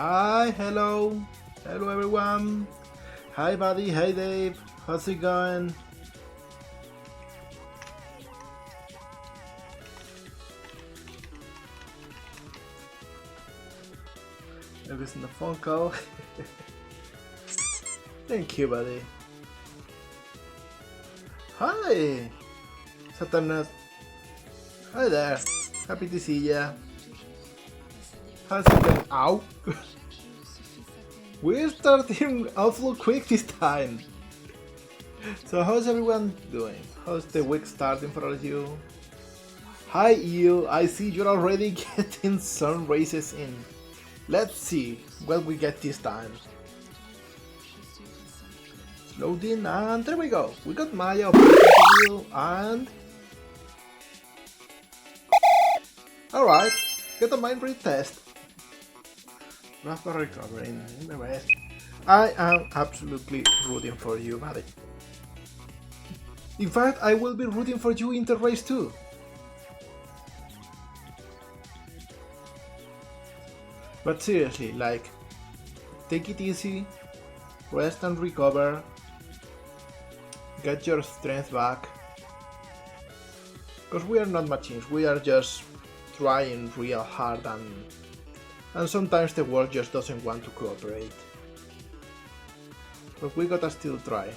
Hi, hello everyone. Hi buddy, hi Dave, how's it going? I was in a phone call. Thank you buddy. Hi, Saturnus. Hi there, happy to see ya. How's it going? Ow! We're starting awful quick this time. So how's everyone doing? How's the week starting for all of you? Hi Eel, I see you're already getting some races in. Let's see what we get this time. Loading, and there we go. We got Maya and... Alright, get a mind read test. Raspberry recovering the rest. I am absolutely rooting for you, buddy. In fact, I will be rooting for you in the race too. But seriously, like, take it easy, rest and recover, get your strength back. Because we are not machines, we are just trying real hard and sometimes the world just doesn't want to cooperate. But we gotta still try.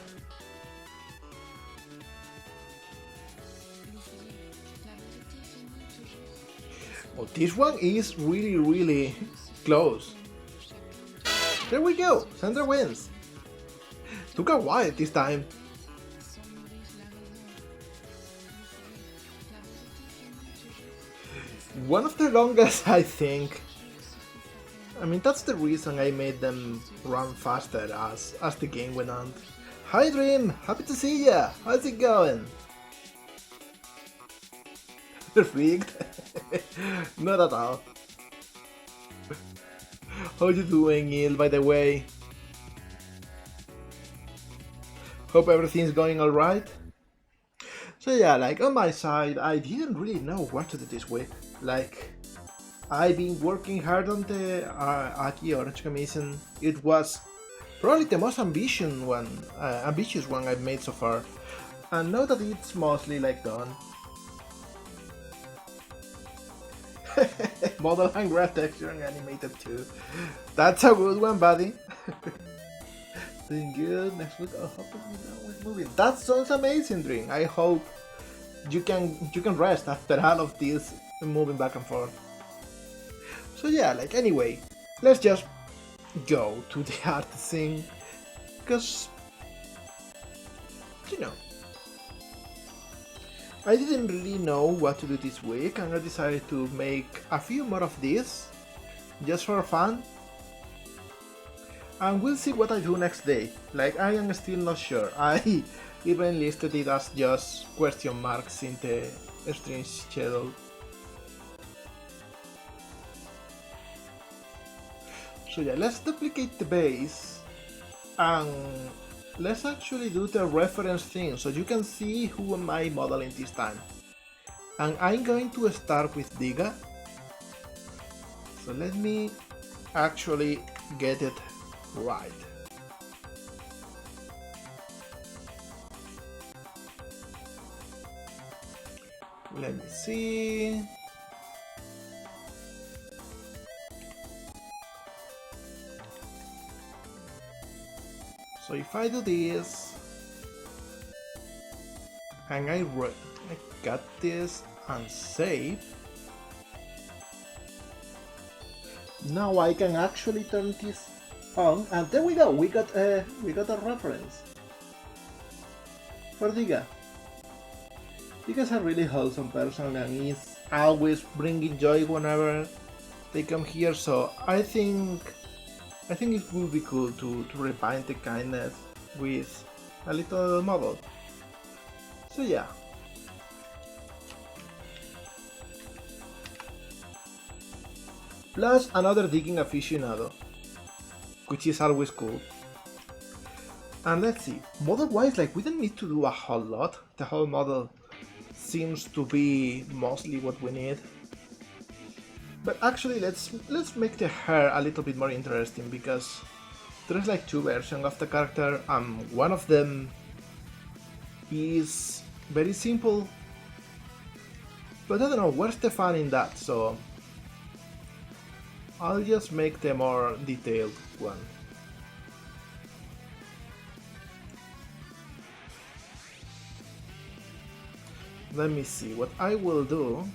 Well, this one is really close. There we go, Sandra wins. Took a while this time. One of the longest, I think. I mean, that's the reason I made them run faster as the game went on. Hi Dream, happy to see ya. How's it going? Rigged? Not at all. How you doing, Il, by the way? Hope everything's going alright. So yeah, like on my side, I didn't really know what to do this week. Like, I've been working hard on the Aki Orange Commission. It was probably the most ambitious one I've made so far. And now that it's mostly like done. Model and graph texture and animated too. That's a good one, buddy. Doing good. Next week I'll hope we're moving. That sounds amazing, Dream. I hope you can rest after all of this moving back and forth. So yeah, like anyway, let's just go to the art thing, because you know, I didn't really know what to do this week and I decided to make a few more of these just for fun, and we'll see what I do next day. Like, I am still not sure. I even listed it as just question marks in the stream schedule. So yeah, let's duplicate the base and let's actually do the reference thing so you can see who am I modeling this time. And I'm going to start with Diga. So let me actually get it right. Let me see. So if I do this, and I got this and save, now I can actually turn this on, and there we go. We got a reference for Diga. Diga's a really wholesome person and is always bringing joy whenever they come here. So I think it would be cool to rebind the kindness with a little model. So yeah. Plus another digging aficionado, which is always cool. And let's see, model wise, like, we don't need to do a whole lot. The whole model seems to be mostly what we need. But actually, let's make the hair a little bit more interesting, because there's like two versions of the character, and one of them is very simple. But I don't know, where's the fun in that? So I'll just make the more detailed one. Let me see, what I will do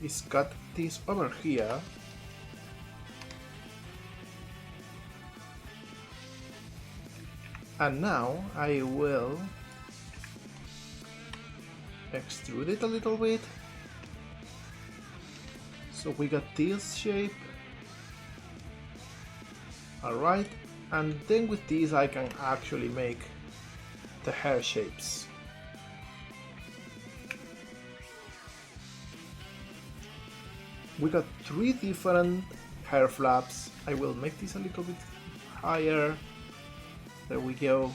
is cut this over here. And now I will extrude it a little bit. So we got this shape. Alright, and then with this I can actually make the hair shapes. We got three different hair flaps. I will make this a little bit higher. There we go.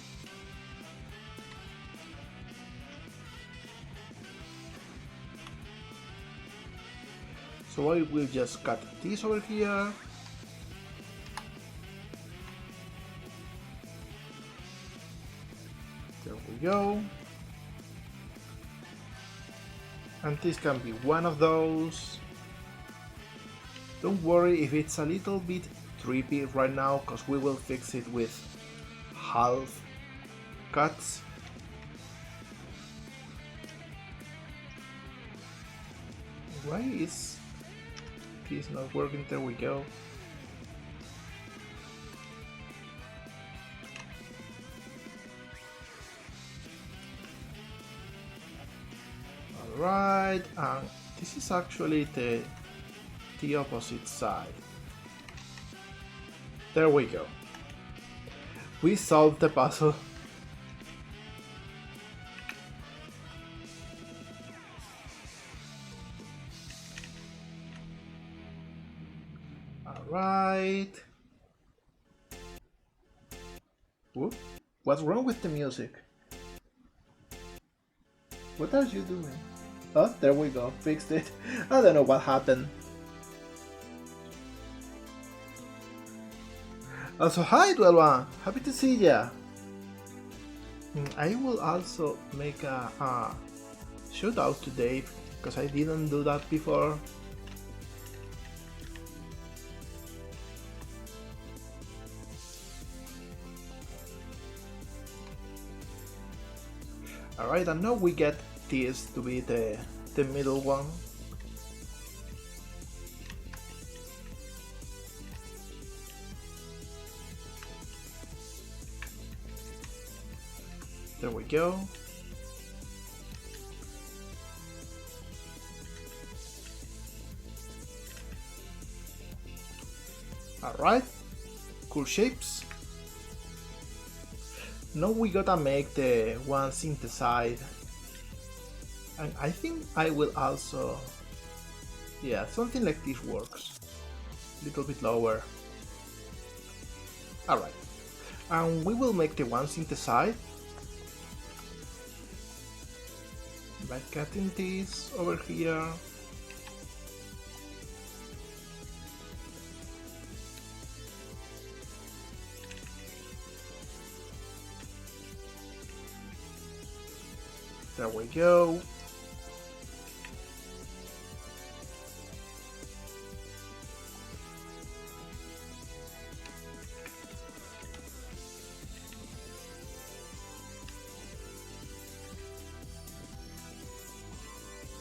So I will just cut this over here. There we go. And this can be one of those. Don't worry if it's a little bit trippy right now, because we will fix it with half cuts. Why is this not working? There we go. Alright, and this is actually the opposite side. There we go. We solved the puzzle. Alright. Whoop. What's wrong with the music? What are you doing? Oh, there we go. Fixed it. I don't know what happened. Also, hi, 12-1. Happy to see ya. I will also make a shout out to Dave, because I didn't do that before. Alright, and now we get this to be the middle one. There we go. Alright, cool shapes. Now we gotta make the ones in the side. And I think I will also, yeah, something like this works. A little bit lower. Alright, and we will make the ones in the side by cutting this over here. There we go.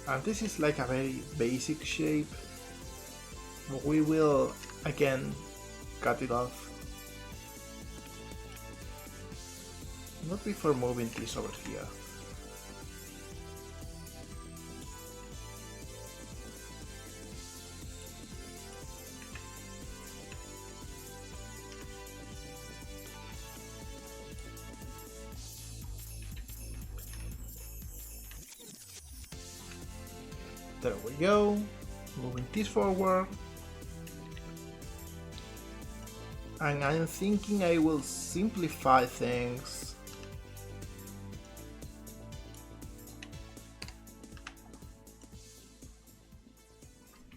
And this is like a very basic shape. We will again cut it off. Not before moving this over here. There we go, moving this forward. And I'm thinking I will simplify things.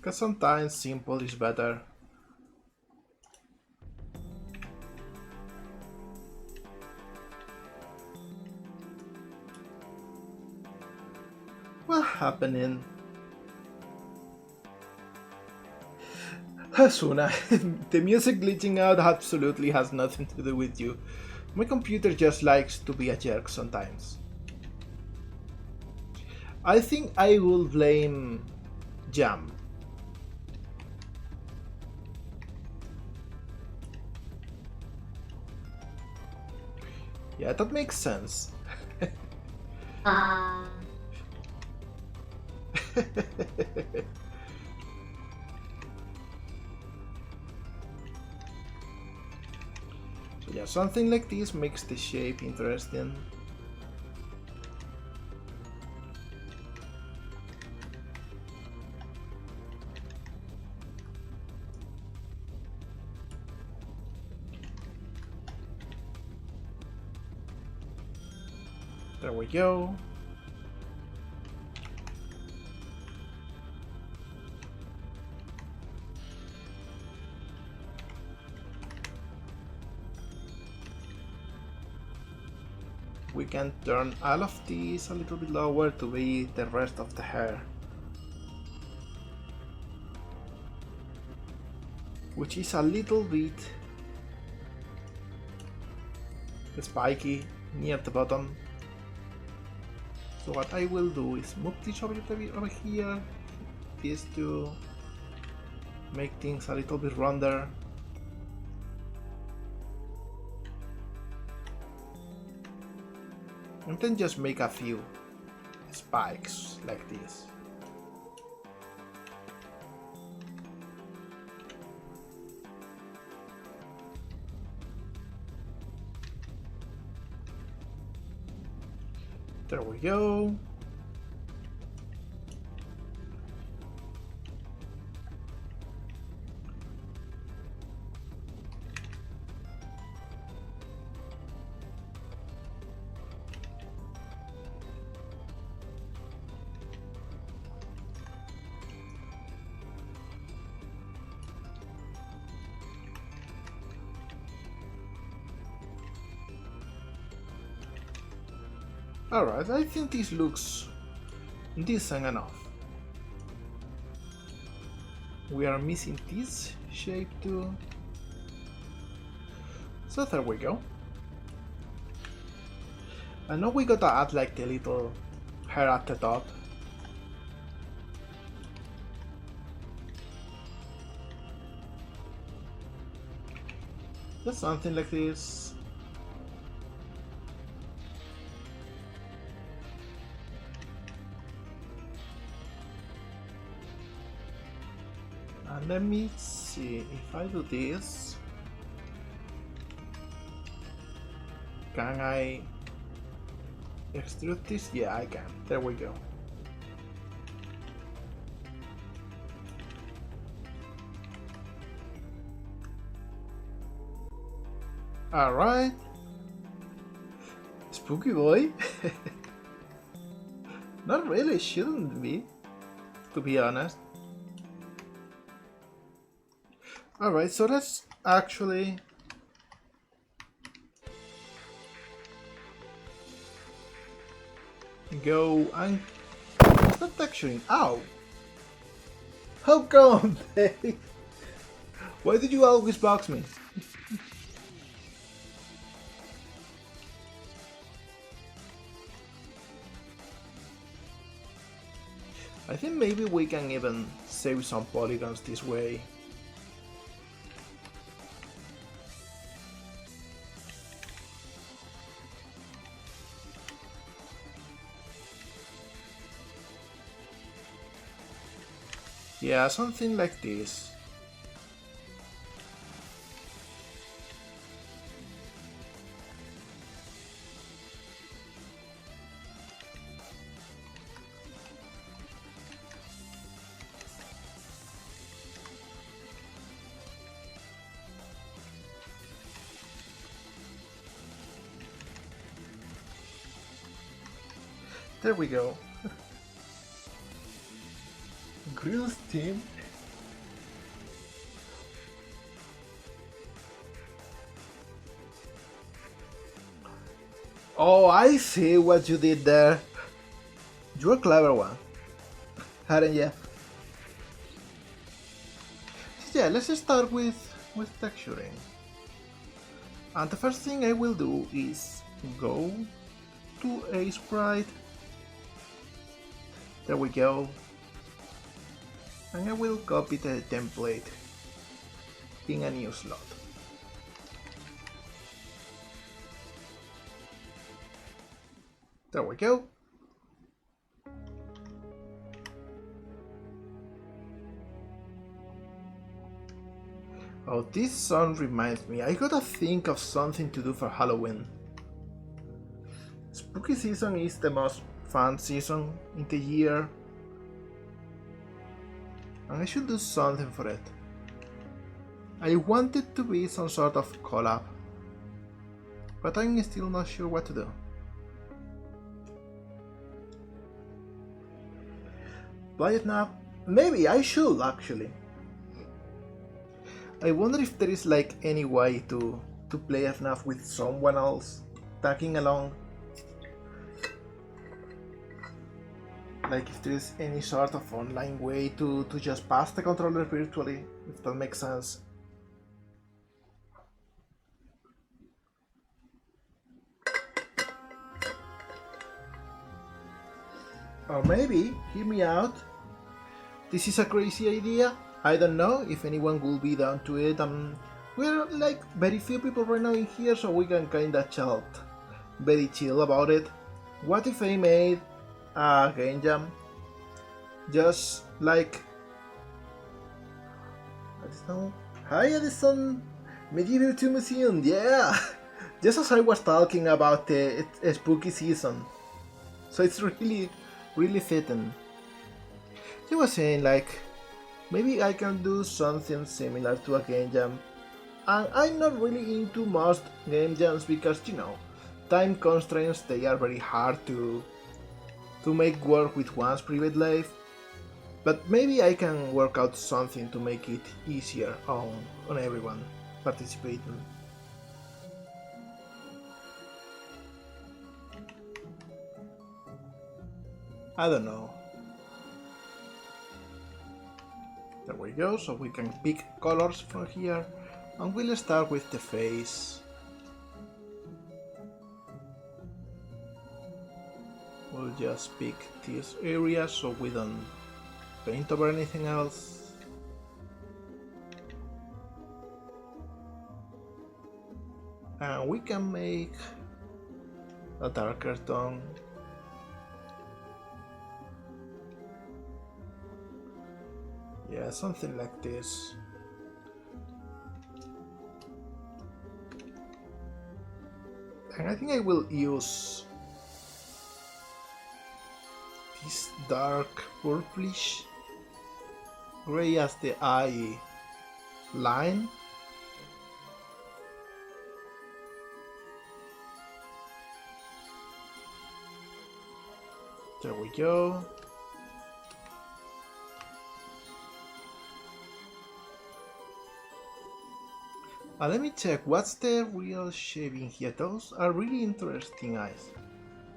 Because sometimes simple is better. What happening? Hasuna, the music glitching out absolutely has nothing to do with you. My computer just likes to be a jerk sometimes. I think I will blame Jam. Yeah, that makes sense. So yeah, something like this makes the shape interesting. There we go. We can turn all of these a little bit lower to be the rest of the hair. Which is a little bit spiky near the bottom. So what I will do is move this over here, these two, make things a little bit rounder. And then just make a few spikes like this. There we go. Alright, I think this looks decent enough. We are missing this shape too. So there we go. I know we gotta add like the little hair at the top. Just something like this. And let me see, if I do this, can I extrude this? Yeah, I can. There we go. Alright. Spooky boy? Not really, shouldn't be, to be honest. Alright, so let's actually go and stop texturing. Ow! How come? Why did you always box me? I think maybe we can even save some polygons this way. Yeah, something like this. There we go. Grill's team. Oh, I see what you did there. You're a clever one, aren't you? Yeah, let's start with texturing. And the first thing I will do is go to a sprite. There we go. And I will copy the template in a new slot. There we go. Oh, this song reminds me, I gotta think of something to do for Halloween. Spooky season is the most fun season in the year, and I should do something for it. I want it to be some sort of collab, but I'm still not sure what to do. Play it now? Maybe I should actually. I wonder if there is like any way to play FNAF with someone else tagging along. Like if there is any sort of online way to just pass the controller virtually, if that makes sense. Or maybe, hear me out, this is a crazy idea. I don't know if anyone will be down to it. We're like very few people right now in here, so we can kinda chill, very chill about it. What if I made a game jam? Just like, I don't know. Hi Addison, Medieval 2 Museum, yeah! Just as I was talking about the spooky season. So it's really fitting. I was saying like, maybe I can do something similar to a game jam. And I'm not really into most game jams because, you know, time constraints, they are very hard to make work with one's private life. But maybe I can work out something to make it easier on everyone participating. I don't know. There we go, so we can pick colors from here, and we'll start with the face. We'll just pick this area so we don't paint over anything else. And we can make a darker tone. Yeah, something like this. And I think I will use this dark purplish gray as the eye line. There we go. Let me check what's the real shape in here. Those are really interesting eyes.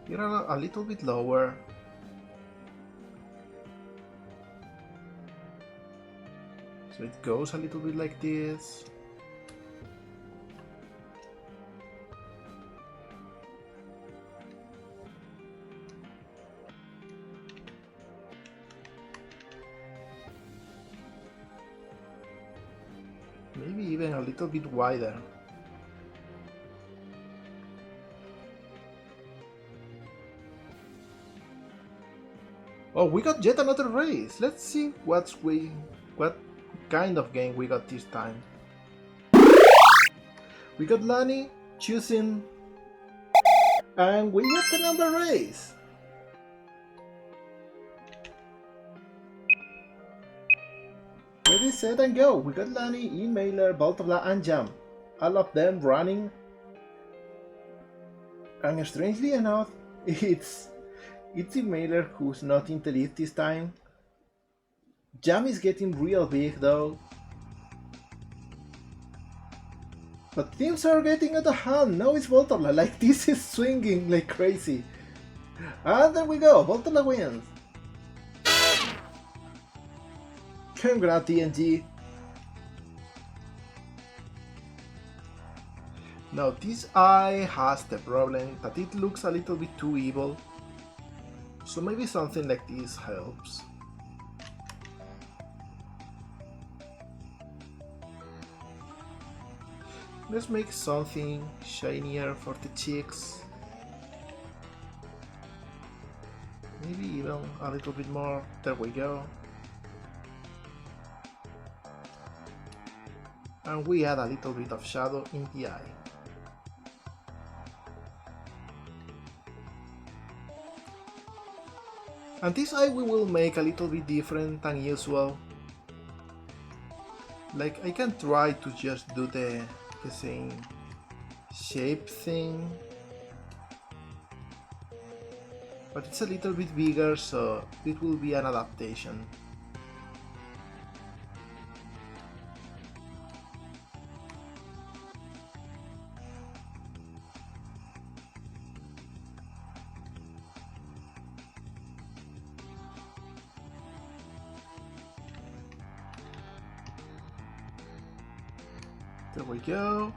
Here are a little bit lower. So it goes a little bit like this. Maybe even a little bit wider. Oh, we got yet another race. Let's see what kind of game we got this time. We got Lani choosing, and we get another race. Ready, set, and go. We got Lani, Emailer, Baltabla, and Jam. All of them running. And strangely enough, it's Emailer who's not in the lead this time. Jam is getting real big though. But things are getting out of hand. Now it's Voltorla. Like, this is swinging like crazy. And there we go. Voltorla wins. Congrats, TNG. Now this eye has the problem that it looks a little bit too evil. So maybe something like this helps. Let's make something shinier for the cheeks. Maybe even a little bit more. There we go. And we add a little bit of shadow in the eye. And this eye we will make a little bit different than usual. Like, I can try to just do the same shape thing, but it's a little bit bigger, so it will be an adaptation. There we go.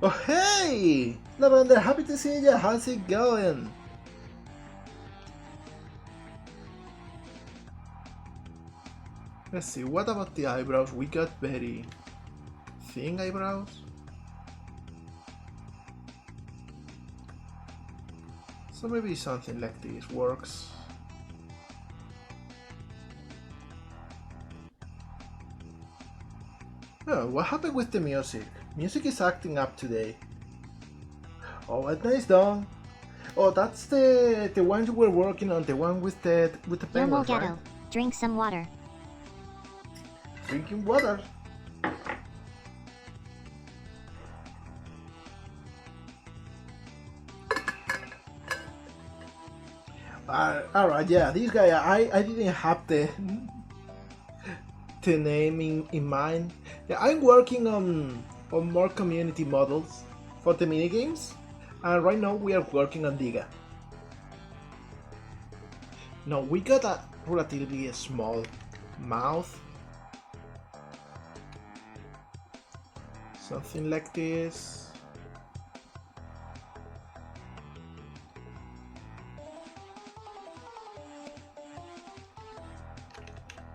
Oh hey! Lavender, happy to see you. How's it going? Let's see, what about the eyebrows? We got very thin eyebrows. So maybe something like this works. Oh, what happened with the music? Music is acting up today. Oh, what nice done. Oh, that's the one you were working on, the one with the penguins, right? Drink some water. Drinking water. Alright, yeah, this guy, I didn't have the name in mind. Yeah, I'm working on more community models for the minigames, and right now we are working on Diga. Now we got a relatively small mouth, something like this.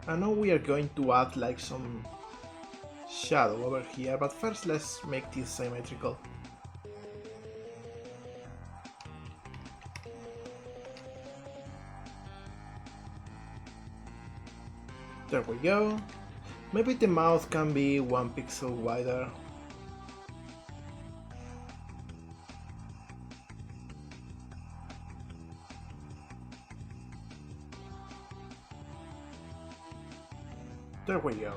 I know we are going to add like some shadow over here, but first let's make this symmetrical. There we go. Maybe the mouth can be 1 pixel wider. There we go.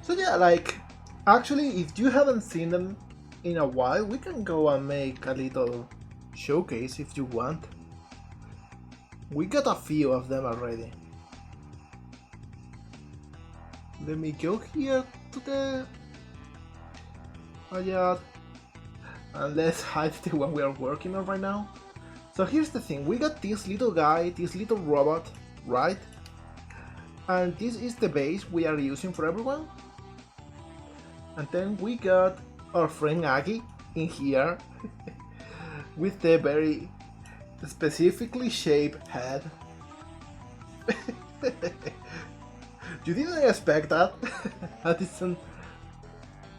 So yeah, like, actually, if you haven't seen them in a while, we can go and make a little showcase if you want. We got a few of them already. Let me go here to the yeah, and let's hide the one we are working on right now. So here's the thing, we got this little guy, this little robot, right? And this is the base we are using for everyone. And then we got our friend Aggie in here with the very specifically shaped head. You didn't expect that?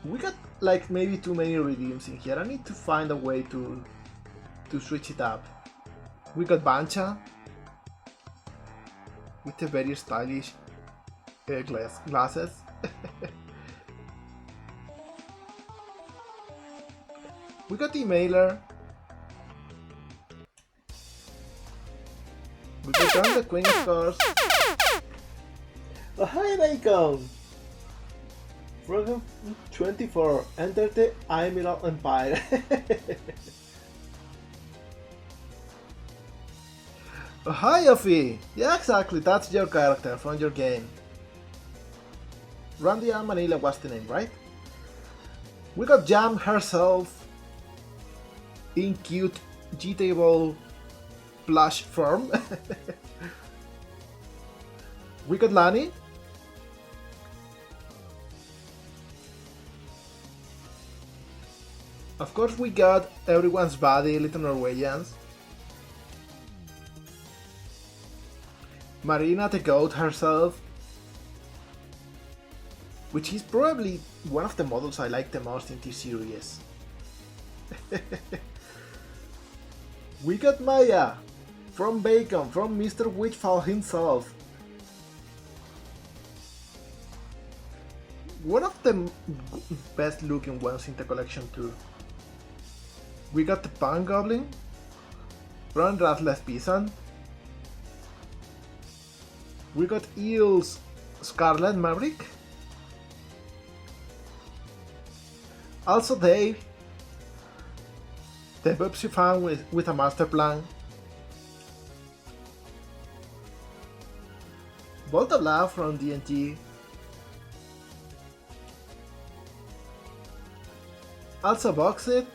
We got like maybe too many redeems in here. I need to find a way to switch it up. We got Bancha with the very stylish glasses. We got Emailer. We got down the Queen of course. Oh, hi Bacon! From 24, enter the Emerald Empire. Oh, hi, Ophie! Yeah, exactly, that's your character from your game. Randy and Manila was the name, right? We got Jam herself in cute G-Table plush form. We got Lani. Of course we got everyone's body, little Norwegians. Marina the goat herself, which is probably one of the models I like the most in this series. We got Maya from Bacon, from Mr. Witchfall himself. One of the best looking ones in the collection too. We got the Pan Goblin from Rathless Peasant. We got Eel's Scarlet Maverick. Also Dave, the Pepsi fan with a master plan. Bolt of Love from D&G. Also Boxed,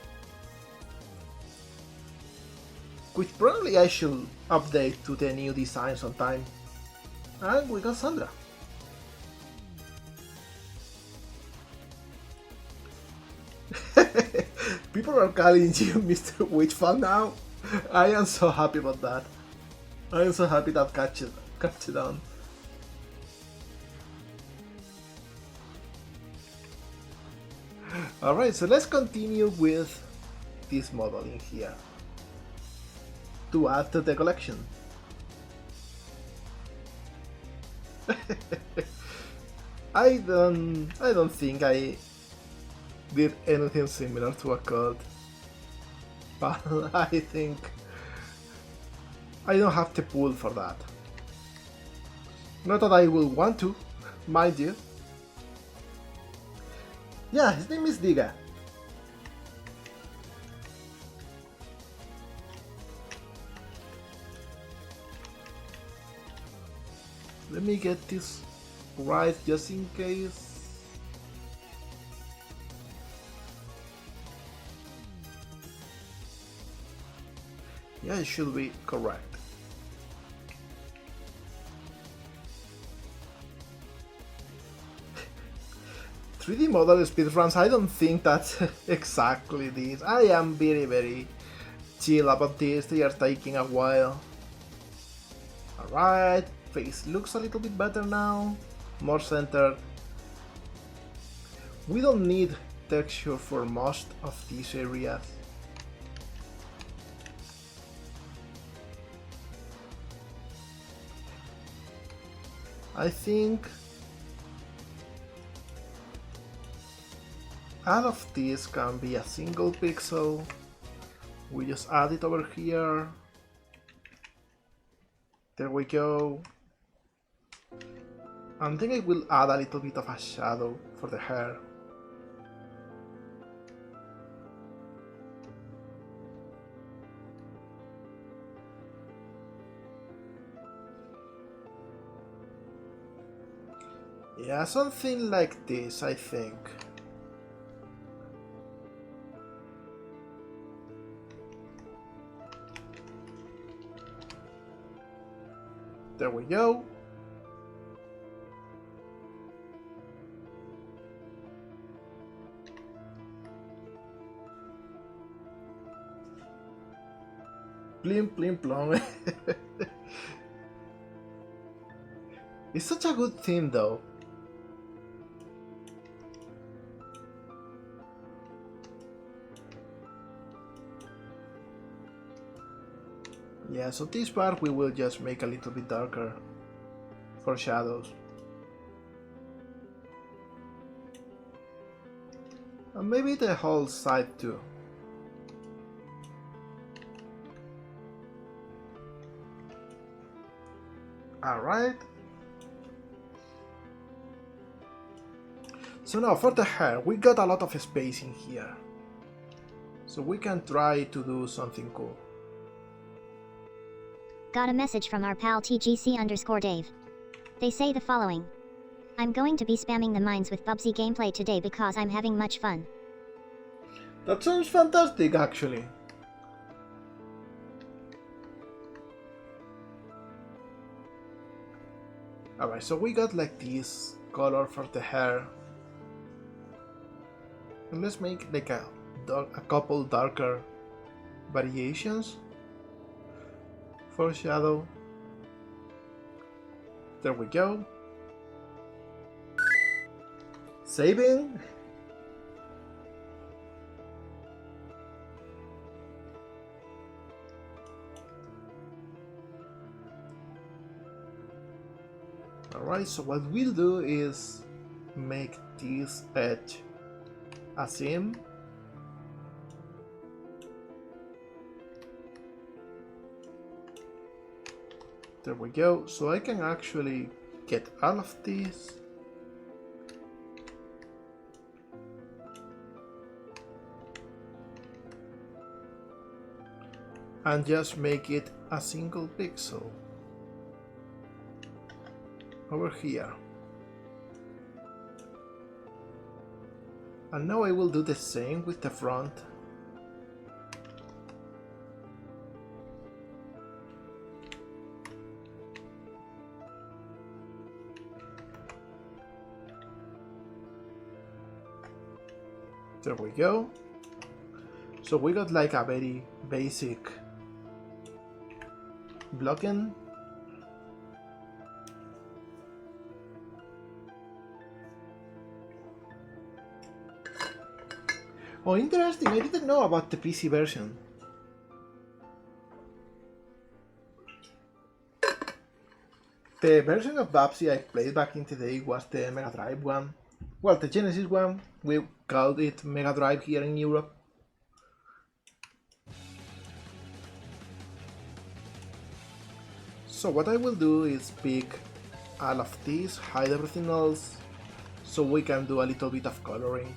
which probably I should update to the new design sometime. And we got Sandra. People are calling you Mr. Witchfall now. I am so happy about that. I am so happy that catch it on. Alright, so let's continue with this model in here to add to the collection. I don't think I did anything similar to a cult, but I think I don't have the pull for that. Not that I will want to, mind you. Yeah, his name is Diga. Let me get this right just in case. Yeah, it should be correct. "3D model speedruns, I don't think that's exactly this. I am very chill about this, they are taking a while. Alright, face looks a little bit better now, more centered. We don't need texture for most of these areas. I think all of this can be a single pixel. We just add it over here. There we go. And then I will add a little bit of a shadow for the hair. Yeah, something like this, I think. There we go. Plim plim plom. It's such a good theme though. Yeah, so this part we will just make a little bit darker for shadows. And maybe the whole side too. Alright. So now for the hair, we got a lot of space in here. So we can try to do something cool. Got a message from our pal TGC_Dave. They say the following. I'm going to be spamming the mines with PUBG gameplay today because I'm having much fun. That sounds fantastic, actually. Alright, so we got like this color for the hair. And let's make like a couple darker variations for shadow. There we go. Saving. Alright, so what we'll do is make this edge a seam. There we go. So I can actually get all of this. And just make it a single pixel over here. And now I will do the same with the front. There we go. So we got like a very basic blocking. Oh, interesting. I didn't know about the PC version. The version of Babsy I played back in the day was the Mega Drive one. Well, the Genesis one. We called it Mega Drive here in Europe. So what I will do is pick all of these, hide everything else, so we can do a little bit of coloring.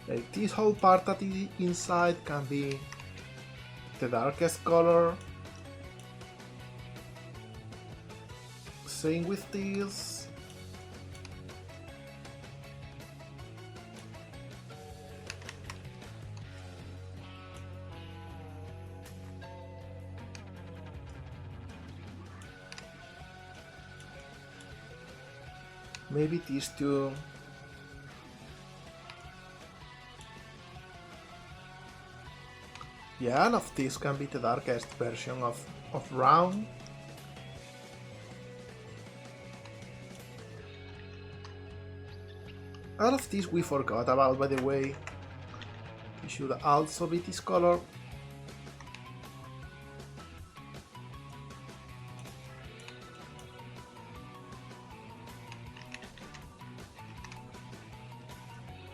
Like this whole part that is inside can be the darkest color. Same with this. Maybe these two. Yeah, all of these can be the darkest version of round. All of these we forgot about, by the way. It should also be this color.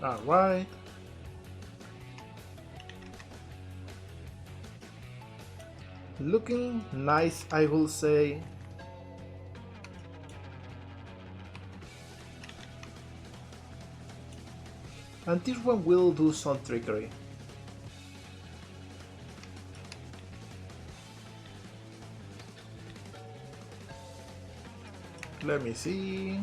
Alright. Looking nice, I will say. And this one will do some trickery. Let me see.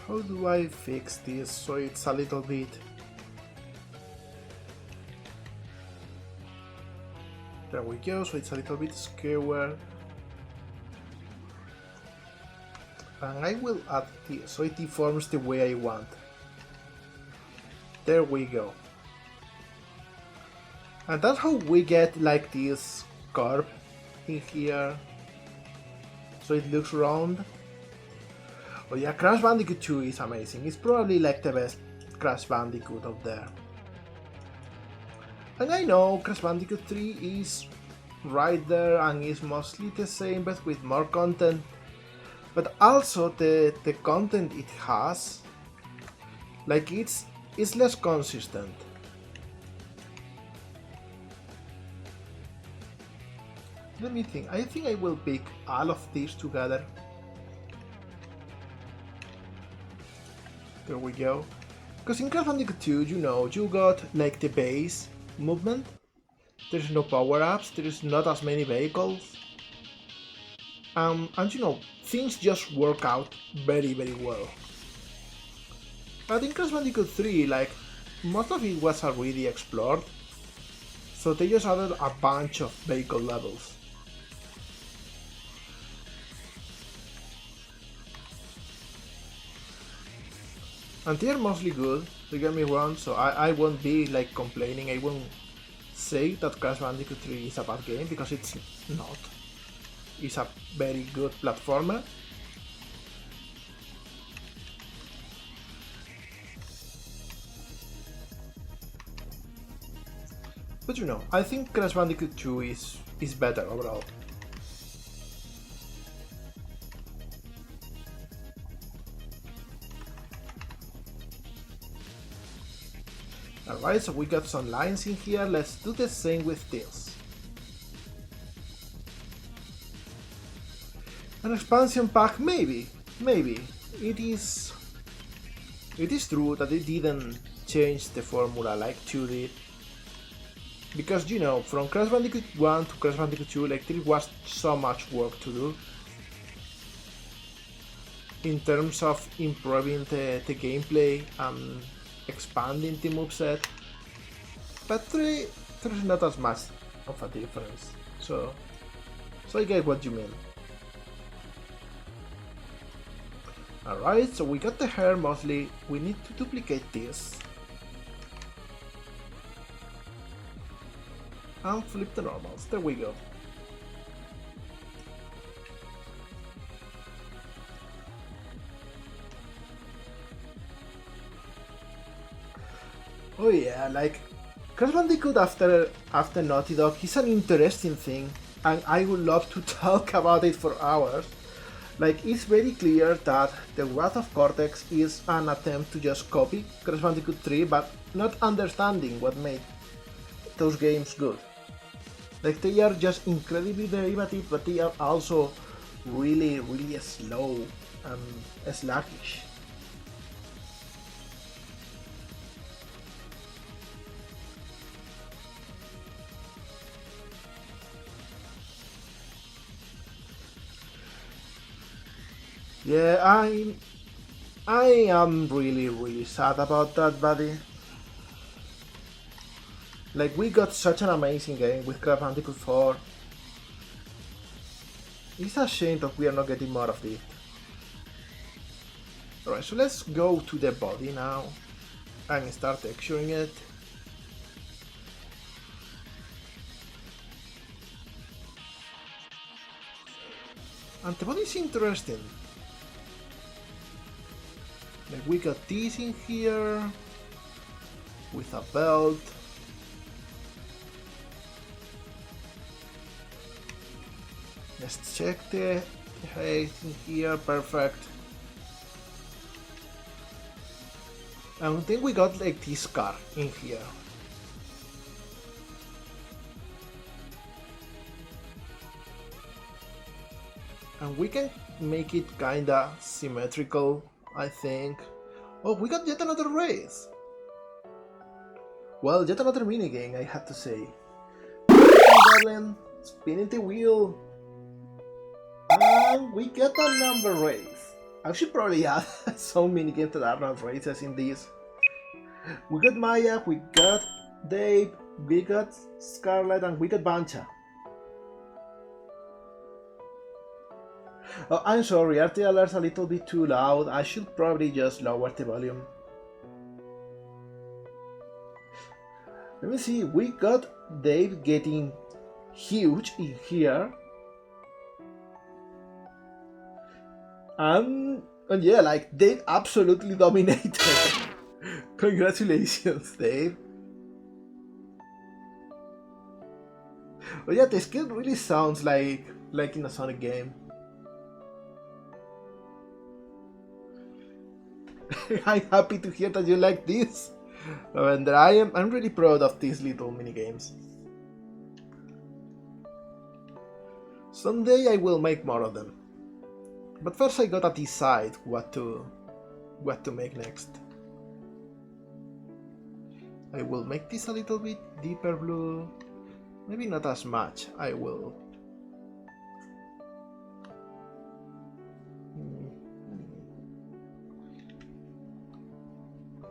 How do I fix this so it's a little bit... There we go, so it's a little bit skewer. And I will add this so it deforms the way I want. There we go. And that's how we get like this curve in here. So it looks round. Oh yeah, Crash Bandicoot 2 is amazing. It's probably like the best Crash Bandicoot out there. And I know Crash Bandicoot 3 is right there and it's mostly the same but with more content. But also the content it has, like it's less consistent. Let me think. I think I will pick all of these together. There we go. Because in Crash Bandicoot 2, you know, you got like the base movement. There's no power-ups, there's not as many vehicles. And you know, things just work out very well. But in Crash Bandicoot 3, like, most of it was already explored. So they just added a bunch of vehicle levels. And they are mostly good, don't get me wrong, so I won't be like complaining, I won't say that Crash Bandicoot 3 is a bad game, because it's not. It's a very good platformer. But you know, I think Crash Bandicoot 2 is better overall. Alright, so we got some lines in here, let's do the same with this. An expansion pack, maybe. It is true that it didn't change the formula like 2 did. Because you know, from Crash Bandicoot 1 to Crash Bandicoot 2, like there was so much work to do. In terms of improving the gameplay and expanding the moveset, but there's not as much of a difference, so I get what you mean. Alright, so we got the hair mostly, we need to duplicate this and flip the normals, there we go. Oh yeah, like Crash Bandicoot after Naughty Dog is an interesting thing, and I would love to talk about it for hours. Like, it's very clear that the Wrath of Cortex is an attempt to just copy Crash Bandicoot 3, but not understanding what made those games good. Like, they are just incredibly derivative, but they are also really slow and sluggish. Yeah, I am really sad about that, buddy. Like, we got such an amazing game with Crash Bandicoot 4. It's a shame that we are not getting more of it. Alright, so let's go to the body now and start texturing it. And the body is interesting. Like, we got this in here with a belt. Let's check the height in here, perfect. And then we got like this car in here. And we can make it kinda symmetrical, I think. Oh, we got yet another race! Well, yet another minigame, I have to say. Darling, spinning the wheel. And we get a number race. I should probably add some minigames that are not races in this. We got Maya, we got Dave, we got Scarlet, and we got Bancha. Oh, I'm sorry, RT alert's a little bit too loud. I should probably just lower the volume. Let me see, we got Dave getting huge in here. And yeah, like, Dave absolutely dominated. Congratulations, Dave. But yeah, the skin really sounds like in a Sonic game. I'm happy to hear that you like this. And I'm really proud of these little mini games. Someday I will make more of them. But first I gotta decide what to make next. I will make this a little bit deeper blue. Maybe not as much. I will.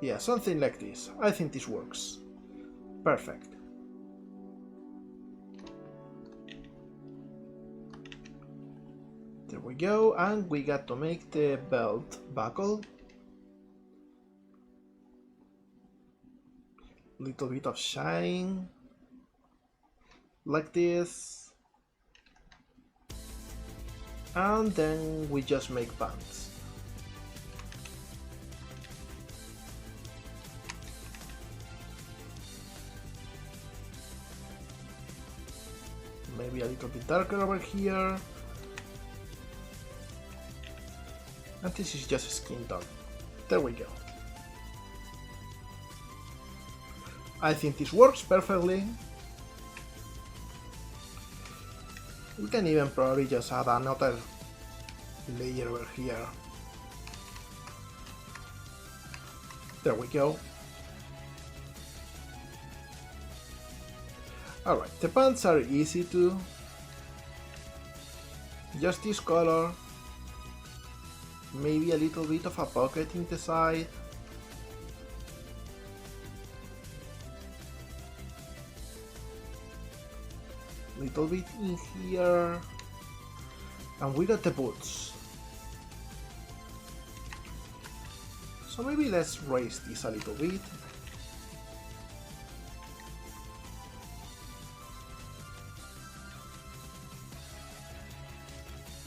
Yeah, something like this. I think this works. Perfect. There we go, and we got to make the belt buckle. Little bit of shine. Like this. And then we just make pants. Maybe a little bit darker over here. And this is just a skin tone. There we go. I think this works perfectly. We can even probably just add another layer over here. There we go. Alright, the pants are easy to. Just this color. Maybe a little bit of a pocket in the side. Little bit in here. And we got the boots. So maybe let's raise this a little bit.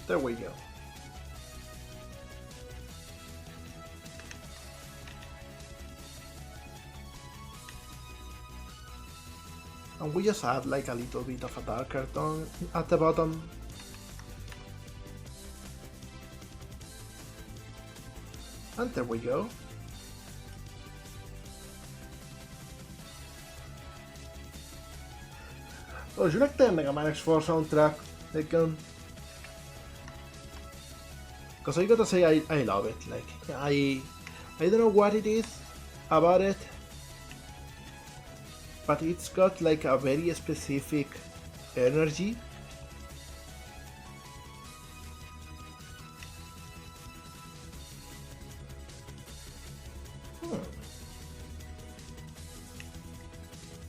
There we go. And we just add like a little bit of a darker tone at the bottom. And there we go. Oh, you like the Mega Man X4 soundtrack? Because I gotta say I love it. Like I don't know what it is about it, but it's got like a very specific energy.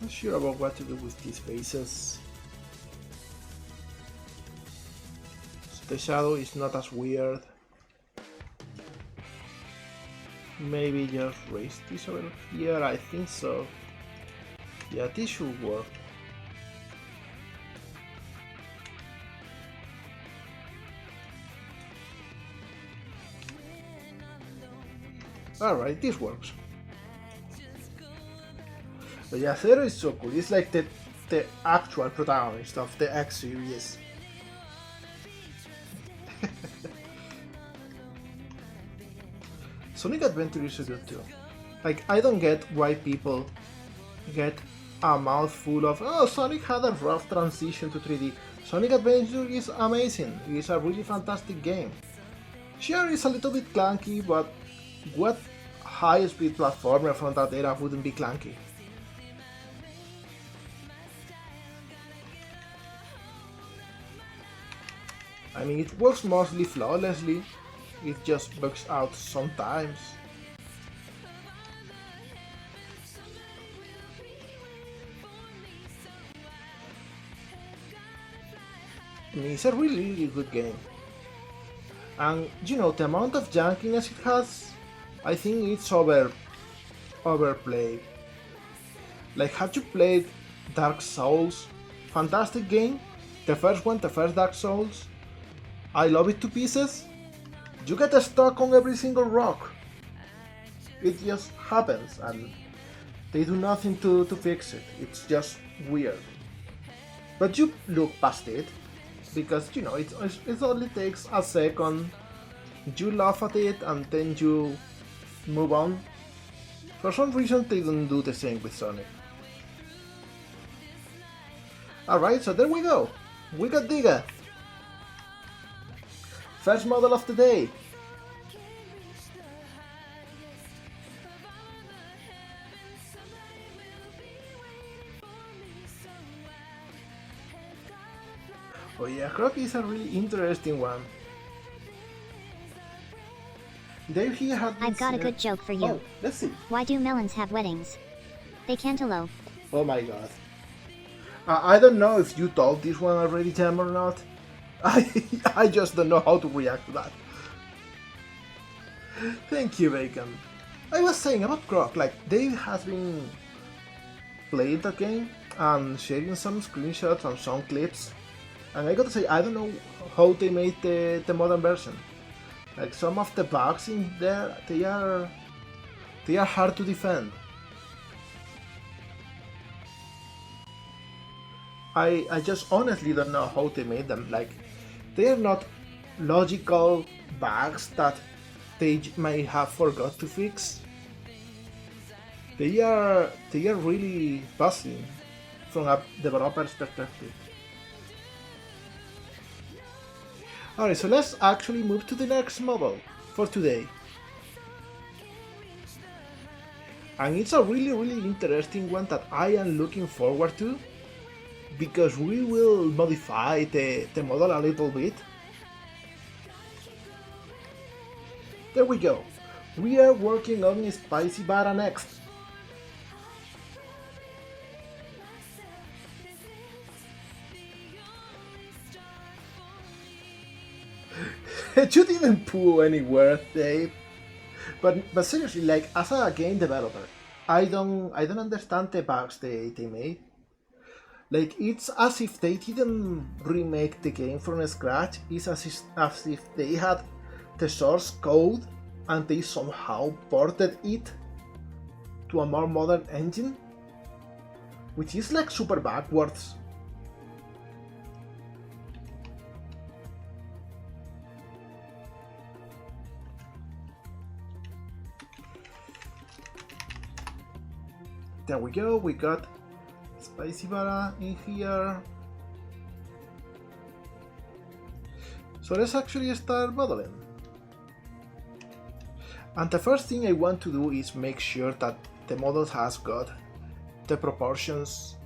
Not sure about what to do with these faces. So the shadow is not as weird. Maybe just raise this over here, I think so. Yeah, this should work. Alright, this works. But yeah, Zero is so cool. It's like the actual protagonist of the X series. Sonic Adventure is so good too. Like, I don't get why people get a mouthful of, oh, Sonic had a rough transition to 3D. Sonic Adventure is amazing. It's a really fantastic game. Sure, it's a little bit clunky, but what high-speed platformer from that era wouldn't be clunky? I mean, it works mostly flawlessly. It just bugs out sometimes. I mean, it's a really good game. And, you know, the amount of jankiness it has, I think it's overplayed. Like, have you played Dark Souls? Fantastic game. The first Dark Souls. I love it to pieces. You get stuck on every single rock. It just happens, and they do nothing to fix it. It's just weird. But you look past it because you know it only takes a second. You laugh at it and then you move on. For some reason, they don't do the same with Sonic. Alright, so there we go. We got Digga. First model of the day. Oh yeah, Croc is a really interesting one. There he had this, I've got a good joke for you. Oh, let's see. Why do melons have weddings? They cantaloupe. Oh my god. I don't know if you told this one already, Jam, or not. I just don't know how to react to that. Thank you, Bacon. I was saying about Croc, like, Dave has been playing the game and sharing some screenshots and some clips. And I gotta say, I don't know how they made the modern version. Like, some of the bugs in there, they are hard to defend. I just honestly don't know how they made them. Like, they are not logical bugs that they might have forgot to fix. They are really fuzzy from a developer's perspective. Alright, so let's actually move to the next model for today. And it's a really interesting one that I am looking forward to, because we will modify the model a little bit. There we go. We are working on Spicy Bara next. You didn't pull anywhere, Dave. But seriously, like, as a game developer, I don't understand the bugs they made. Like, it's as if they didn't remake the game from scratch. It's as if they had the source code and they somehow ported it to a more modern engine, which is like super backwards. There we go, we got Spicy Bara in here. So let's actually start modeling. And the first thing I want to do is make sure that the model has got the proportions.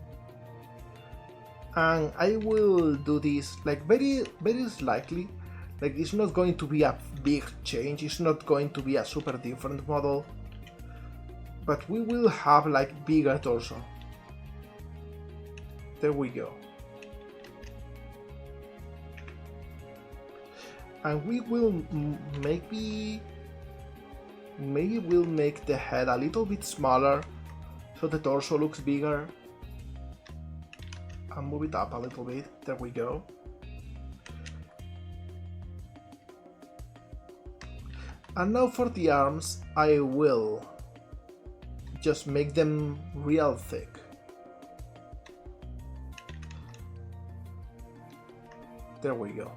And I will do this like very slightly. Like, it's not going to be a big change, it's not going to be a super different model. But we will have like bigger torso. There we go. And we will maybe we'll make the head a little bit smaller so the torso looks bigger. And move it up a little bit. There we go. And now for the arms, I will just make them real thick. There we go.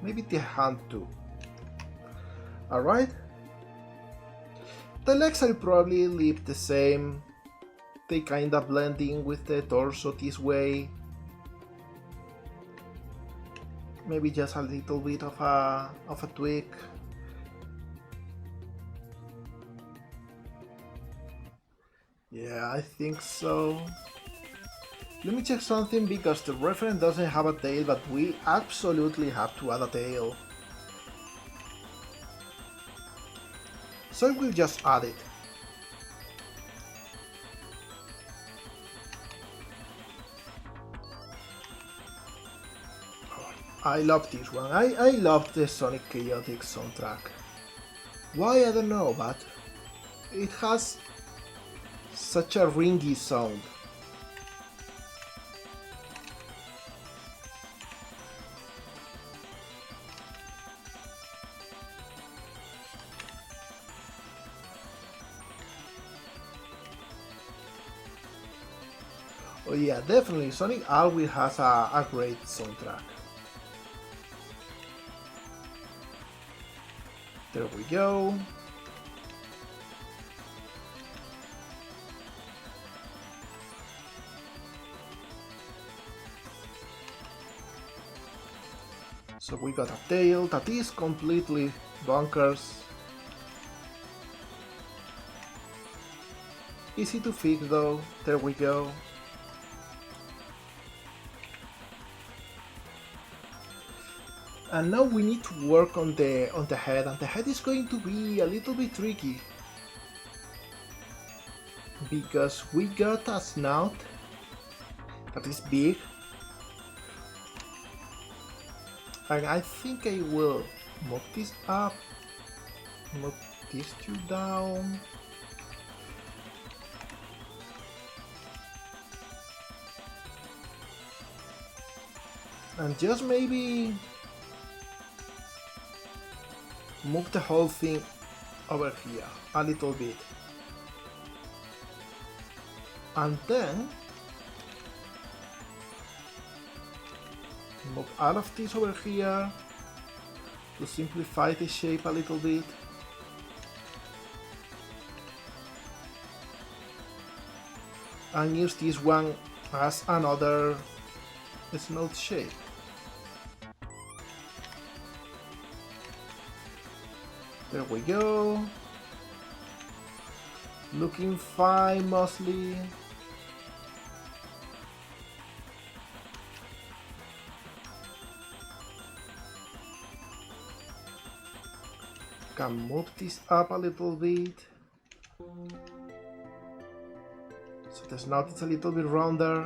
Maybe the hand too. Alright. The legs I'll probably leave the same. They kinda blend in with the torso this way. Maybe just a little bit of a tweak. Yeah, I think so. Let me check something, because the reference doesn't have a tail, but we absolutely have to add a tail. So we'll just add it. I love this one. I love the Sonic Chaotic soundtrack. Why, I don't know, but it has such a ringy sound. Oh yeah, definitely, Sonic always has a great soundtrack. There we go. So we got a tail that is completely bonkers. Easy to fix though, there we go. And now we need to work on the head, and the head is going to be a little bit tricky. Because we got a snout that is big. And I think I will move this up, move these two down. And just maybe move the whole thing over here a little bit. And then move all of this over here to simplify the shape a little bit. And use this one as another snout shape. There we go. Looking fine mostly. Can move this up a little bit. So the snout is a little bit rounder.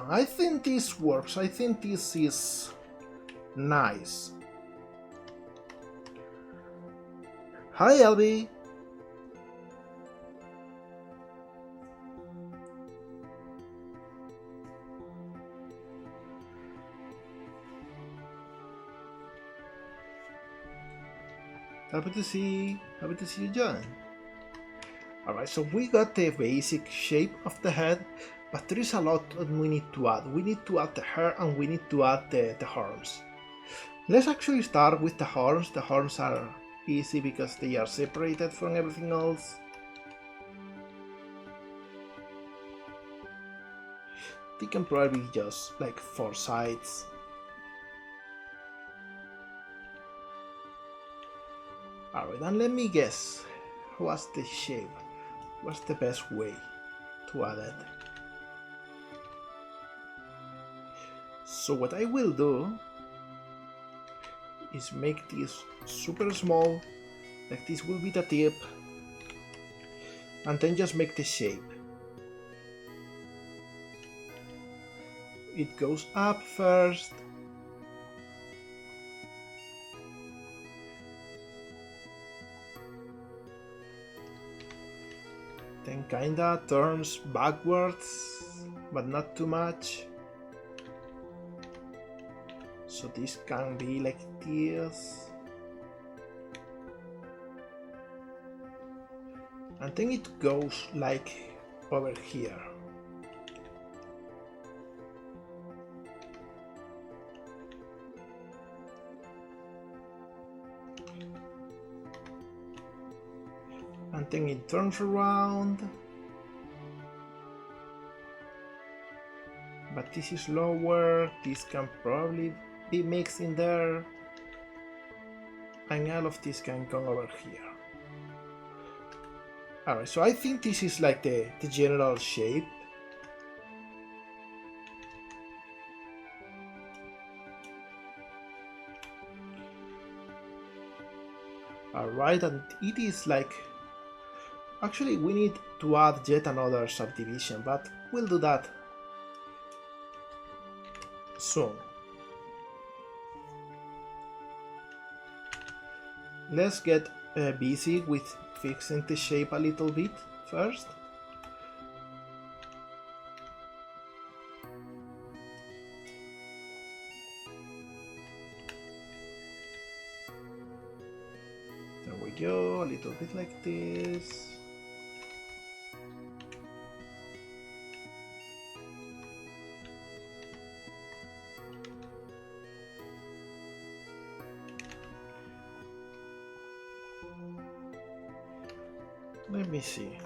I think this works. I think this is nice. Hi, Elby. Happy to see you, John. Alright, so we got the basic shape of the head, but there is a lot that we need to add. We need to add the hair and we need to add the horns. Let's actually start with the horns. The horns are easy because they are separated from everything else. They can probably be just like 4 sides. Alright, and let me guess. What's the shape? What's the best way to add it? So what I will do is make this super small, like this will be the tip, and then just make the shape. It goes up first, then kinda turns backwards, but not too much. So this can be like this. And then it goes like over here. And then it turns around. But this is lower, this can probably be mixed in there. And all of this can come over here. Alright, so I think this is like the general shape. Alright, and it is like... Actually, we need to add yet another subdivision, but we'll do that soon. Let's get busy with fixing the shape a little bit first. There we go, a little bit like this. Let me see.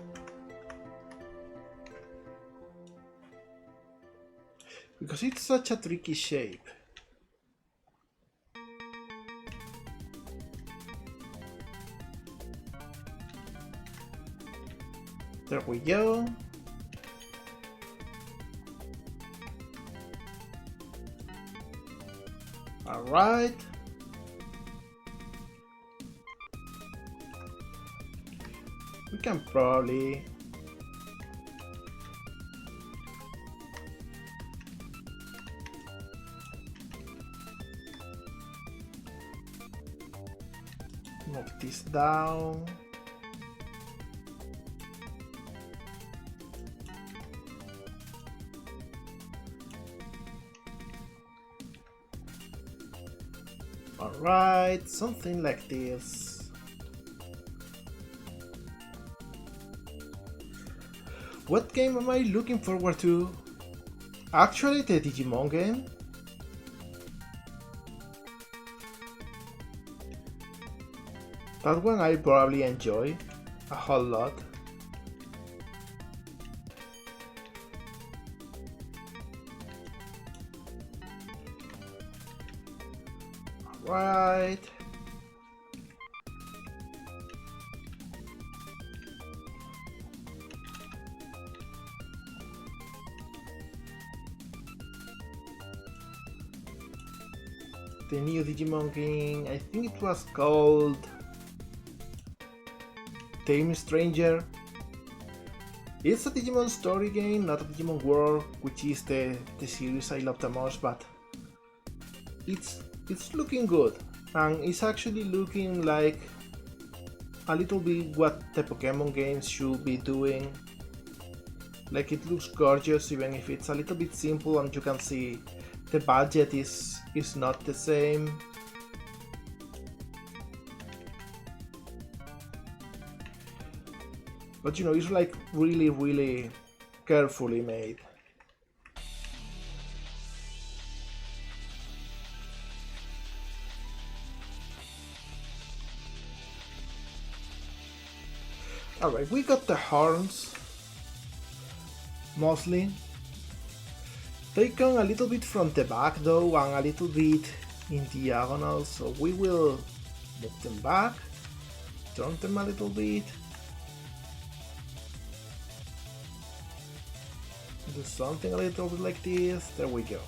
Because it's such a tricky shape. There we go. All right. We can probably move this down. Alright, something like this. What game am I looking forward to? Actually, the Digimon game. That one I probably enjoy a whole lot. Right. The new Digimon game, I think it was called Tame Stranger. It's a Digimon story game, not a Digimon World, which is the series I love the most, but it's looking good, and it's actually looking like a little bit what the Pokemon games should be doing. Like, it looks gorgeous even if it's a little bit simple, and you can see the budget is not the same. But you know, it's like really carefully made. Alright, we got the horns, mostly. They come a little bit from the back though, and a little bit in diagonal, so we will move them back, turn them a little bit, do something a little bit like this. There we go.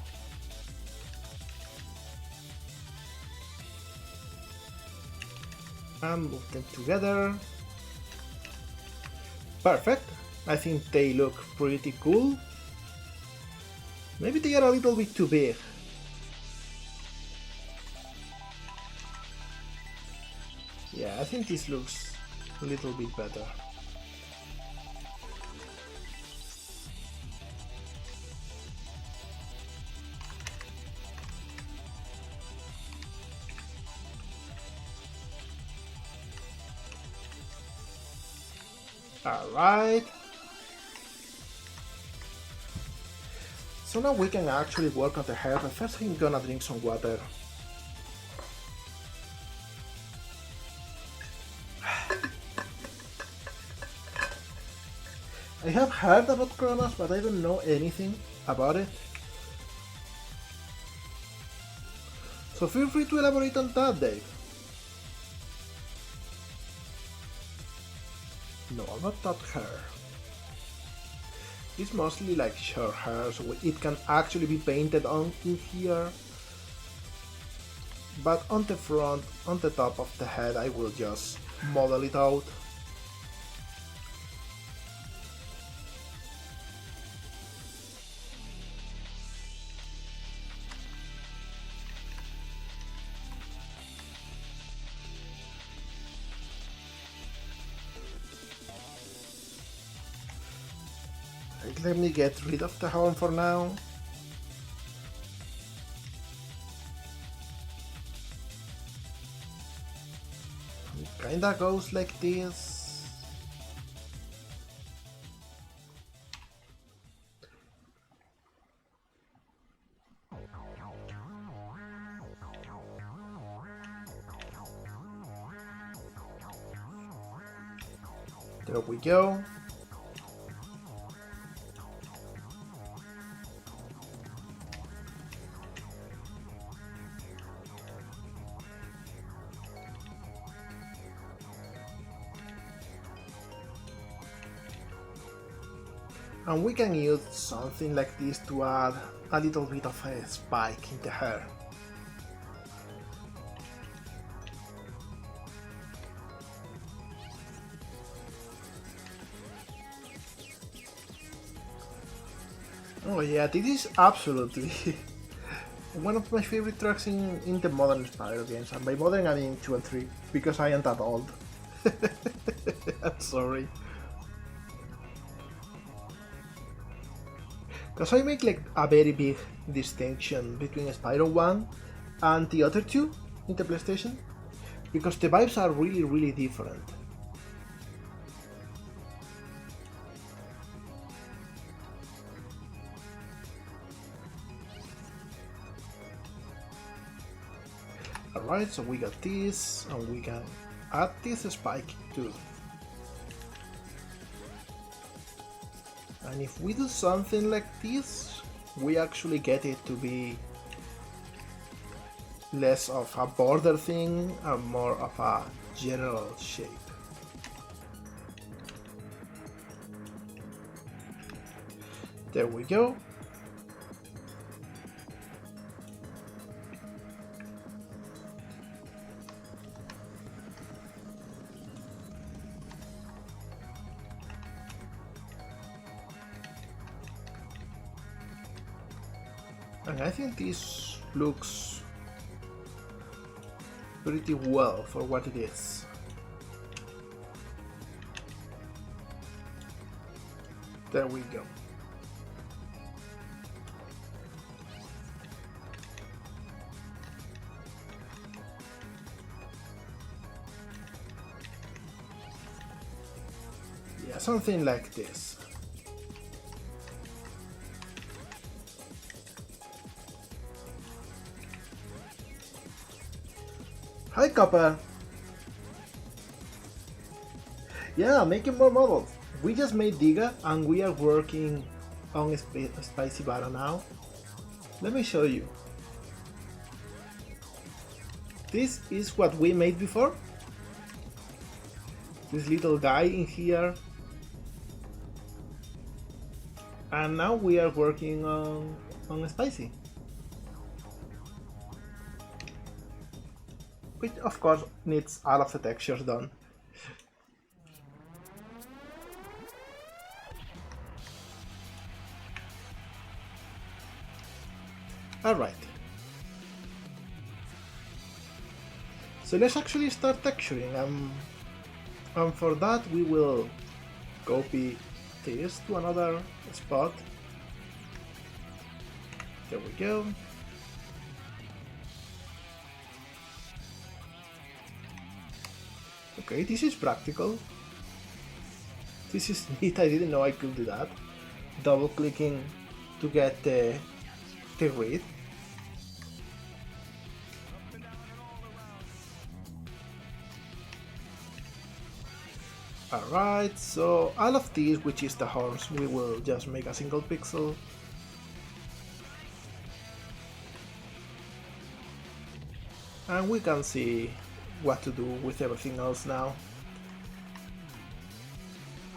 And move them together. Perfect. I think they look pretty cool. Maybe they are a little bit too big. Yeah, I think this looks a little bit better. Alright. So now we can actually work on the hair, but first I'm gonna drink some water. I have heard about Chronos, but I don't know anything about it. So feel free to elaborate on that, Dave. No, about that hair. It's mostly like short hair, so it can actually be painted on in here. But on the front, on the top of the head, I will just model it out. Let me get rid of the horn for now. I'm kinda goes like this. There we go. And we can use something like this to add a little bit of a spike in the hair. Oh yeah, this is absolutely one of my favorite tracks in the modern Spyro games, and by modern I mean 2 and 3, because I am that old. I'm sorry. Because I make like a very big distinction between Spyro 1 and the other two in the PlayStation, because the vibes are really different. Alright, so we got this, and we can add this spike too. And if we do something like this, we actually get it to be less of a border thing and more of a general shape. There we go. And I think this looks pretty well for what it is. There we go. Yeah, something like this. Hi Copper! Yeah, making more models. We just made Diga and we are working on Spicy Bara now. Let me show you. This is what we made before. This little guy in here. And now we are working on Spicy. Which of course needs all of the textures done. Alright. So let's actually start texturing, and for that we will copy this to another spot. There we go. Okay, this is practical. This is neat, I didn't know I could do that. Double clicking to get the grid. Alright, so all of these, which is the horns, we will just make a single pixel. And we can see what to do with everything else now.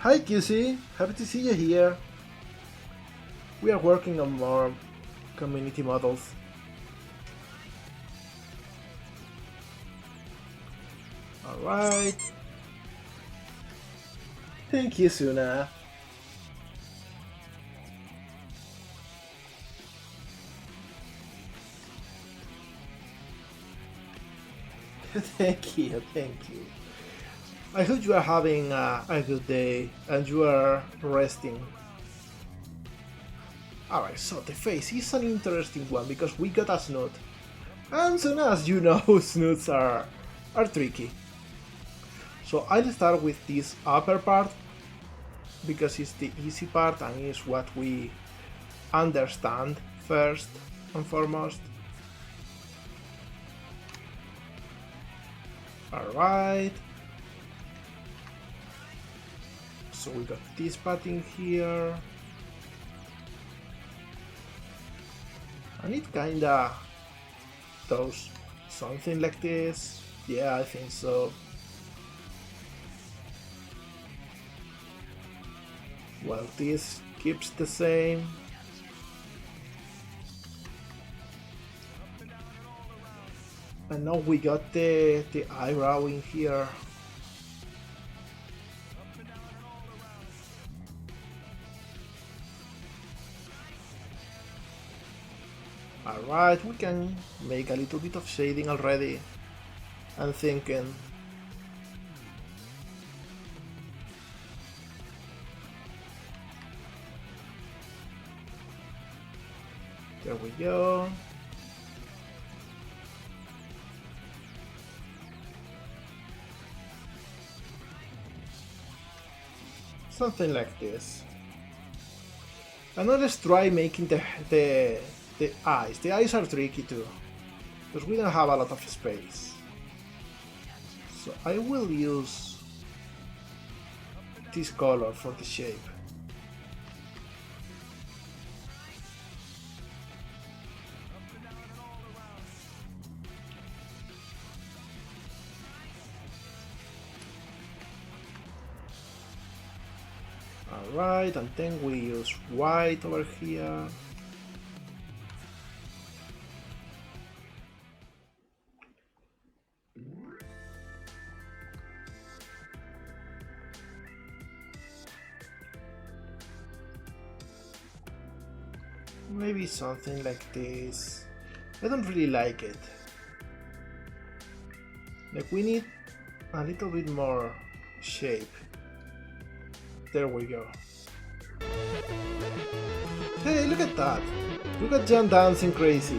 Hi QC, happy to see you here. We are working on more community models. Alright. Thank you, Suna. Thank you, thank you. I hope you are having a good day and you are resting. Alright, so the face is an interesting one because we got a snoot. And soon as you know, snoots are tricky. So I'll start with this upper part because it's the easy part and is what we understand first and foremost. Alright. So we got this part in here. And it kinda does something like this. Yeah, I think so. Well, this keeps the same. And now we got the eyebrow in here. Alright, we can make a little bit of shading already. I'm thinking. There we go. Something like this. And now let's try making the eyes. The eyes are tricky too, because we don't have a lot of space. So I will use this color for the shape. Alright, and then we use white over here. Maybe something like this. I don't really like it. Like, we need a little bit more shape. There we go. Hey, look at that! Look at Jan dancing crazy.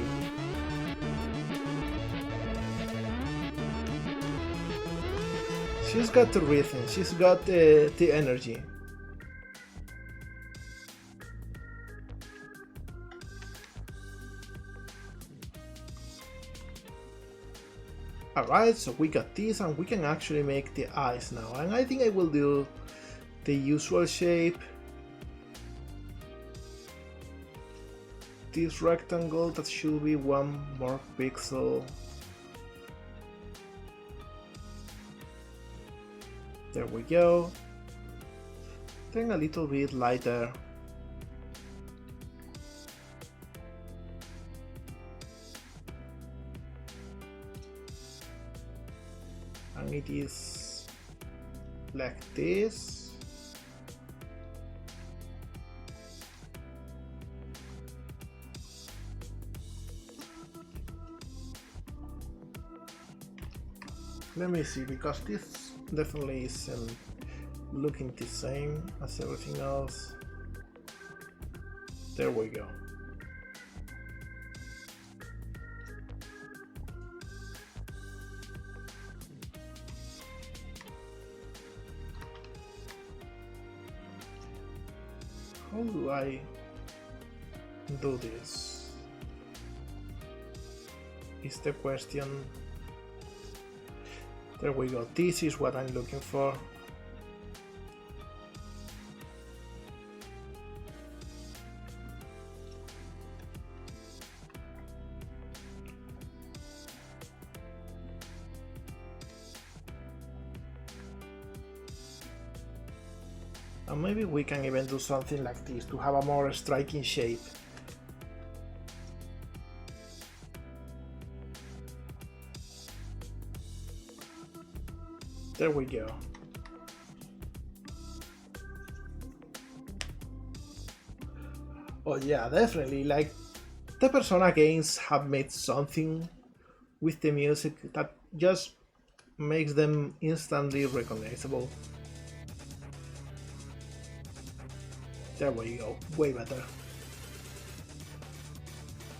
She's got the rhythm, she's got the energy. Alright, so we got this and we can actually make the eyes now. And I think I will do the usual shape. This rectangle, that should be one more pixel. There we go. Then a little bit lighter. And it is like this. Let me see, because this definitely isn't looking the same as everything else. There we go. How do I do this? Is the question. There we go, this is what I'm looking for. And maybe we can even do something like this to have a more striking shape. There we go. Oh yeah, definitely, like, the Persona games have made something with the music that just makes them instantly recognizable. There we go, way better.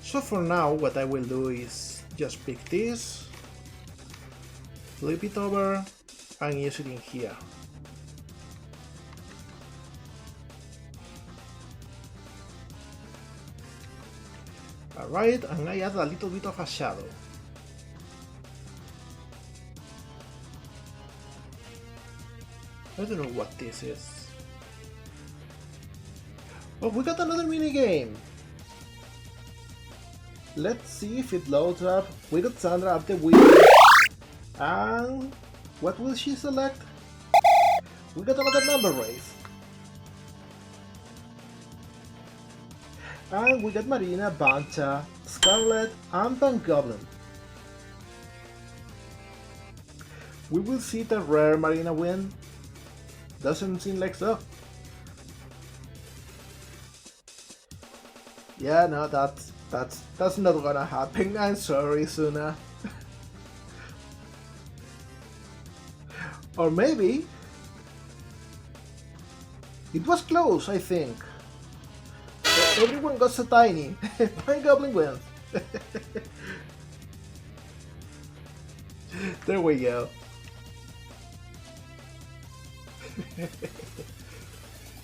So for now, what I will do is just pick this, flip it over, and use it in here. Alright, and I add a little bit of a shadow. I don't know what this is. Oh, we got another mini game. Let's see if it loads up. We got Sandra at the wheel. And what will she select? We got another number race. And we got Marina, Bancha, Scarlet, and Van Goblin. We will see the rare Marina win. Doesn't seem like so. Yeah, no, that's not gonna happen. I'm sorry, Suna. Or maybe it was close, I think. Everyone got so tiny. Van Goblin wins. There we go.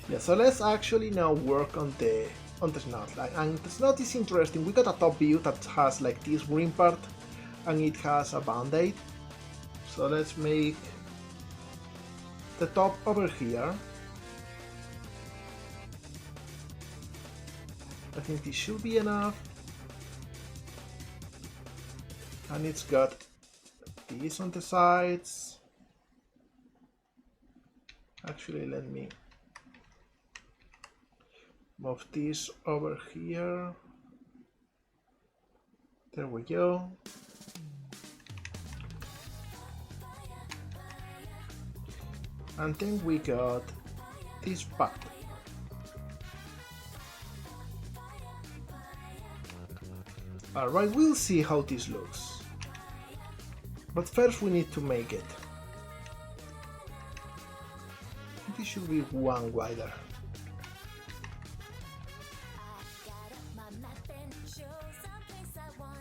Yeah, so let's actually now work on the snot line. And the snot is interesting. We got a top view that has like this green part and it has a band-aid. So let's make the top over here. I think this should be enough. And it's got this on the sides. Actually, let me move this over here. There we go. And then we got this part. Alright, we'll see how this looks. But first we need to make it. This should be one wider.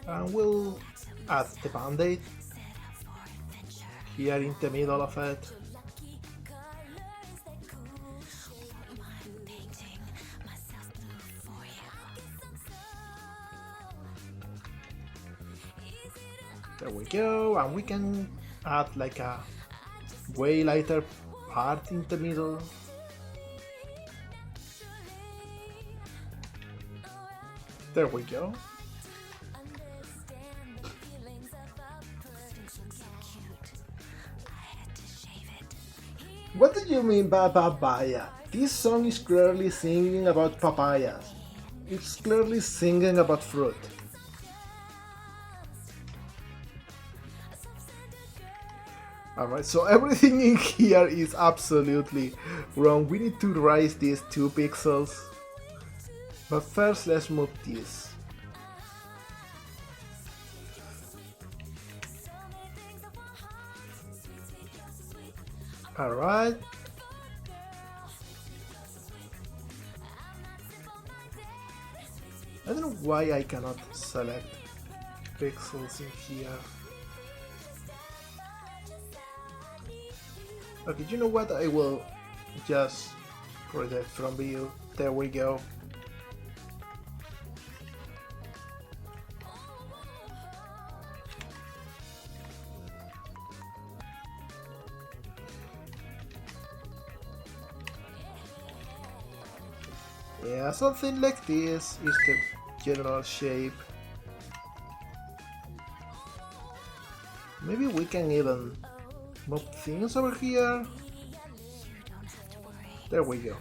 And we'll add the band-aid here in the middle of it. There we go, and we can add like a way lighter part in the middle. There we go. What do you mean by papaya? This song is clearly singing about papayas. It's clearly singing about fruit. Alright, so everything in here is absolutely wrong. We need to raise these 2 pixels. But first let's move this. Alright. I don't know why I cannot select pixels in here. Okay, you know what? I will just project from view. There we go. Yeah, something like this is the general shape. Maybe we can even move things over here. There we go.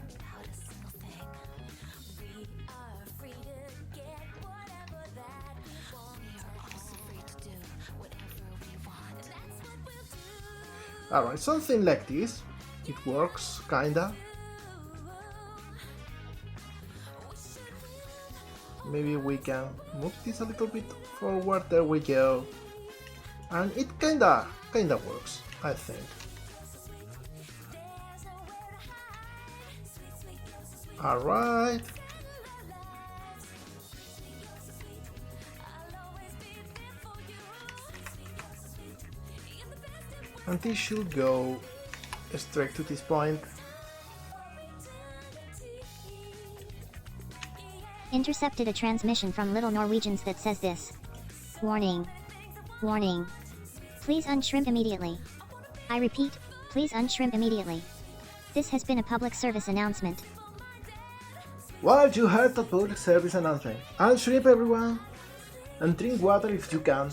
Alright, something like this. It works, kinda. Maybe we can move this a little bit forward. There we go. And it kinda works, I think. Alright. And this should go straight to this point. Intercepted a transmission from Little Norwegians that says this. Warning. Warning. Please unshrimp immediately. I repeat, please unshrimp immediately. This has been a public service announcement. Well, you heard the public service announcement. Unshrimp everyone, and drink water if you can.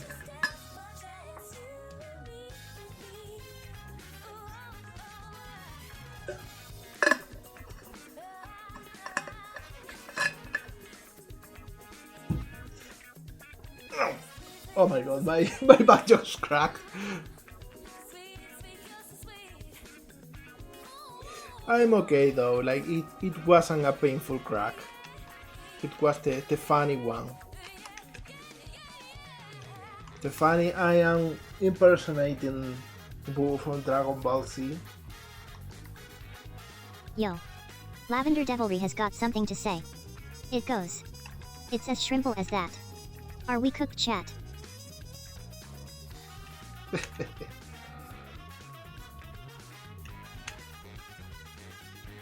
Oh my god, my back just cracked. I'm okay though, like it wasn't a painful crack. It was the funny one. The funny I am impersonating Boo from Dragon Ball Z. Yo. Lavender Devilry has got something to say. It goes. It's as shrimple as that. Are we cooked, chat?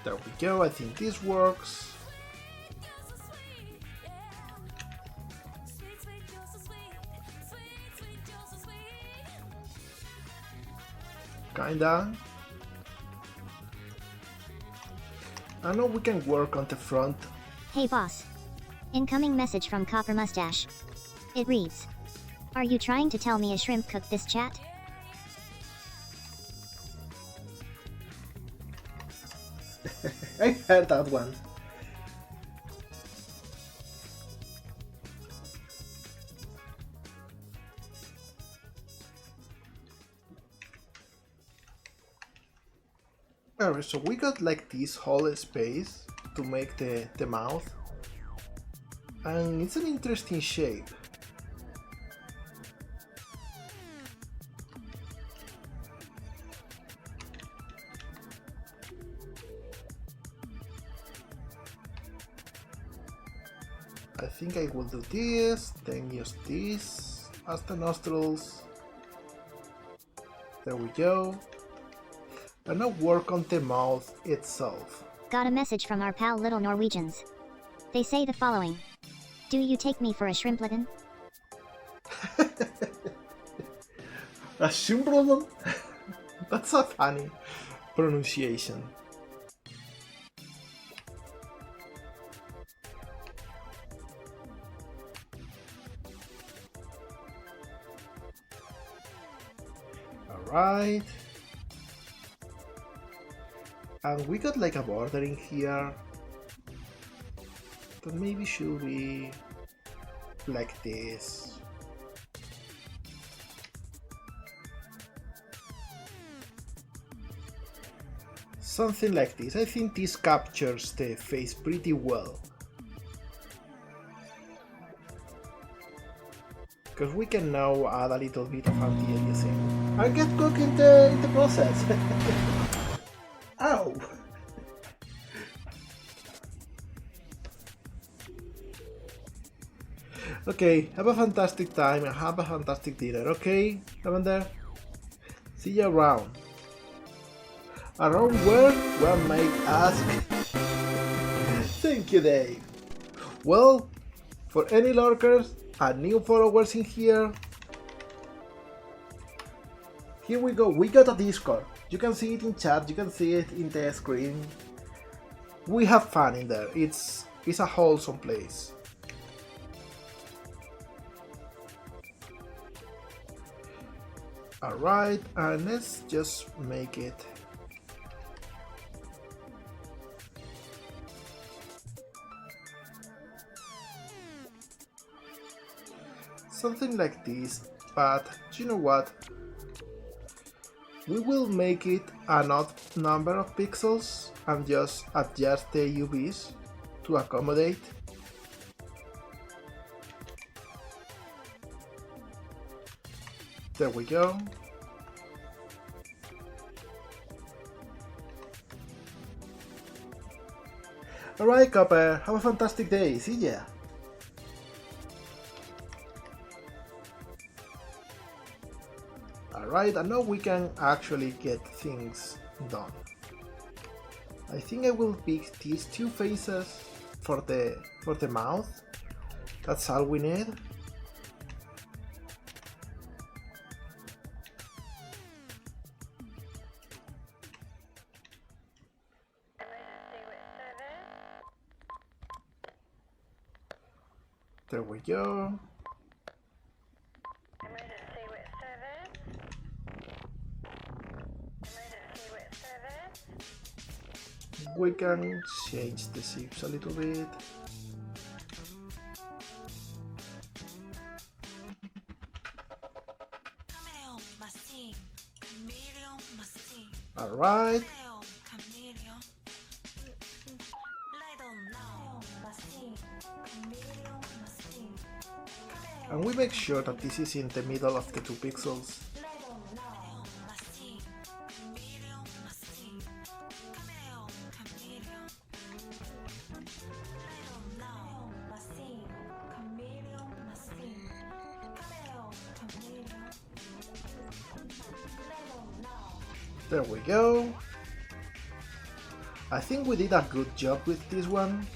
There we go, I think this works. Kinda. I know we can work on the front. Hey boss. Incoming message from Copper Mustache. It reads. Are you trying to tell me a shrimp cooked this, chat? I heard that one. Alright, so we got like this whole space to make the mouth. And it's an interesting shape. I think I will do this, then use this as the nostrils. There we go. And now work on the mouth itself. Got a message from our pal Little Norwegians. They say the following. Do you take me for a shrimpleten? A shrimpleten? That's a funny pronunciation. Alright. And we got like a border in here. But maybe should be like this. Something like this. I think this captures the face pretty well. Because we can now add a little bit of anti-aliasing and get cooked in the process. Ow! Okay, have a fantastic time and have a fantastic dinner, okay, Lavender? See you around. Around where? One might ask. Thank you, Dave. Well, for any lurkers and new followers in here, here we go. We got a Discord. You can see it in chat, you can see it in the screen. We have fun in there. It's a wholesome place. Alright, and let's just make it something like this, but you know what? We will make it an odd number of pixels and just adjust the UVs to accommodate. There we go. Alright, Copper, have a fantastic day. See ya. Alright. Alright, and now we can actually get things done. I think I will pick these two faces for the mouth. That's all we need. There we go. We can change the zips a little bit. Alright. And we make sure that this is in the middle of the 2 pixels. There we go. I think we did a good job with this one.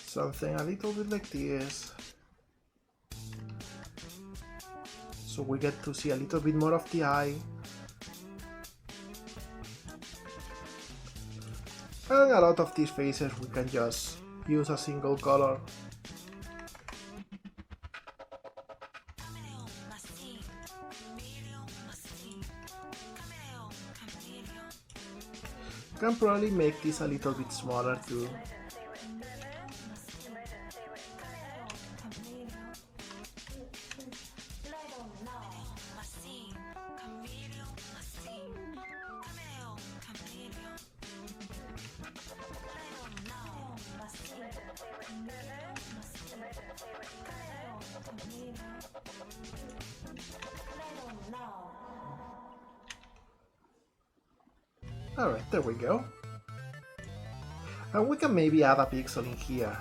Something a little bit like this. So we get to see a little bit more of the eye. And a lot of these faces we can just use a single color. Can probably make this a little bit smaller too. Alright, there we go. And we can maybe add a pixel in here.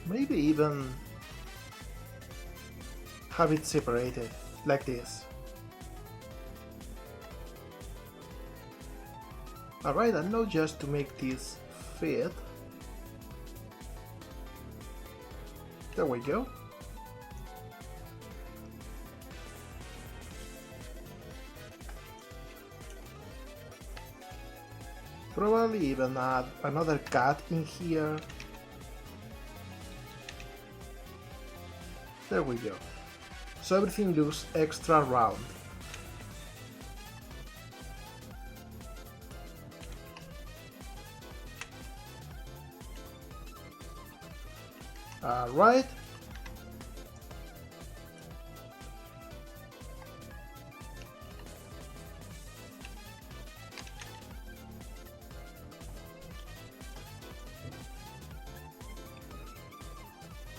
Maybe even have it separated, like this. Alright, and now just to make this fit. There we go. Probably even add another cat in here. There we go. So everything looks extra round. Alright.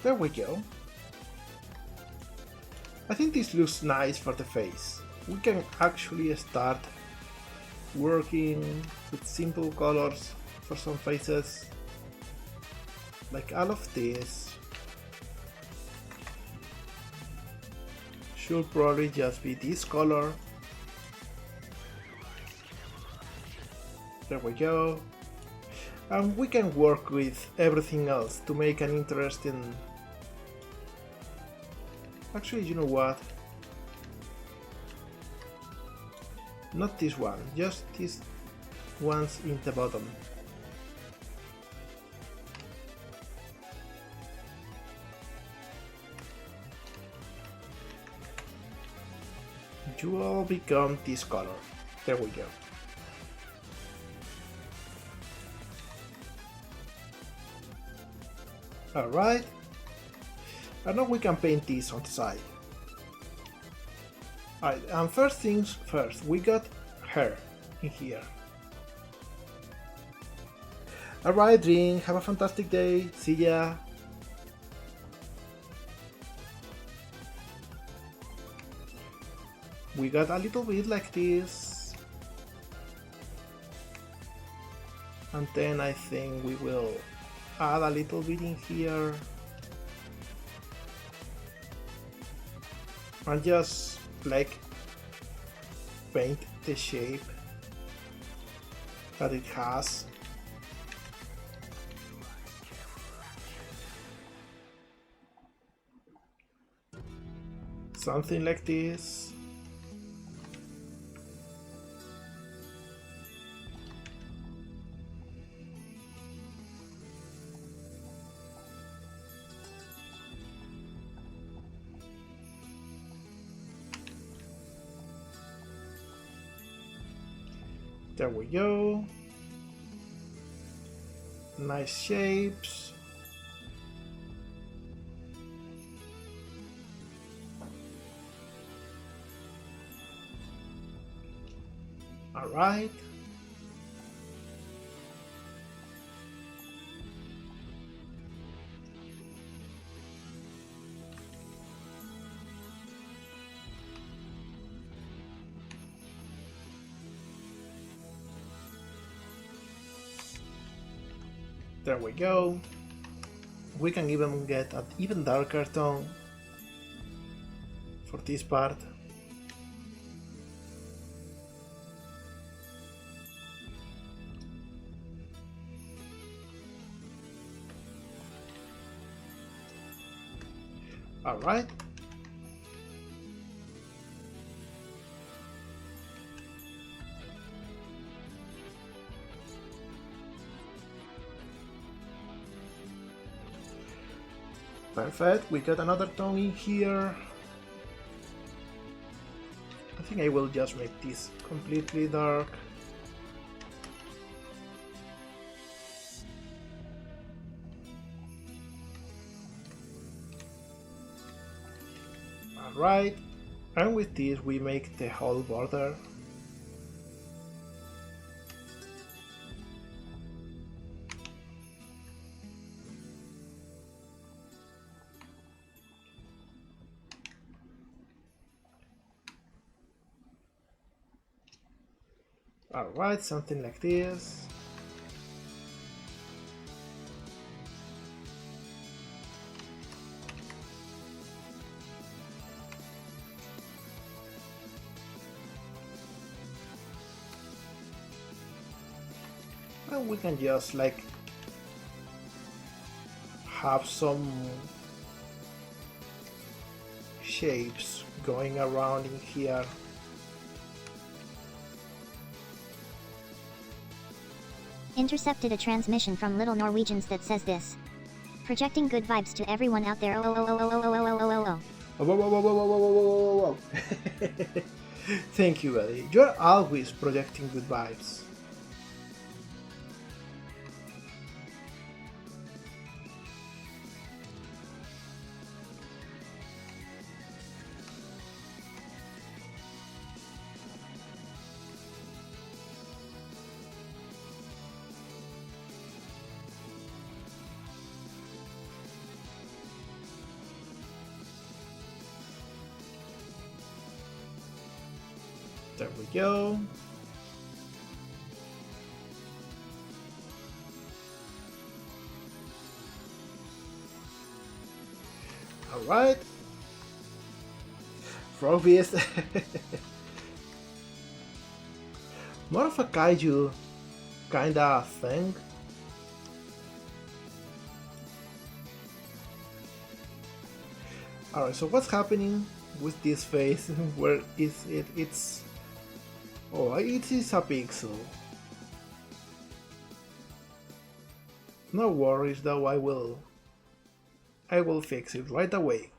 There we go. I think this looks nice for the face. We can actually start working with simple colors for some faces. Like all of this. Should probably just be this color. There we go. And we can work with everything else to make an interesting... Actually, you know what? Not this one, just these ones in the bottom. You all become this color. There we go. Alright. And now we can paint this on the side. Alright, and first things first, we got her in here. Alright, Dream, have a fantastic day. See ya. We got a little bit like this. And then I think we will add a little bit in here. And just like paint the shape that it has. Something like this. There we go. Nice shapes. All right. There we go. We can even get an even darker tone for this part. All right. Perfect, we got another tone in here. I think I will just make this completely dark. Alright, and with this we make the whole border. Alright, something like this. And we can just like have some shapes going around in here. Intercepted a transmission from Little Norwegians that says this. Projecting good vibes to everyone out there. Oh, oh, oh, oh, oh, oh, oh, oh, oh, oh, oh. Whoa, whoa, whoa, whoa, whoa, whoa, whoa, whoa, whoa. Thank you, buddy. You're always projecting good vibes. There we go. Alright. Frog Beast. More of a kaiju kinda thing. Alright, so what's happening with this face? Where is it? It's... Oh, it is a pixel. No worries though, I will fix it right away.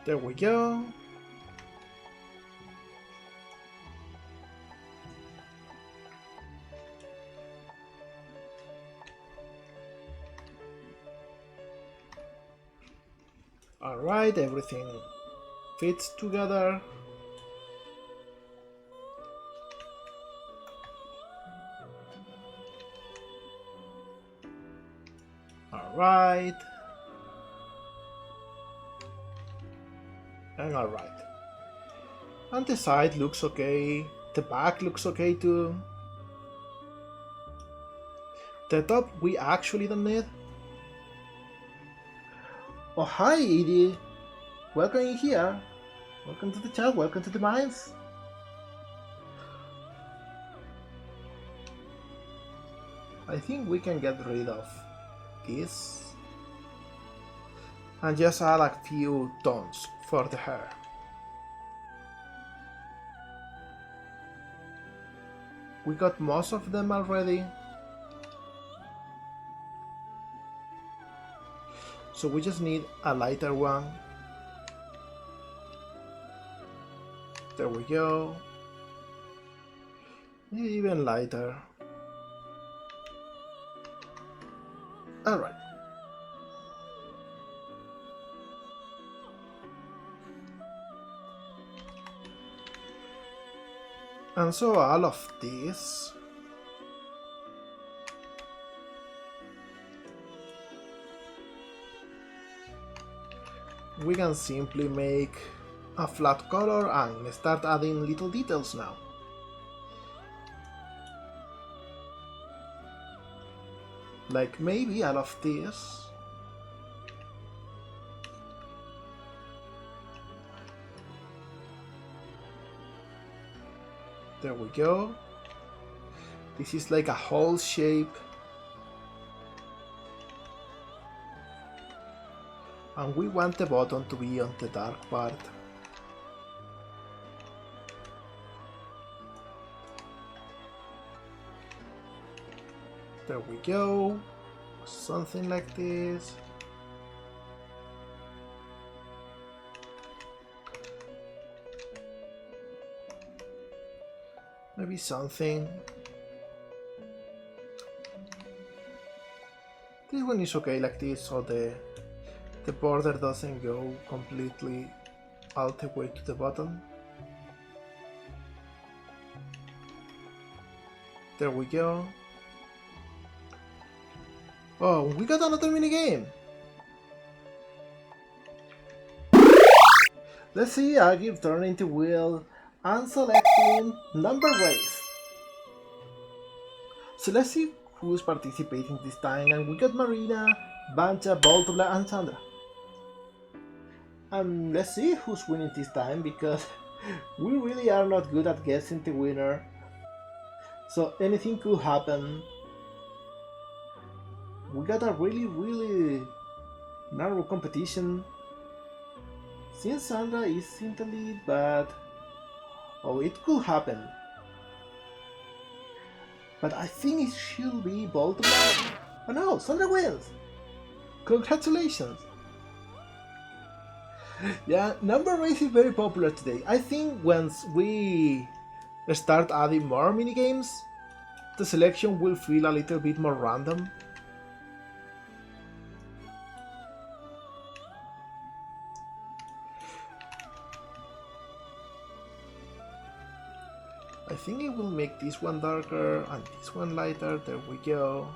There we go. Alright, everything fits together. Alright. And alright. And the side looks okay. The back looks okay too. The top we actually don't need. Oh hi Edie! Welcome in here. Welcome to the chat, welcome to the mines. I think we can get rid of this. And just add a few tones for the hair. We got most of them already. So we just need a lighter one. There we go. Maybe even lighter. Alright. And so all of this we can simply make a flat color and start adding little details now. Like maybe all of this. There we go. This is like a whole shape. And we want the button to be on the dark part. There we go. Something like this. Maybe something. This one is okay like this, so the border doesn't go completely all the way to the bottom. There we go. Oh, we got another minigame! Let's see, I keep turning the wheel and selecting number race. So let's see who's participating this time, and we got Marina, Banja, Boltobla, and Sandra. And let's see who's winning this time, because we really are not good at guessing the winner. So anything could happen. We got a really narrow competition. Since Sandra is in the lead, but oh, it could happen. But I think it should be Boltobla. Oh no, Sandra wins! Congratulations! Yeah, number race is very popular today. I think once we start adding more minigames, the selection will feel a little bit more random. I think it will make this one darker and this one lighter. There we go.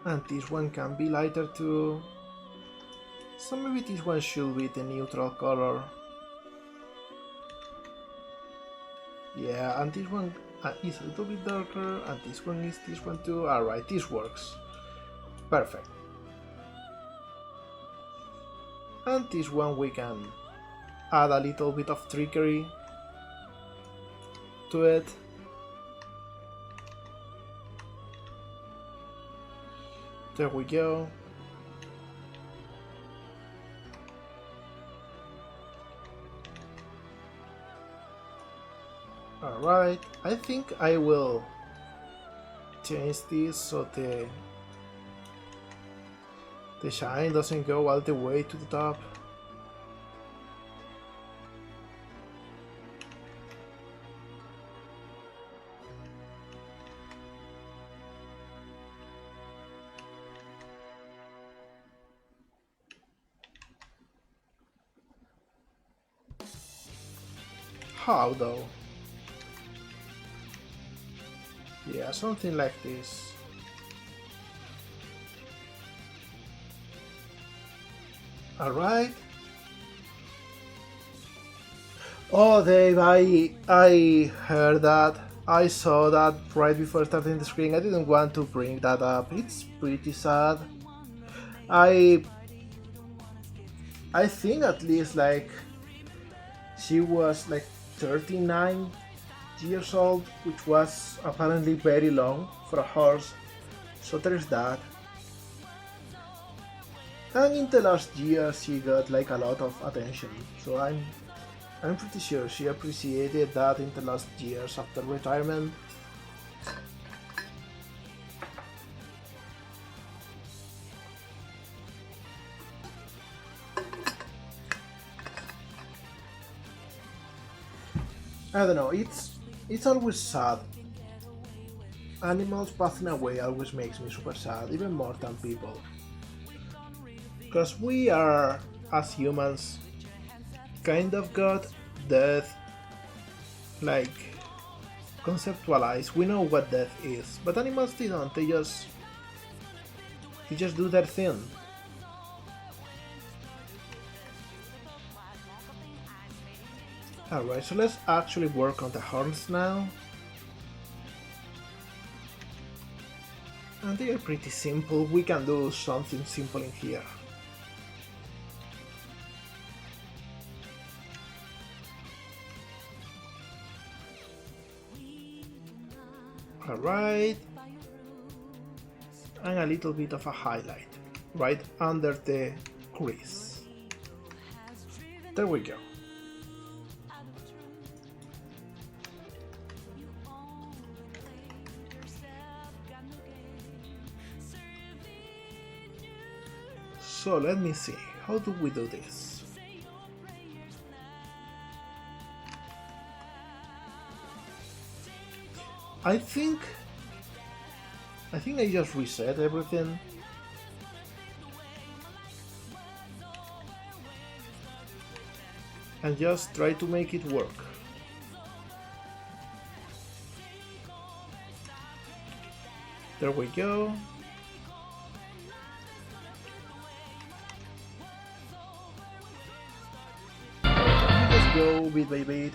And this one can be lighter too. So maybe this one should be the neutral color. Yeah, and this one is a little bit darker, and this one is this one too. Alright, this works. Perfect. And this one we can add a little bit of trickery to it. There we go. Alright, I think I will change this so the shine doesn't go all the way to the top. How though? Yeah, something like this. Alright. Oh Dave, I heard that. I saw that right before starting the screen. I didn't want to bring that up. It's pretty sad. I think at least like she was like 39 years old, which was apparently very long for a horse. So there's that. And in the last year she got like a lot of attention. So I'm pretty sure she appreciated that in the last years after retirement. I don't know, it's always sad. Animals passing away always makes me super sad, even more than people. Because we are, as humans, kind of got death like conceptualized. We know what death is, but animals they don't. They just do their thing. Alright, so let's actually work on the horns now. And they are pretty simple. We can do something simple in here. Alright, and a little bit of a highlight right under the crease. There we go. So let me see, how do we do this? I think I just reset everything. And just try to make it work. There we go. Let's go bit by bit.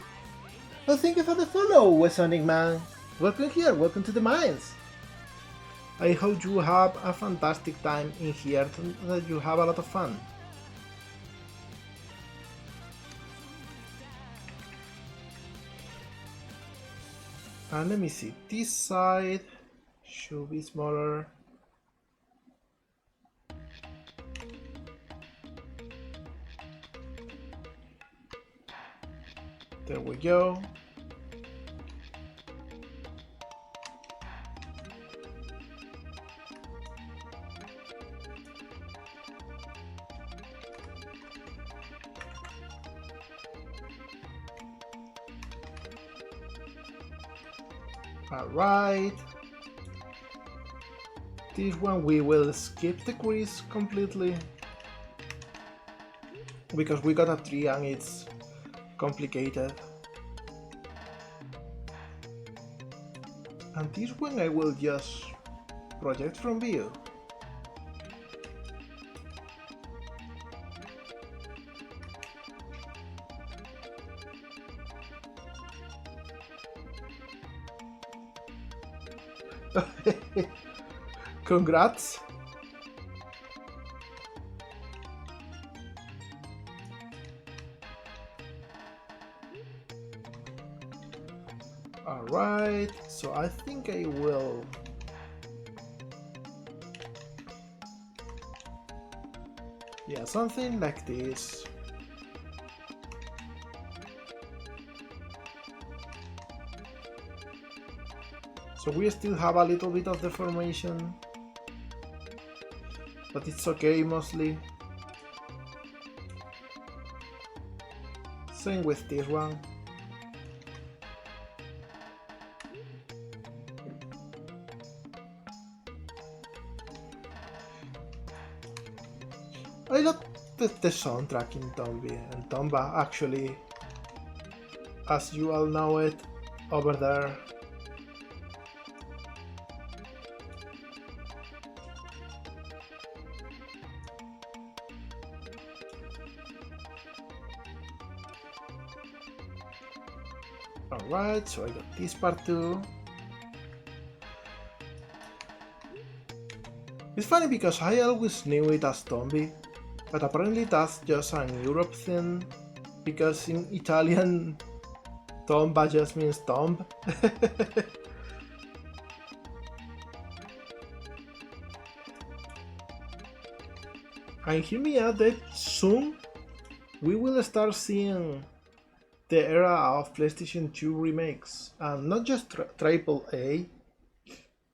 Well, thank you for the follow, Sonic Man. Welcome here, welcome to the mines. I hope you have a fantastic time in here, that you have a lot of fun. And let me see, this side should be smaller. There we go. Alright. This one we will skip the crease completely, because we got a tree and it's complicated. And this one I will just project from view. Congrats! Alright, so I think I will something like this. So we still have a little bit of deformation, but it's okay mostly. Same with this one. I love the soundtrack in Tomba actually. as you all know it, over there. Alright, so I got this part too. It's funny because I always knew it as Tombi, but apparently that's just an Europe thing, because in Italian tomba just means tomb. And hear me out that soon we will start seeing the era of PlayStation 2 remakes, and not just AAA,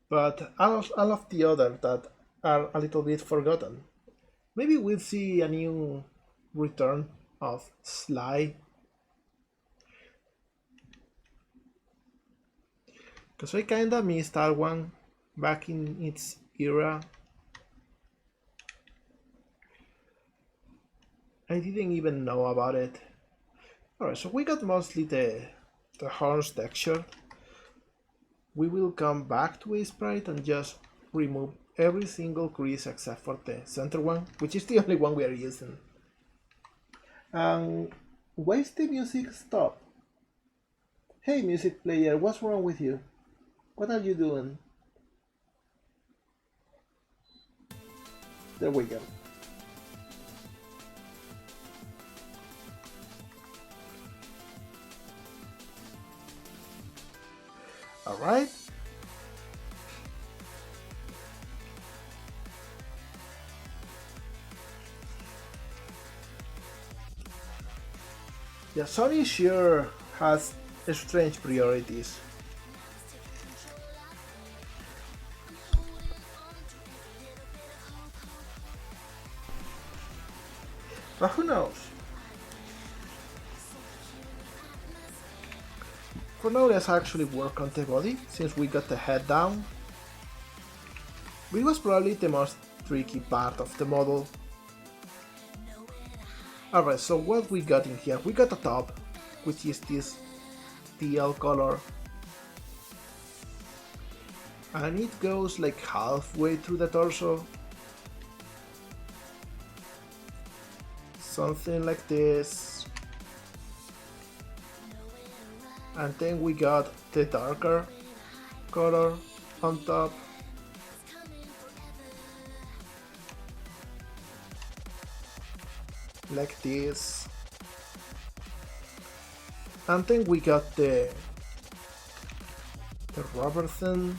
but all of the others that are a little bit forgotten. Maybe we'll see a new return of Sly, because I kinda missed that one back in its era. I didn't even know about it. Alright, so we got mostly the horns texture. We will come back to a sprite and just remove every single crease except for the center one, which is the only one we are using. And why is the music stop? Hey music player, what's wrong with you? What are you doing? There we go. Alright. Yeah, Sony sure has strange priorities. But who knows? For now, let's actually work on the body, since we got the head down. It was probably the most tricky part of the model. Alright, so what we got in here? We got a top, which is this teal color. And it goes like halfway through the torso. Something like this. And then we got the darker color on top. Like this. And then we got the rubber thing.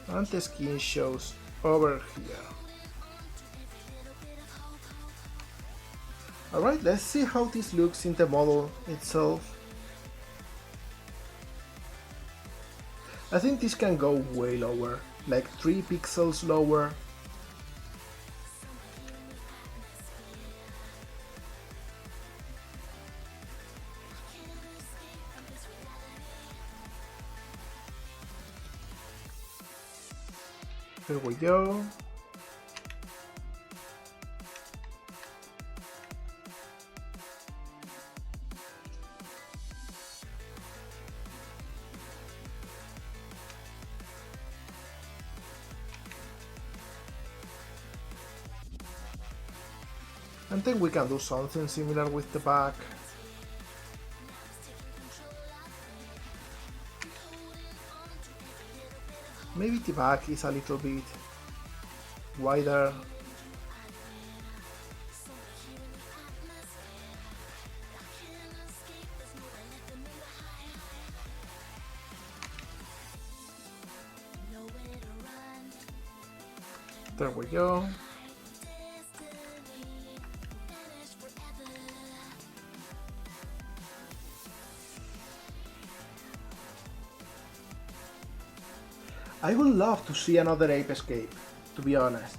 And the skin shows over here. Alright, let's see how this looks in the model itself. I think this can go way lower, like 3 pixels lower. Here we go. And then we can do something similar with the back. Maybe the back is a little bit wider. There we go. I would love to see another ape escape, to be honest.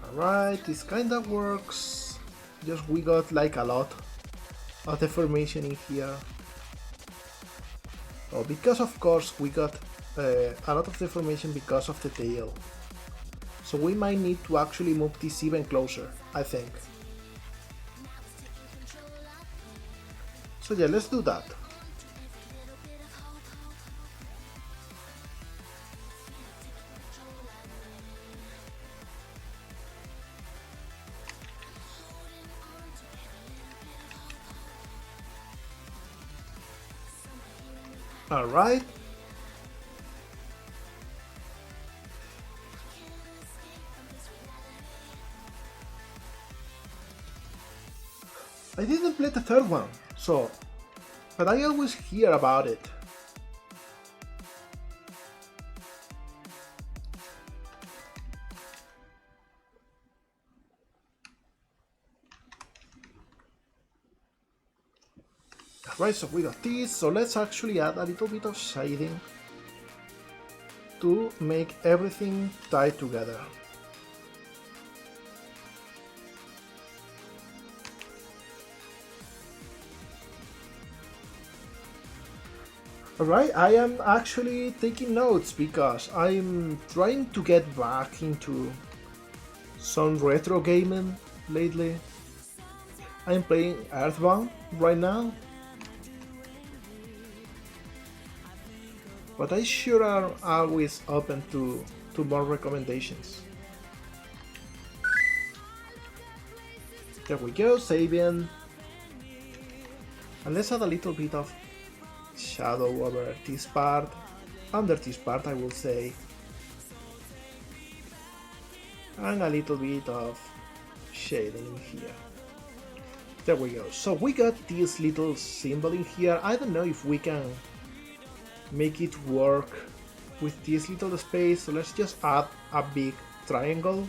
Alright, this kinda works. Just we got like a lot of deformation in here. Oh, because of course we got a lot of deformation because of the tail. So we might need to actually move this even closer, I think. So yeah, let's do that. Alright. I didn't play the third one, so, but I always hear about it. Right, so we got this, so let's actually add a little bit of shading to make everything tie together. Alright, I am actually taking notes because I'm trying to get back into some retro gaming lately. I'm playing Earthbound right now, but I sure am always open to more recommendations. There we go, saving. And let's add a little bit of shadow over this part, under this part I will say, and a little bit of shading in here. There we go. So we got this little symbol in here. I don't know if we can make it work with this little space, so let's just add a big triangle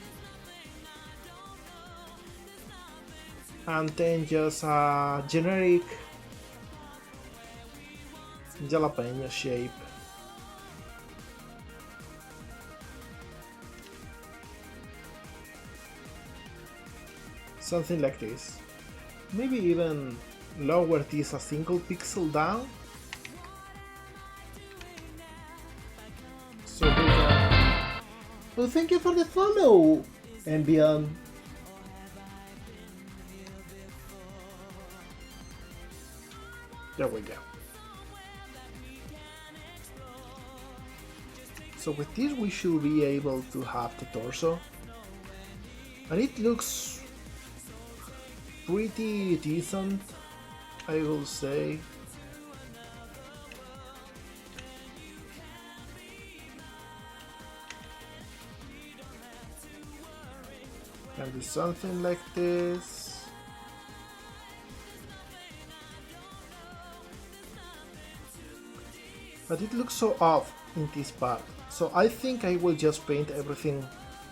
and then just a generic jalapeno shape. Something like this. Maybe even lower this a single pixel down. So we can... Oh, thank you for the follow, Ambient. There we go. So with this we should be able to have the torso, and it looks pretty decent, I will say. Can do something like this. But it looks so off in this part. So I think I will just paint everything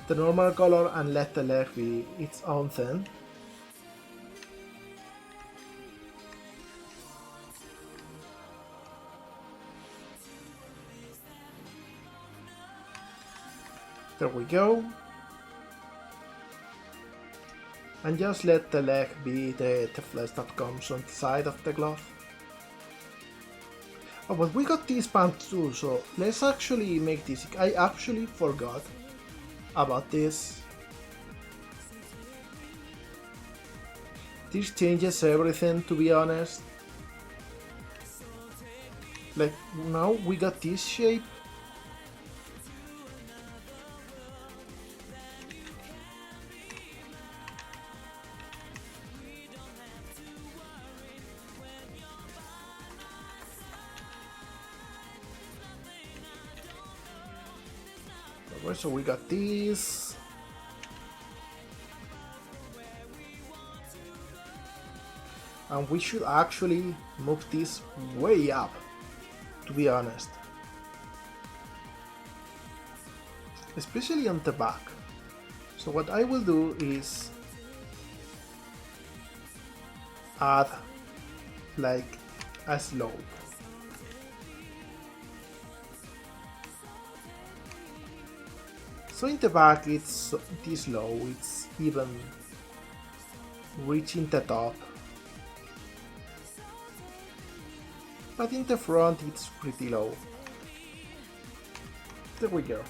the normal color and let the leg be its own thing. There we go. And just let the leg be the flesh that comes on the side of the glove. Oh, but we got this pants too, so let's actually make this. I actually forgot about this. This changes everything, to be honest. Like, now we got this shape. So we got this. And we should actually move this way up, to be honest. Especially on the back. So what I will do is add like a slope. So in the back it's this low, it's even reaching the top. but in the front it's pretty low. There we go.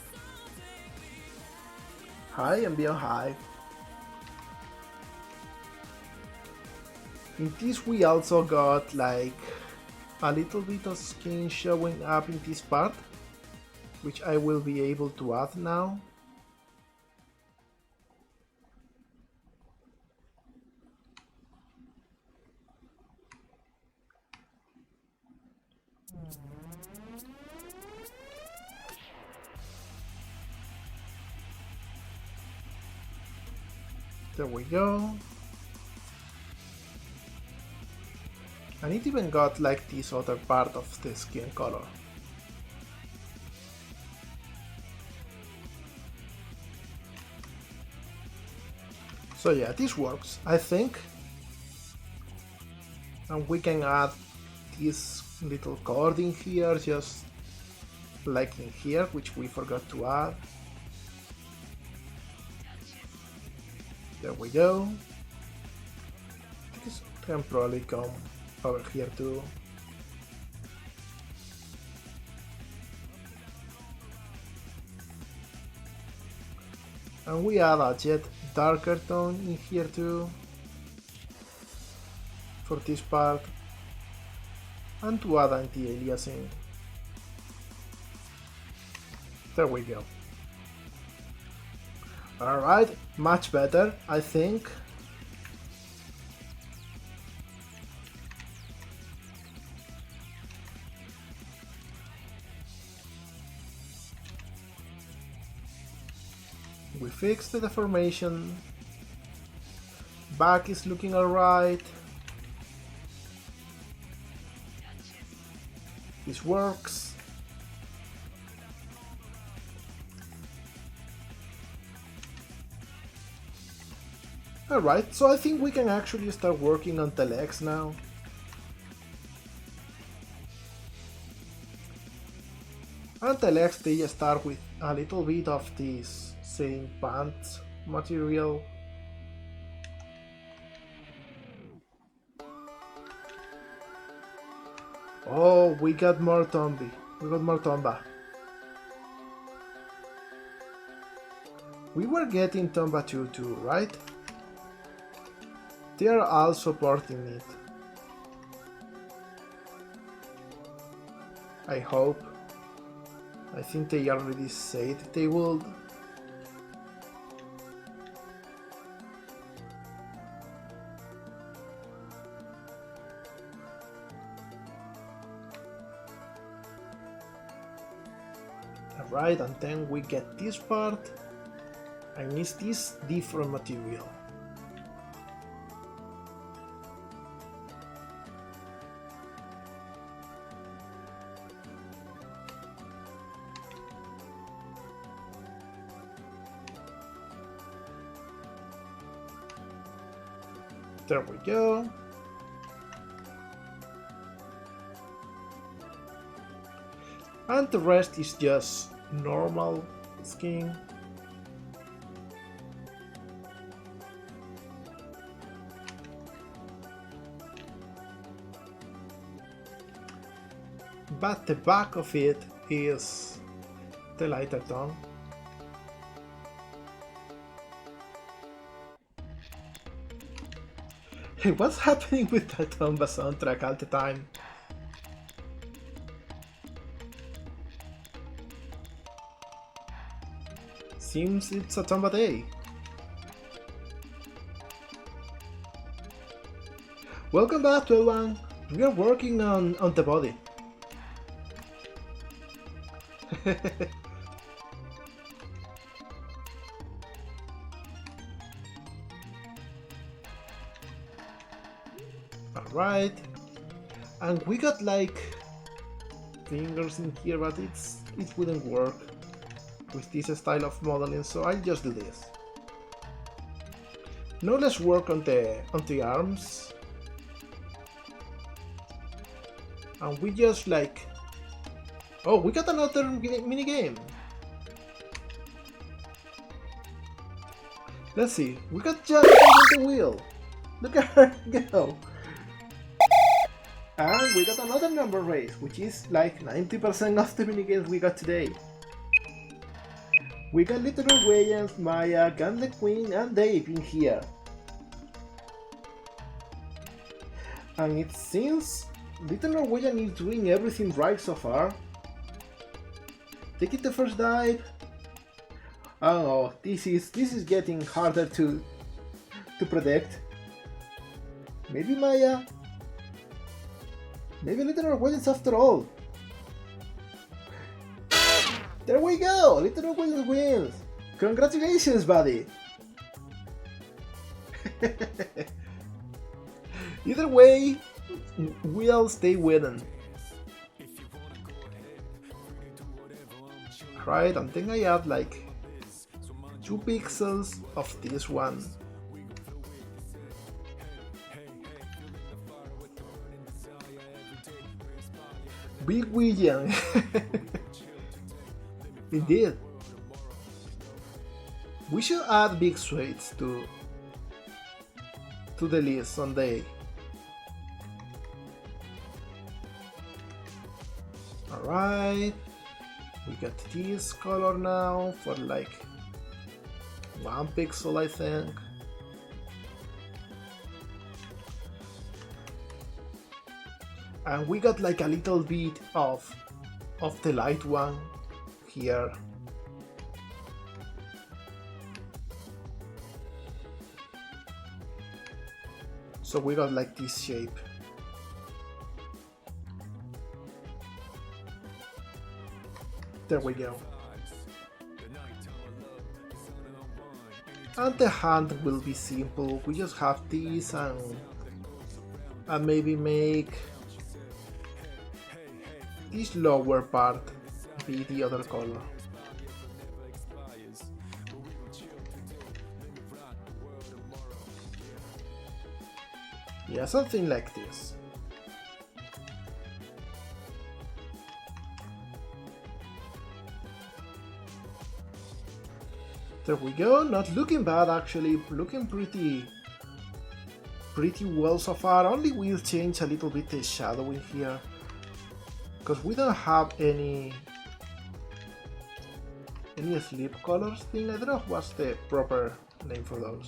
High and beyond high. In this we also got like a little bit of skin showing up in this part, which I will be able to add now. There we go. And it even got like this other part of the skin color. So yeah, this works, I think. And we can add this little cord in here, just like in here, which we forgot to add. There we go. This can probably come over here too. And we add a jet darker tone in here too for this part, and to add anti-aliasing. There we go. Alright, much better, I think. We fixed the deformation. Back is looking alright. This works. Alright, so I think we can actually start working on the legs now. And the legs, they start with a little bit of this same pants material. Oh, we got more Tombi. We got more Tomba. We were getting Tomba 2 too, right? They are all supporting it. I hope. I think they already said they would. Alright, and then we get this part. I miss this different material. There we go. And the rest is just normal skin. But the back of it is the lighter tone. Hey, what's happening with that Tomba soundtrack all the time? Seems it's a Tomba day. Welcome back to L1. We are working on the body. Alright, and we got like fingers in here, but it wouldn't work with this style of modeling, so I'll just do this. Now let's work on the arms, and we just like, oh, we got another mini game. Let's see, we got just on the wheel. Look at her go. And we got another number race, which is like 90% of the minigames we got today. We got Little Norwegians, Maya, Gandhi Queen, and Dave in here. And it seems Little Norwegian is doing everything right so far. Taking the first dive. Oh, this is getting harder to predict. Maybe Maya. Maybe Little Norwegians after all. There we go! Little Norwegians wins! Congratulations, buddy! Either way, we'll stay winning. Right, and then I add like 2 pixels of this one. Big William. Indeed. We should add big sweets to the list someday. Alright. We got this color now for like 1 pixel, I think. And we got like a little bit of the light one here. So we got like this shape. There we go. And the hand will be simple. We just have this and maybe make this lower part be the other color. Yeah, something like this. There we go, not looking bad actually, looking pretty well so far. Only we'll change a little bit the shadow in here, because we don't have any sleep colors thing. I don't know what's the proper name for those.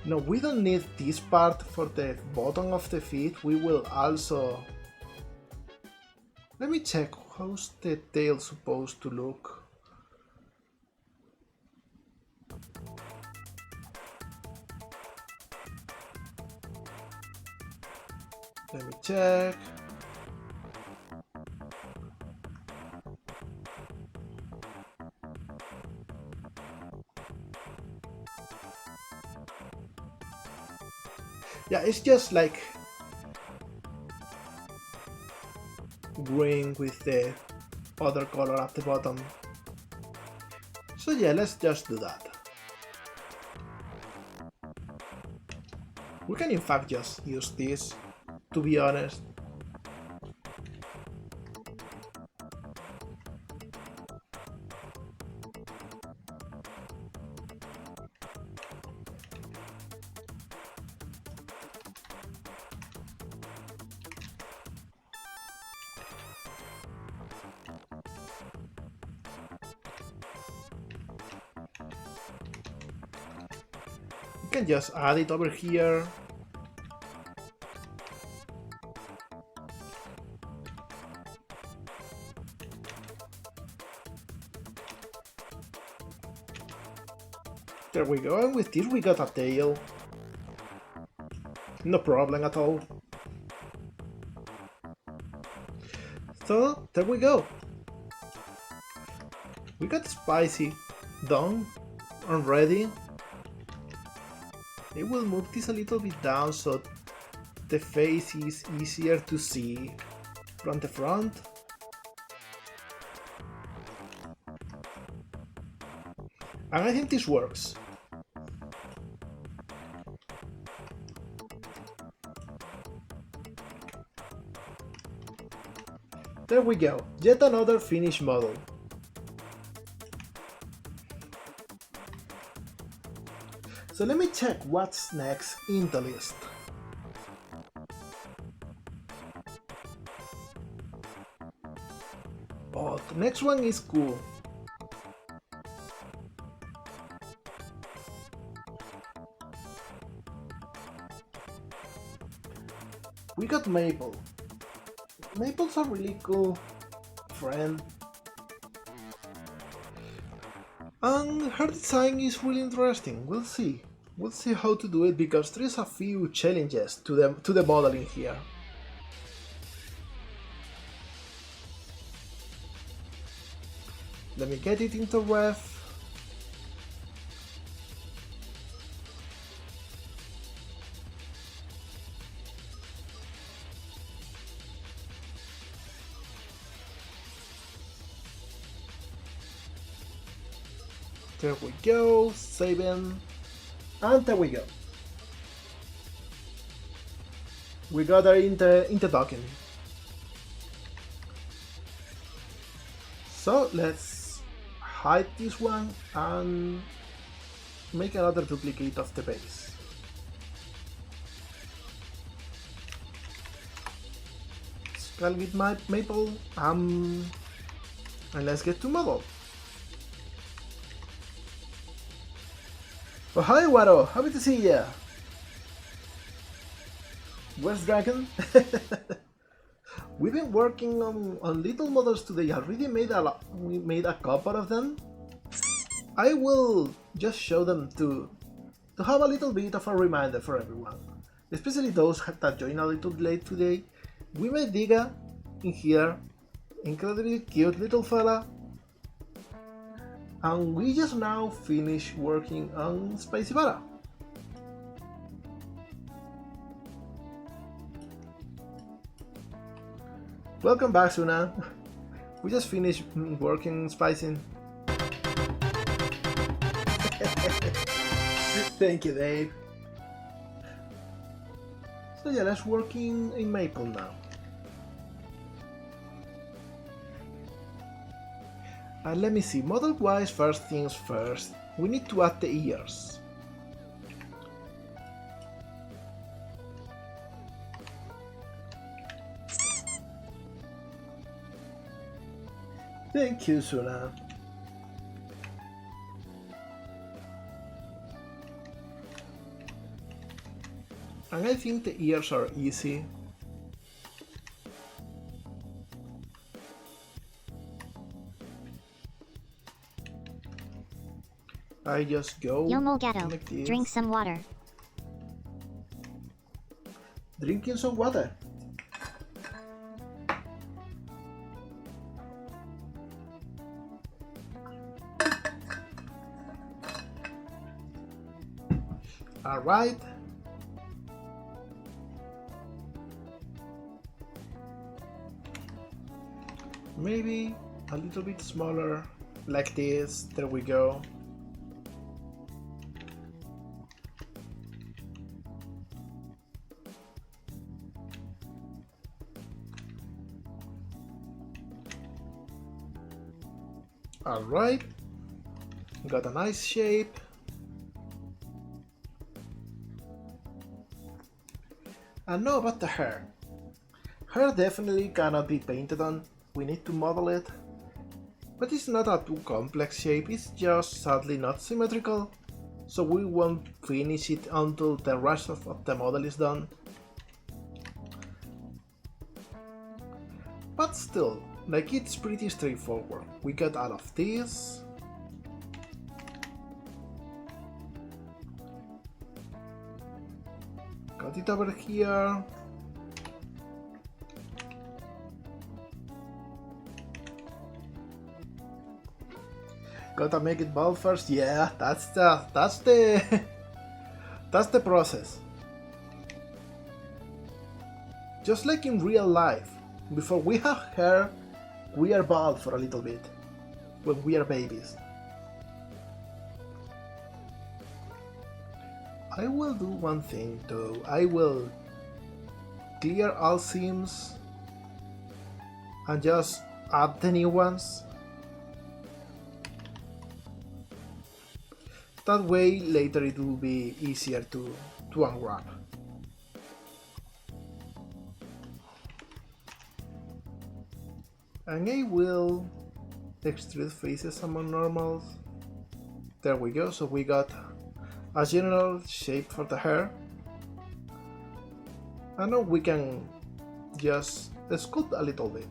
No, we don't need this part for the bottom of the feet. We will also... Let me check, how's the tail supposed to look? Let me check. Yeah, it's just like green with the other color at the bottom. So yeah, let's just do that. We can in fact just use this, to be honest. We can just add it over here. There we go, and with this we got a tail. No problem at all. So, there we go. We got spicy done and ready. I will move this a little bit down so the face is easier to see from the front. And I think this works. There we go, yet another finished model. So let me check what's next in the list. but the next one is cool. We got Maple. Maple's a really cool friend. And her design is really interesting. We'll see. We'll see how to do it because there is a few challenges to the modeling here. Let me get it into ref. There we go, saving, and there we go. We got her into docking. So let's hide this one and make another duplicate of the base. Scale with my Maple, and let's get to model. Oh, hi Waro, happy to see ya! Where's Dragon? We've been working on little models today, already we made a couple of them. I will just show them to have a little bit of a reminder for everyone, especially those that joined a little late today. We made Diga in here, incredibly cute little fella. And we just now finished working on Spicy Butter. Welcome back, Suna. We just finished working spicing. Thank you, Dave. So yeah, let's work in Maple now. And let me see, model-wise, first things first, we need to add the ears. Thank you, Suna. And I think the ears are easy. I just go Yomolgato, like this. drink some water. Drinking some water. Alright. Maybe a little bit smaller, like this. There we go. Alright, got a nice shape. And now about the hair. Hair definitely cannot be painted on, we need to model it. But it's not a too complex shape, it's just sadly not symmetrical. So we won't finish it until the rest of the model is done. But still, like, it's pretty straightforward. We got all of this. Got it over here. Gotta make it bald first. Yeah, that's the that's the process. Just like in real life, before we have hair, we are bald for a little bit when we are babies. I will do one thing though. I will clear all seams and just add the new ones. That way later it will be easier to unwrap. And I will extrude faces among normals. There we go, so we got a general shape for the hair. And now we can just sculpt a little bit.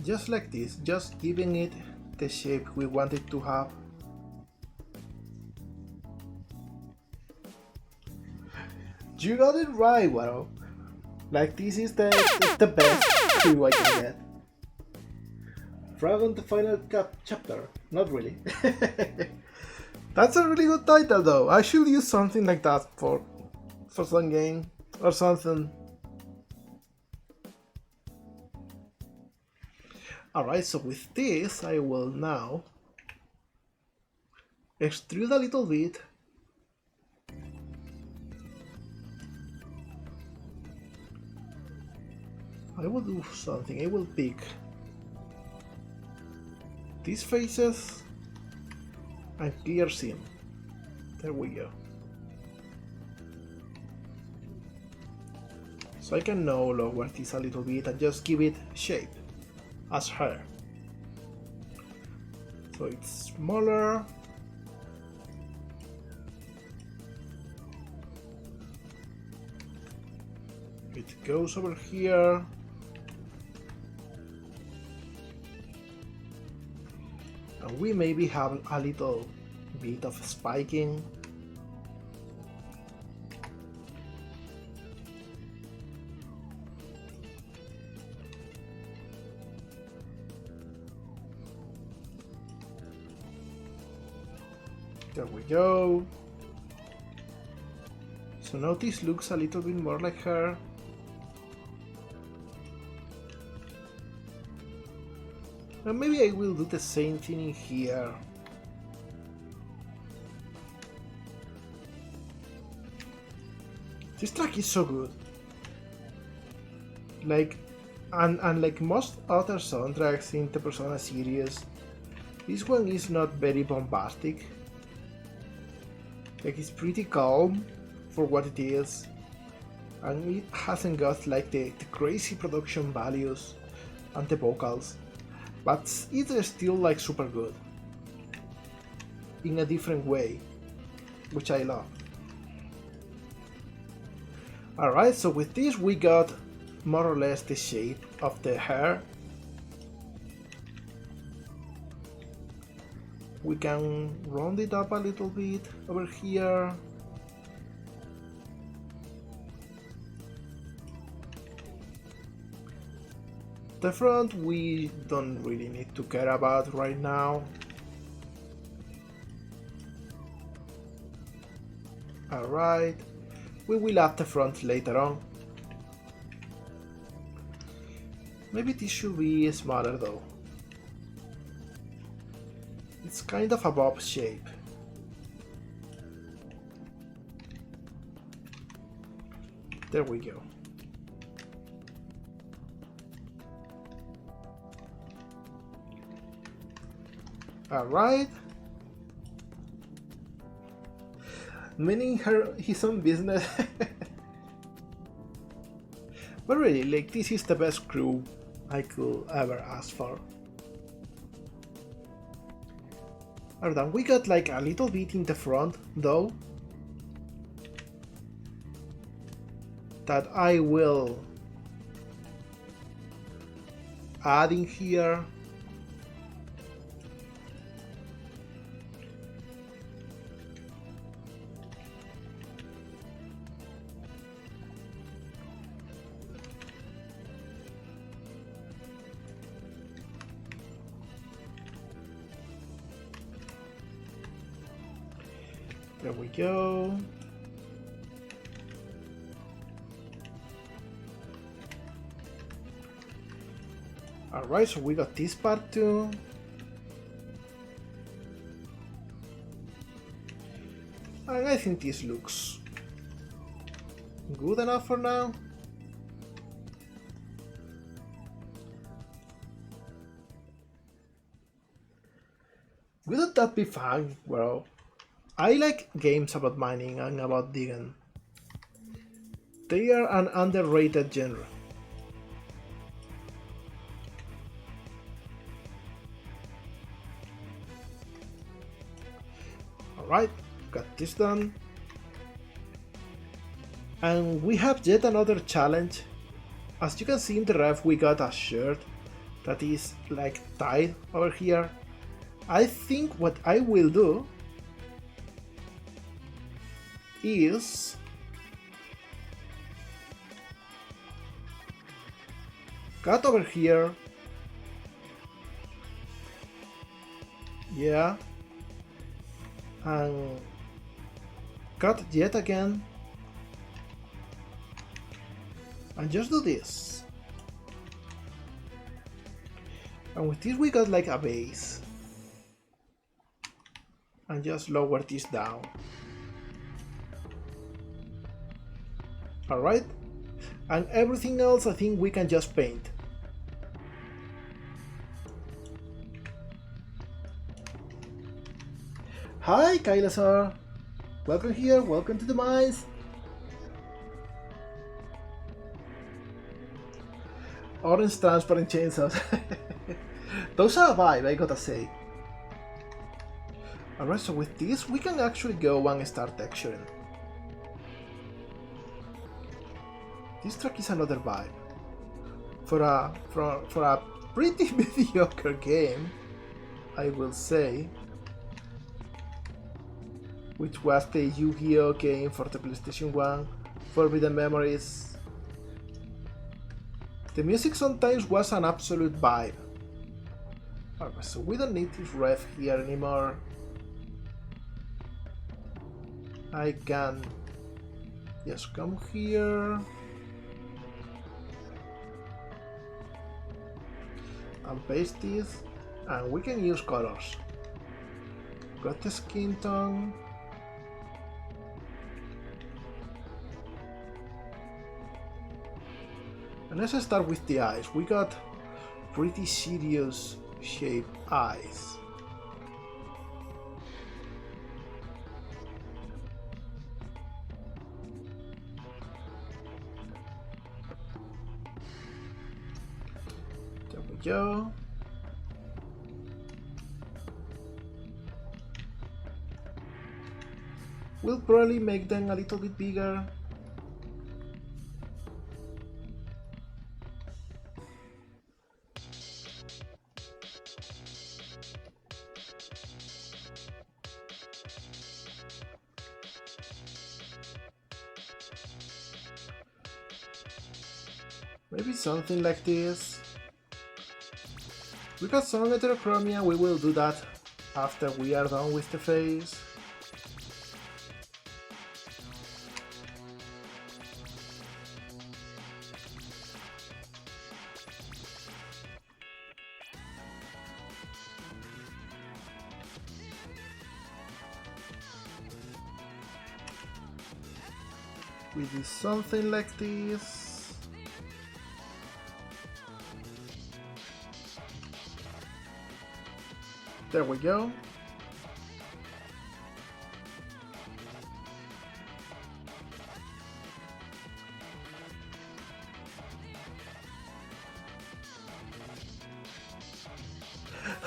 Just like this, just giving it the shape we want it to have. You got it right, Waro. Like this is the best clue I can get. Dragon the final chapter. Not really. That's a really good title though. I should use something like that for some game or something. Alright, so with this I will now extrude a little bit. I will do something. I will pick these faces and clear seam. There we go. So I can now lower this a little bit and just give it shape as hair. So it's smaller. It goes over here. And we maybe have a little bit of spiking. There we go. So now this looks a little bit more like her. And maybe I will do the same thing in here. This track is so good. Like, unlike most other soundtracks in the Persona series, this one is not very bombastic. Like, it's pretty calm for what it is, and it hasn't got like the crazy production values and the vocals, but it's still like super good in a different way, which I love. Alright, so with this we got more or less the shape of the hair. We can round it up a little bit over here. The front we don't really need to care about right now. Alright, we will add the front later on. Maybe this should be smaller though. It's kind of a bob shape. There we go. Alright. Meaning his own business. But really, like, this is the best crew I could ever ask for. Alright, we got like a little bit in the front though that I will add in here. There we go. Alright, so we got this part too. And I think this looks good enough for now. Wouldn't that be fun, bro? I like games about mining and about digging. They are an underrated genre. Alright, got this done. And we have yet another challenge. As you can see in the ref, we got a shirt that is like tied over here. I think what I will do is cut over here. Yeah. And cut yet again. And just do this. And with this we got like a base. And just lower this down. Alright? And everything else I think we can just paint. Hi Kailasar! Welcome here, welcome to the mines! Orange transparent chainsaws. Those are a vibe, I gotta say. Alright, so with this we can actually go and start texturing. This track is another vibe. For a pretty mediocre game, I will say, which was the Yu-Gi-Oh game for the PlayStation 1, Forbidden Memories. The music sometimes was an absolute vibe. Alright, so we don't need this ref here anymore. I can just come here and paste this, and we can use colors. Got the skin tone. And let's start with the eyes. We got pretty serious shaped eyes. There we go. We'll probably make them a little bit bigger. Maybe something like this. We got some heterochromia, we will do that after we are done with the face. We do something like this. There we go.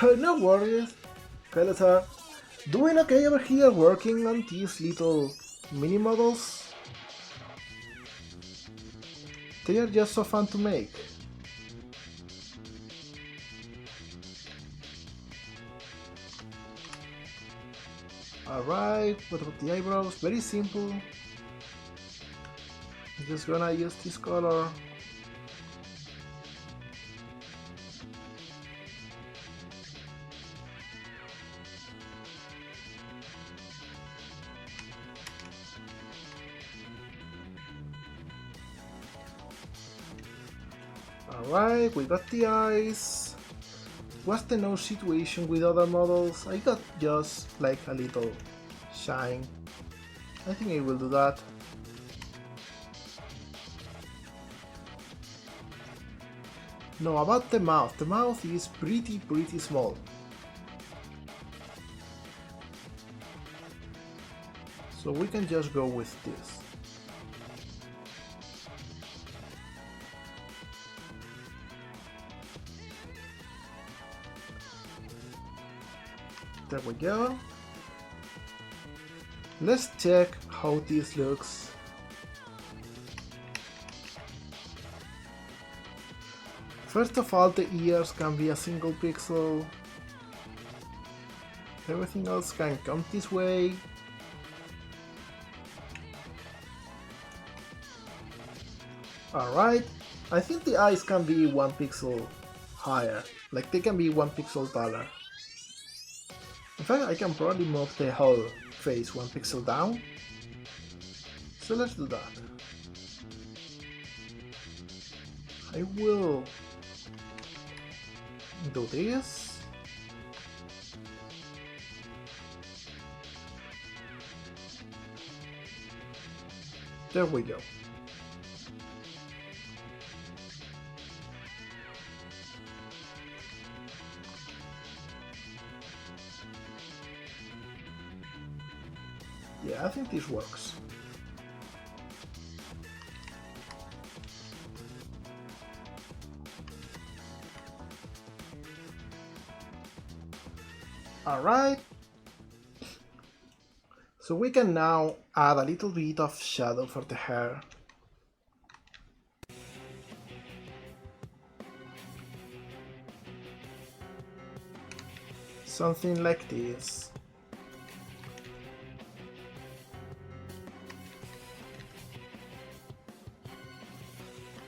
No worries, fellas are doing okay over here working on these little mini models. They are just so fun to make. Alright, what about the eyebrows? Very simple. I'm just gonna use this color. Alright, we got the eyes. What's the nose situation with other models? I got just like a little shine. I think I will do that. No, about the mouth. The mouth is pretty small. So we can just go with this. There we go. Let's check how this looks. First of all, the ears can be a single pixel. Everything else can come this way. Alright, I think the eyes can be 1 pixel higher, like they can be 1 pixel taller. In fact, I can probably move the whole face 1 pixel down. So let's do that. I will do this. There we go. Yeah, I think this works. Alright. So we can now add a little bit of shadow for the hair. Something like this.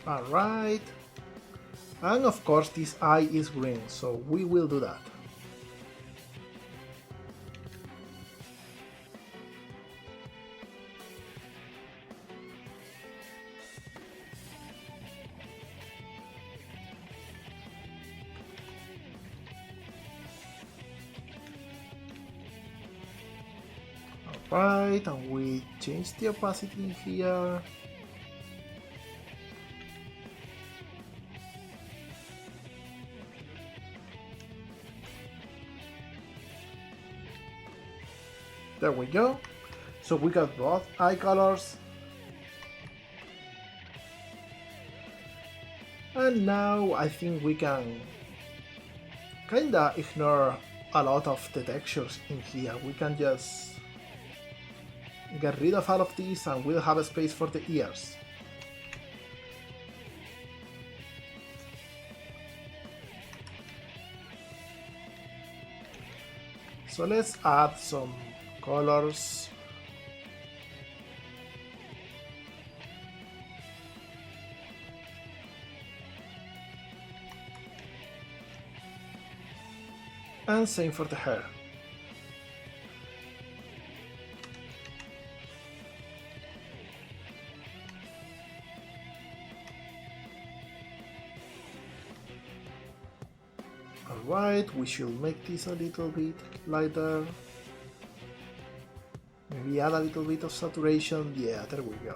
Alright. And of course this eye is green, so we will do that. Alright, and we change the opacity in here. There we go. So we got both eye colors. And now I think we can kinda ignore a lot of the textures in here. We can just get rid of all of these and we'll have a space for the ears. So let's add some colors. And same for the hair. Alright, we should make this a little bit lighter. Maybe add a little bit of saturation. Yeah, there we go.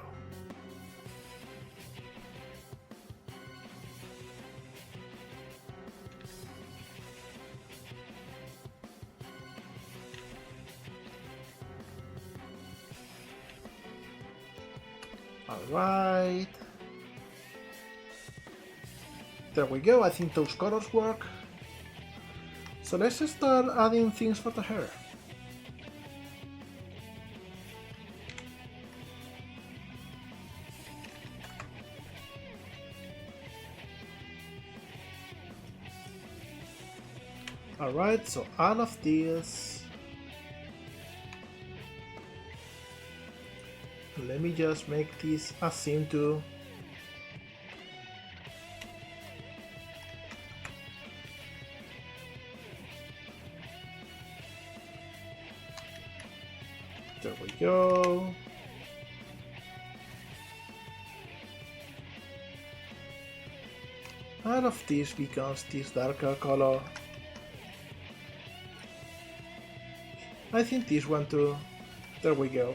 Alright. There we go, I think those colors work. So let's start adding things for the hair. Alright, so all of this. Let me just make this a scene too. There we go. All of this becomes this darker color. I think this one too. There we go.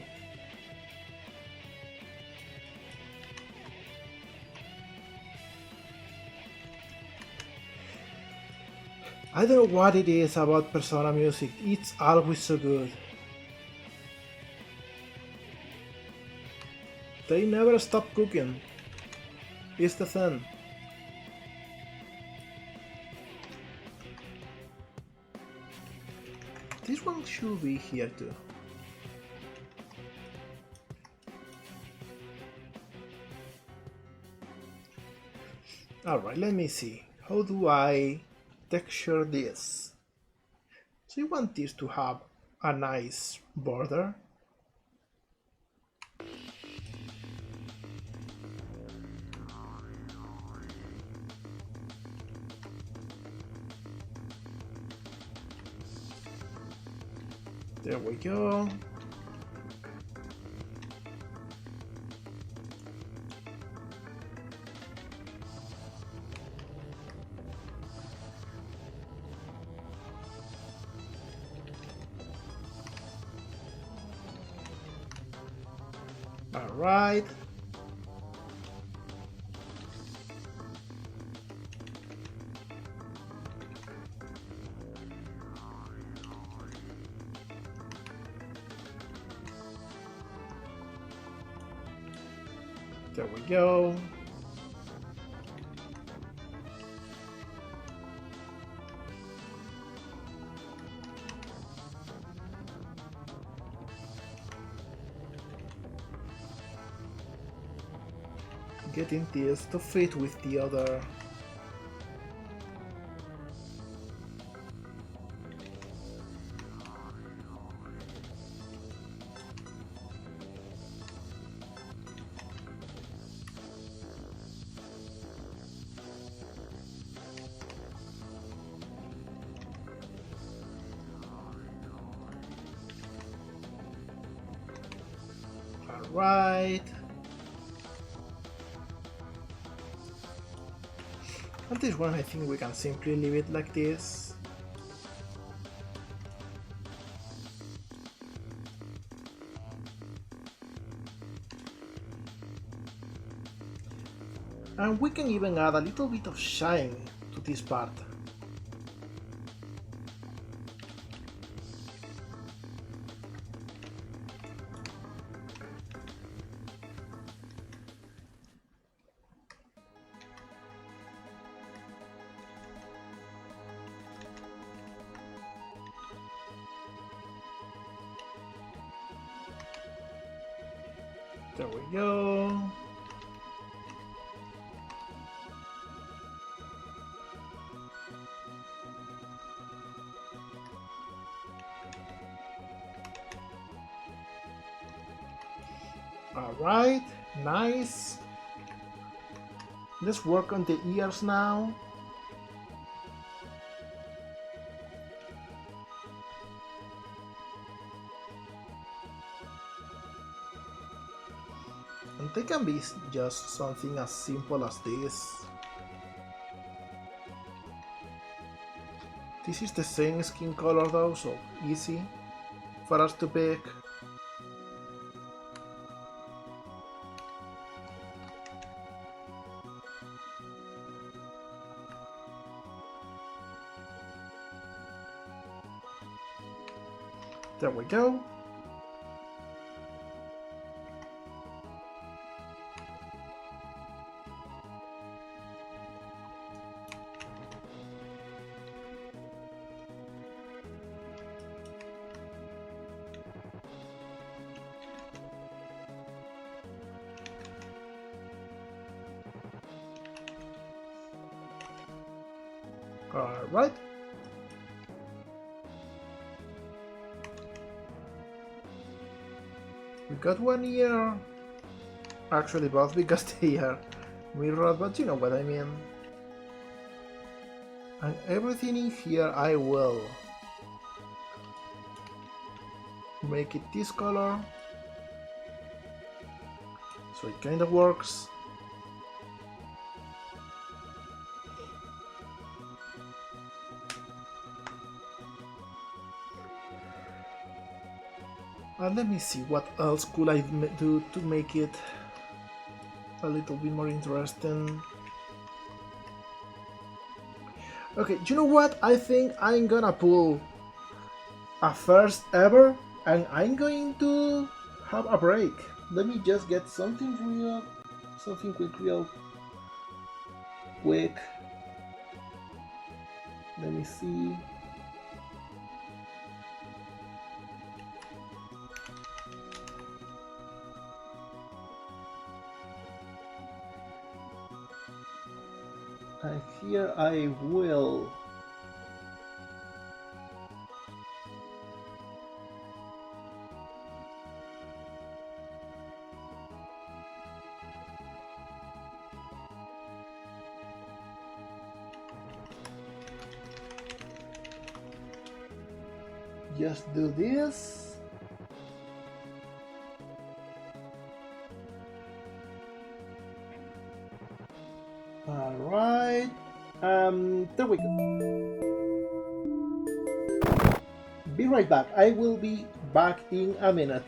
I don't know what it is about Persona music, it's always so good. They never stop cooking. It's the thing. This one should be here too. Alright, let me see. How do I texture this? So you want this to have a nice border. There we go. All right. There we go. Getting this to fit with the other. All right. And this one, I think we can simply leave it like this. And we can even add a little bit of shine to this part. There we go. All right, nice. Let's work on the ears now. And they can be just something as simple as this. This is the same skin color though, so easy for us to pick. There we go. All right. We got one ear. Actually, both because they are mirrored, but you know what I mean. And everything in here, I will make it this color, so it kind of works. And let me see what else could I do to make it a little bit more interesting. Okay, you know what? I think I'm gonna pull a first ever and I'm going to have a break. Let me just get something real quick. Let me see. And here I will. Just do this. All right. There we go. Be right back. I will be back in a minute.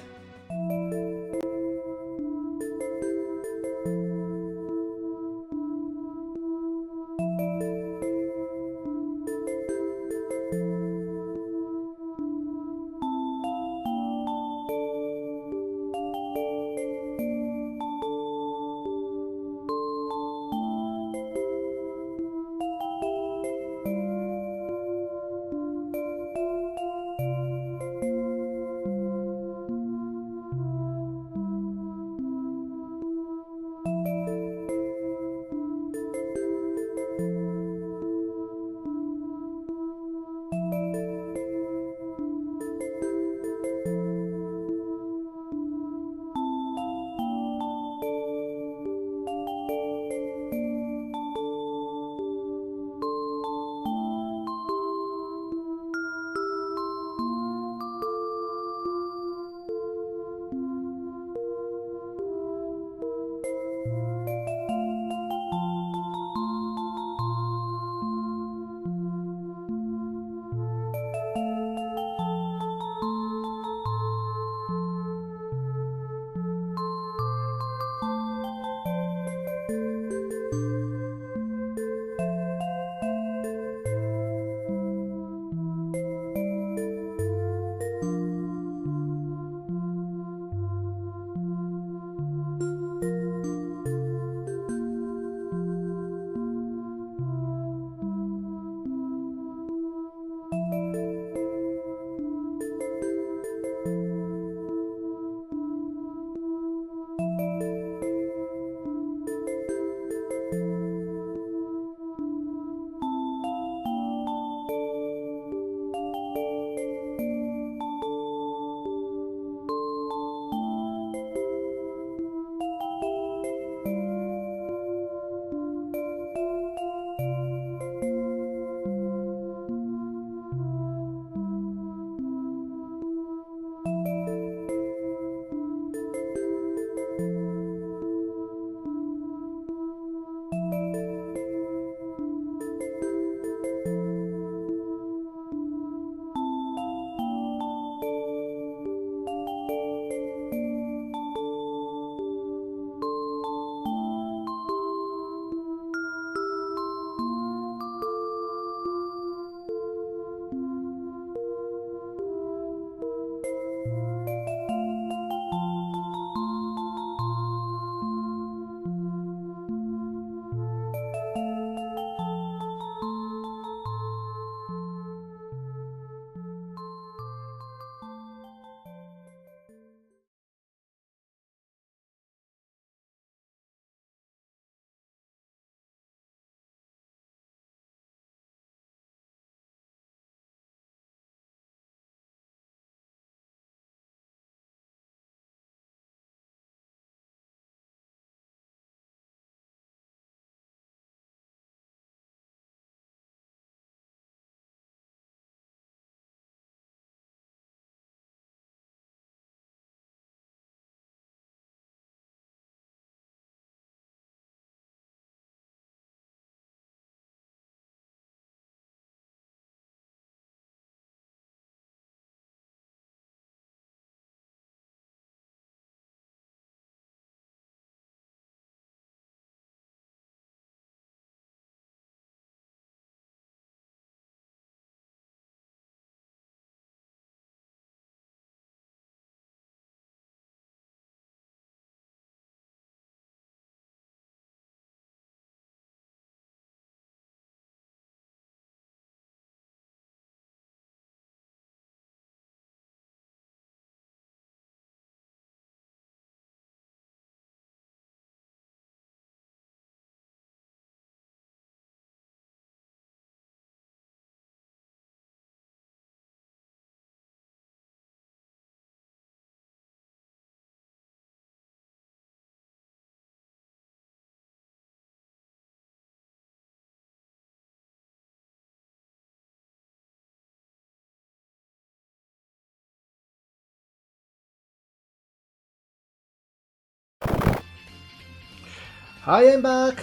I am back!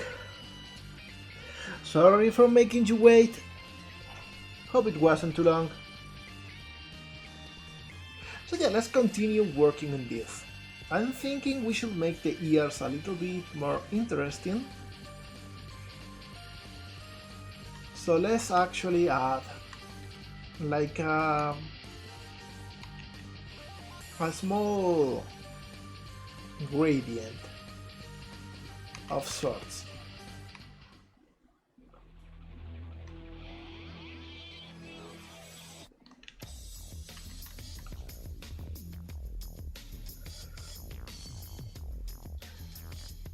Sorry for making you wait. Hope it wasn't too long. So yeah, let's continue working on this. I'm thinking we should make the ears a little bit more interesting. So let's actually add like a small gradient of sorts.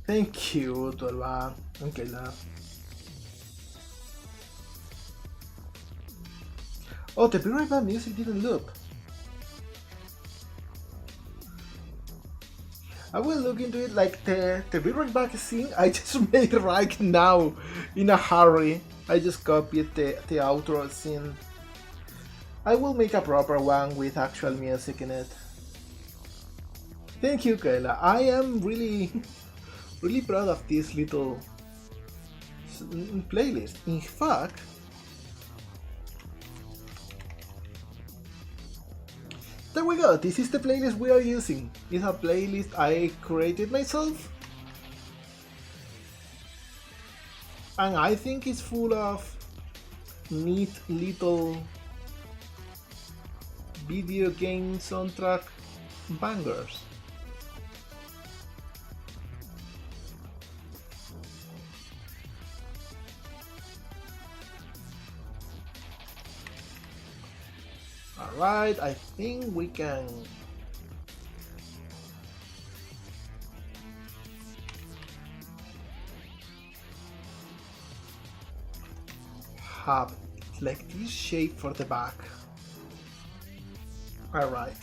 Thank you, Tolva. Okay, now. Oh, the Be Right Back music didn't loop. I will look into it. Like the Be Right Back scene I just made right now in a hurry. I just copied the outro scene. I will make a proper one with actual music in it. Thank you, Kayla. I am really proud of this little playlist. In fact, there we go. This is the playlist we are using. It's a playlist I created myself. And I think it's full of neat little video game soundtrack bangers. Alright, I think we can have like this shape for the back. Alright.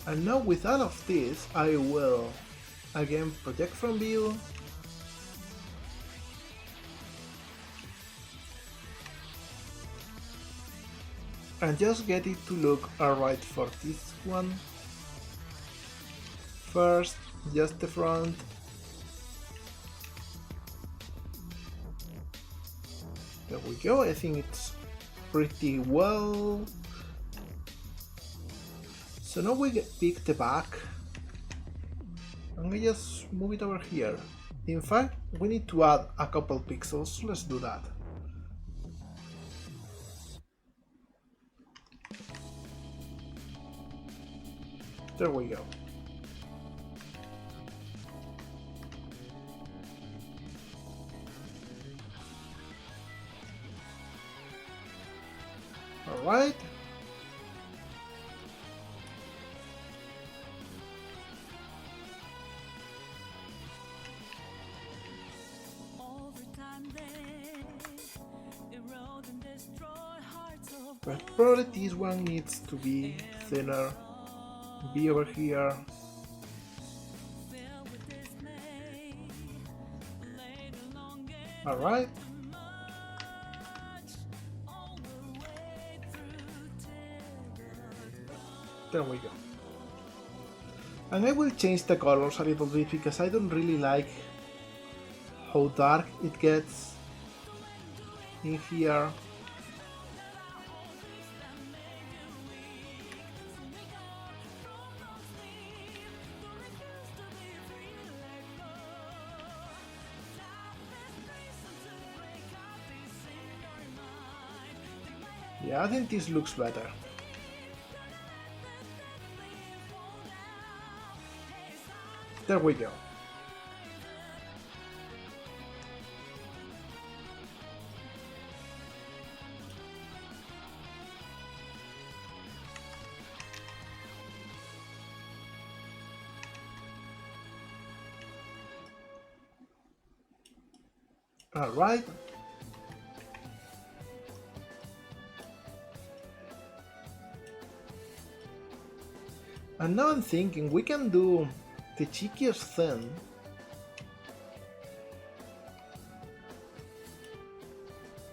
And now with all of this, I will again project from view. And just get it to look alright for this one. First, just the front. There we go, I think it's pretty well. So now we pick the back. And we just move it over here. In fact, we need to add a couple pixels, so let's do that. There we go. All right. But probably this one needs to be thinner. Be over here. All right. There we go. And I will change the colors a little bit because I don't really like how dark it gets in here. Yeah, I think this looks better. There we go. All right. And now I'm thinking we can do the cheekiest thing.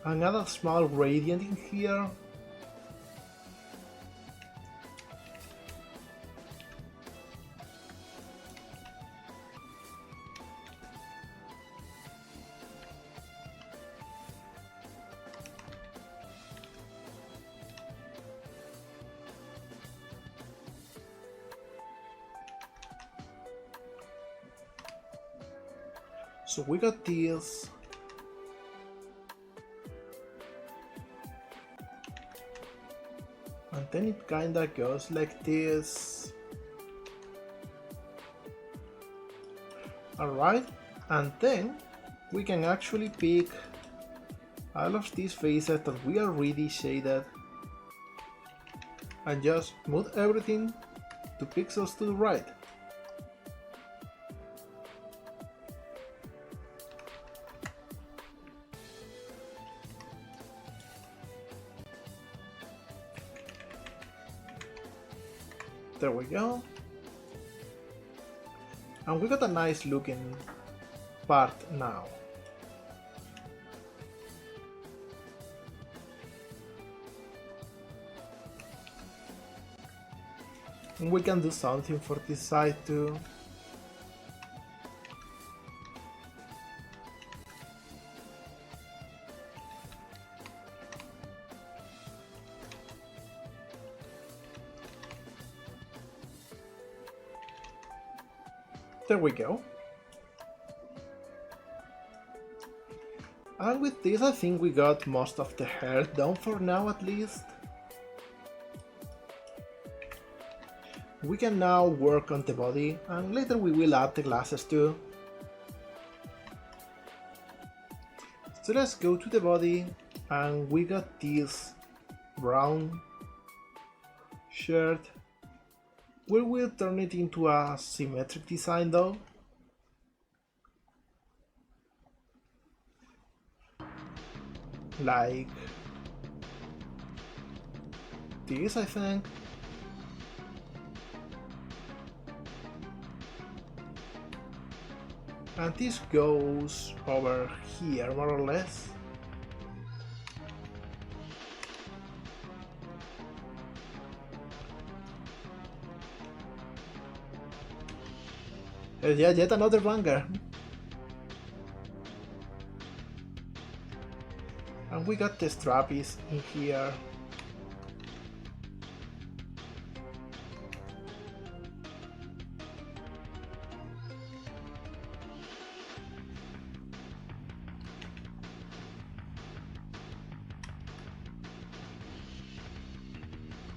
Another small gradient in here. So we got this. And then it kinda goes like this. Alright, and then we can actually pick all of these faces that we already shaded and just move everything 2 pixels to the right. There we go. And we got a nice looking part now. And we can do something for this side too. There we go. And with this I think we got most of the hair done for now at least. We can now work on the body and later we will add the glasses too. So let's go to the body and we got this brown shirt. We will turn it into a symmetric design though. Like this, I think. And this goes over here more or less. Yeah, yet another banger. And we got the strappies in here.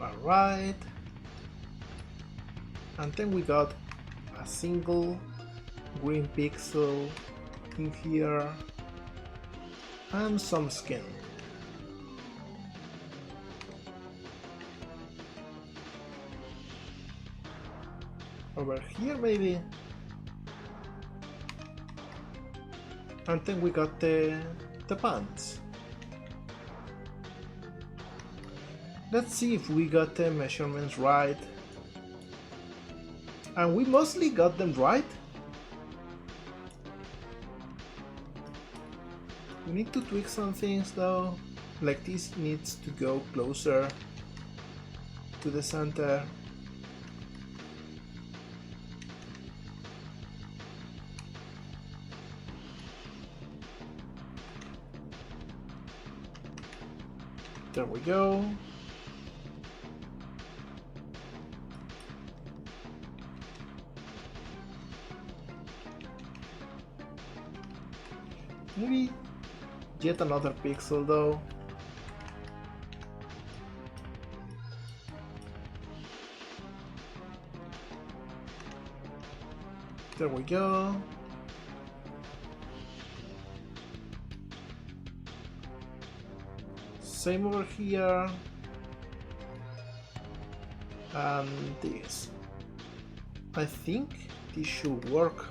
Alright. And then we got a single green pixel in here and some skin. Over here maybe. And then we got the pants. Let's see if we got the measurements right. And we mostly got them right. We need to tweak some things though, like this needs to go closer to the center. There we go. Maybe yet another pixel though. There we go. Same over here. And this. I think this should work.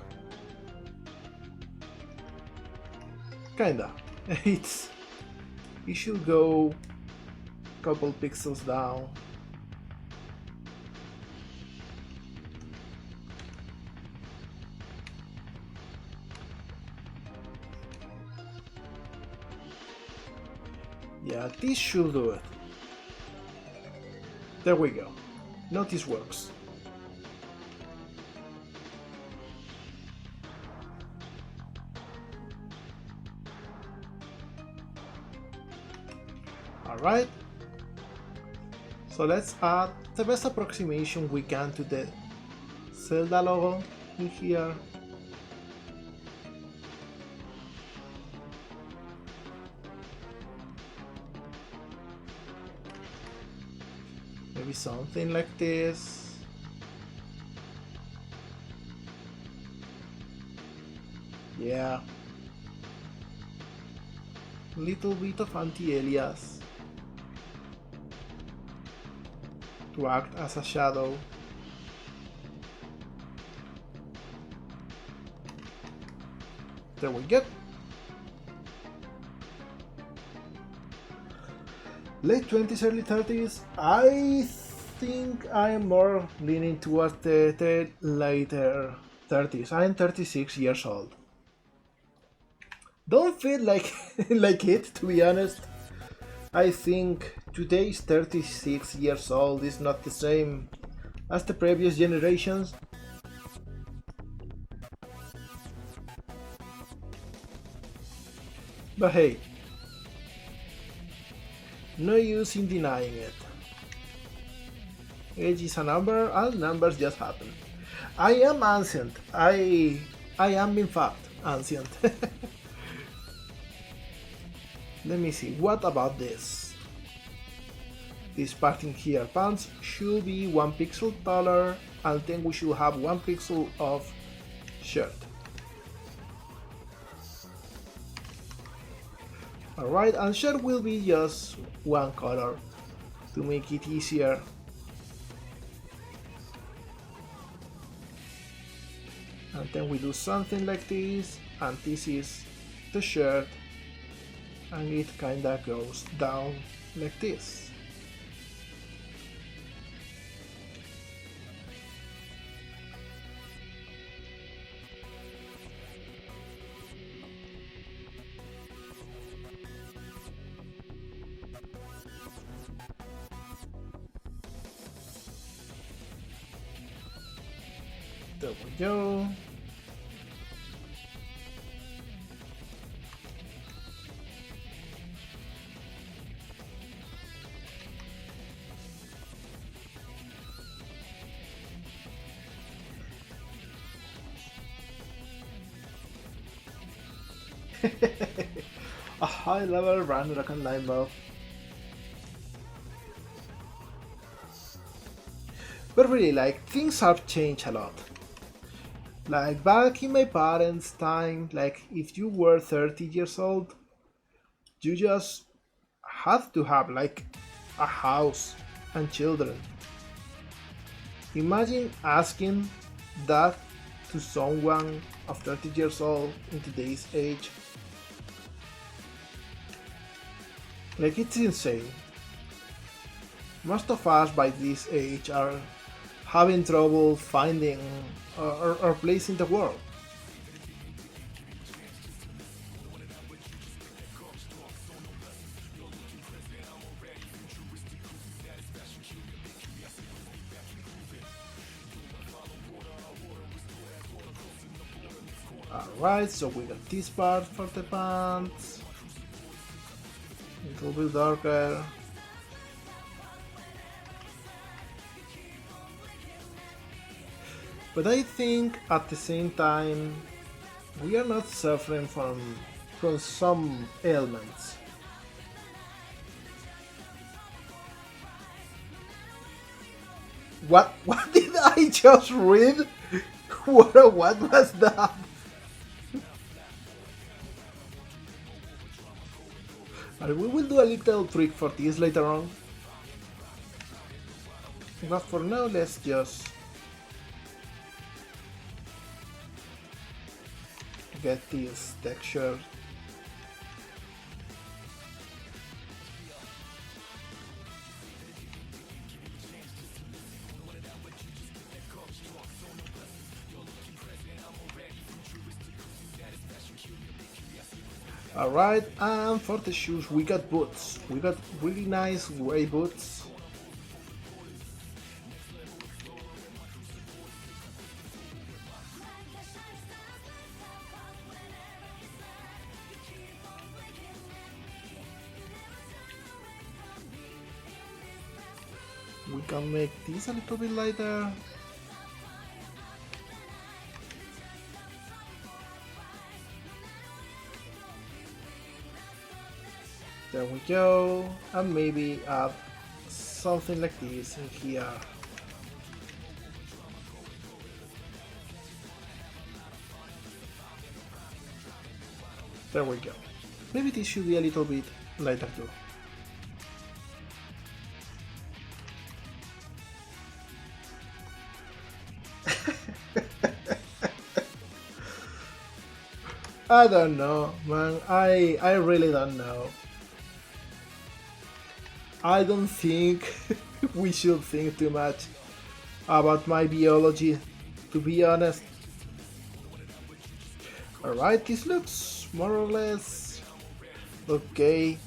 Kinda. It should go a couple pixels down. Yeah, this should do it. There we go. Now this works. Alright, so let's add the best approximation we can to the Zelda logo in here. Maybe something like this. Yeah. Little bit of anti-alias to act as a shadow. There we go. Late 20s, early 30s. I think I'm more leaning towards the later 30s. I'm 36 years old. Don't feel like like it, to be honest. I think today's 36 years old is not the same as the previous generations. But hey, no use in denying it. Age is a number, and numbers just happen. I am ancient. I am in fact ancient. Let me see, what about this? This part in here, pants should be 1 pixel taller, and then we should have 1 pixel of shirt. Alright, and shirt will be just one color to make it easier. And then we do something like this, and this is the shirt, and it kinda goes down like this. There we go. A high level random line buff. But really, like, things have changed a lot. Like, back in my parents' time, like, if you were 30 years old, you just had to have, like, a house and children. Imagine asking that to someone of 30 years old in today's age. Like, it's insane. Most of us by this age are having trouble finding our place in the world. Alright, so we got this part for the pants. A little bit darker. But I think at the same time we are not suffering from some ailments. What did I just read? What was that? We will do a little trick for this later on. But for now, let's just get this texture. Alright, and for the shoes we got boots. We got really nice gray boots. We can make this a little bit lighter. There we go, and maybe add something like this in here. There we go. Maybe this should be a little bit lighter too. I don't know, man. I really don't know. I don't think we should think too much about my biology, to be honest. Alright, this looks more or less okay.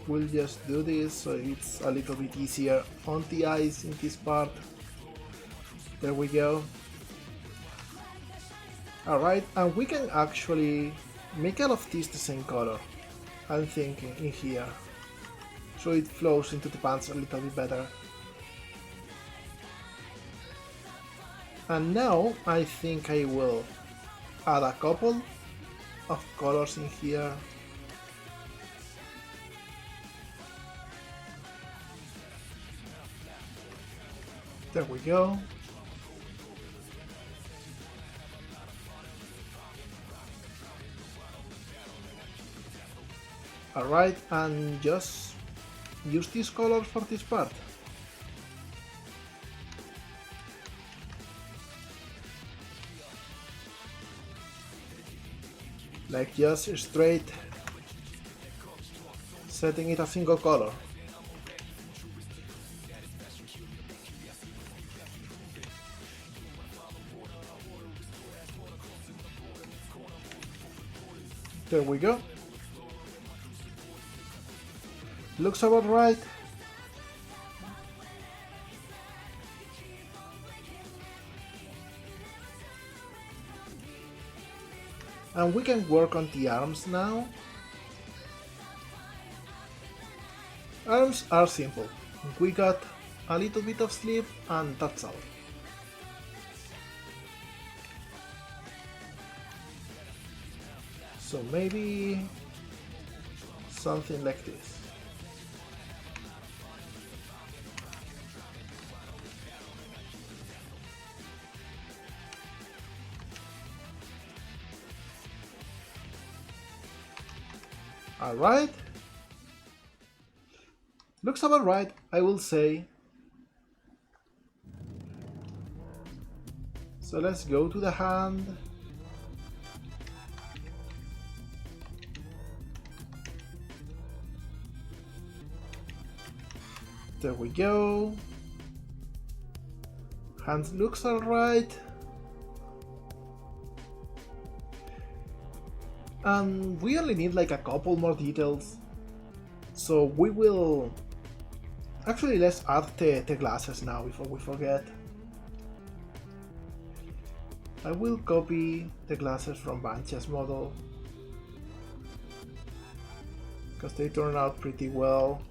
We'll just do this so it's a little bit easier on the eyes in this part. There we go. Alright, and we can actually make all of this the same color, I'm thinking, in here. So it flows into the pants a little bit better. And now I think I will add a couple of colors in here. There we go. Alright, and just use these colors for this part. Like just straight setting it a single color. There we go. Looks about right. And we can work on the arms now. Arms are simple. We got a little bit of sleeve and that's all. So maybe something like this. Alright. Looks about right, I will say. So let's go to the hand. There we go. Hands looks alright. And we only need like a couple more details. So we will... Actually, let's add the glasses now before we forget. I will copy the glasses from Bancha's model, because they turn out pretty well.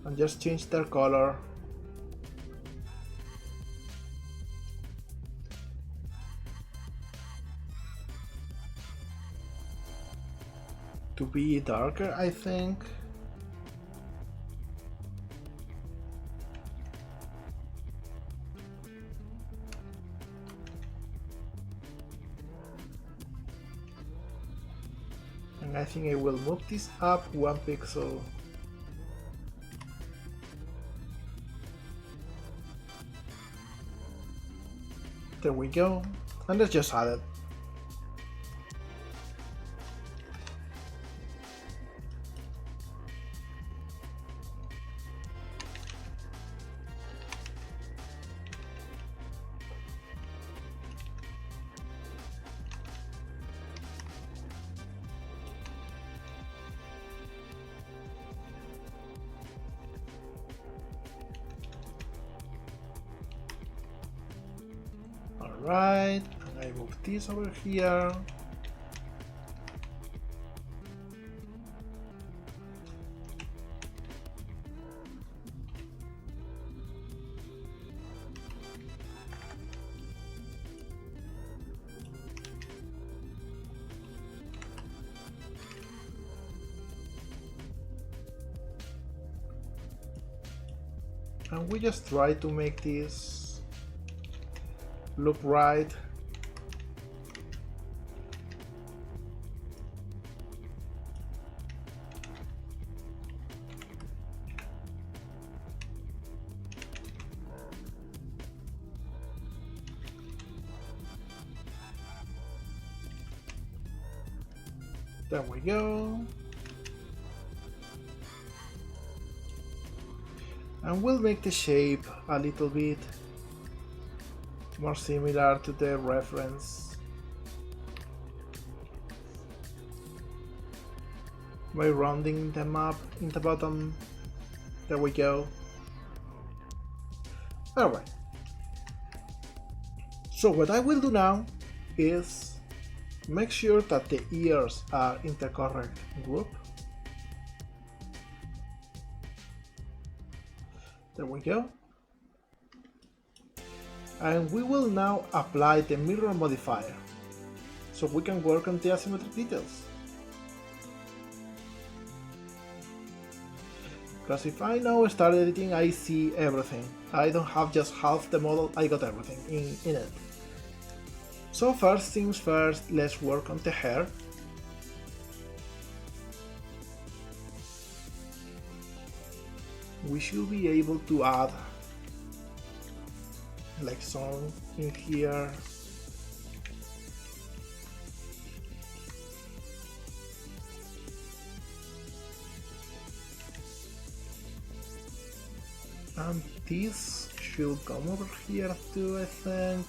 And just change their color. To be darker, I think. And I think I will move this up 1 pixel. There we go. And let's just add it. Alright, and I move this over here. And we just try to make this look right. There we go. And we'll make the shape a little bit more similar to the reference by rounding them up in the bottom. There we go. Alright. So what I will do now is make sure that the ears are in the correct group. There we go. And we will now apply the mirror modifier so we can work on the asymmetric details. Because if I now start editing, I see everything. I don't have just half the model, I got everything in it. So first things first, let's work on the hair. We should be able to add like some in here. And this should come over here too, I think.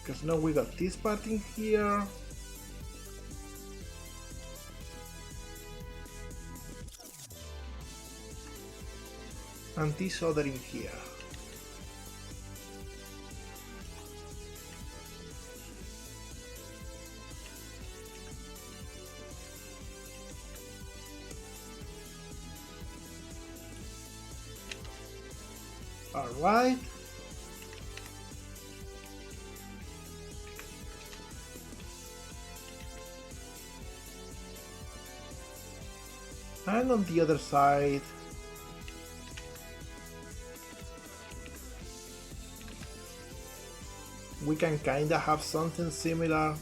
Because now we got this part in here. And this other in here. All right. And on the other side, we can kinda have something similar.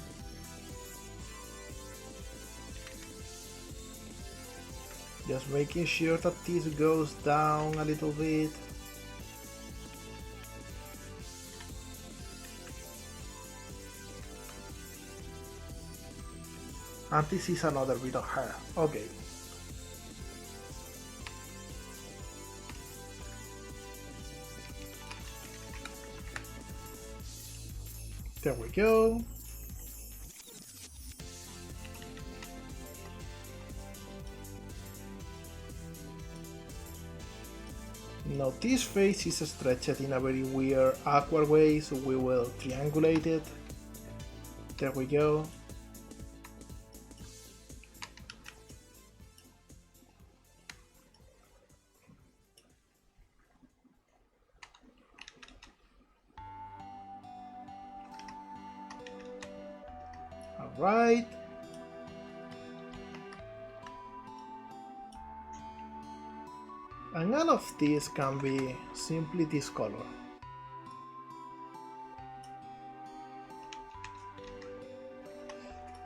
Just making sure that this goes down a little bit. And this is another bit of hair. Okay. There we go. Now this face is stretched in a very weird, awkward way, so we will triangulate it. There we go. Right. And all of this can be simply this color.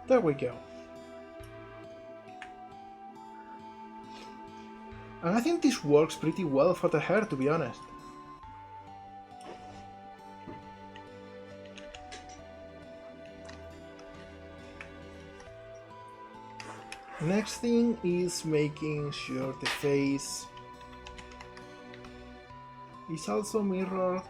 There we go. And I think this works pretty well for the hair, to be honest. Next thing is making sure the face is also mirrored.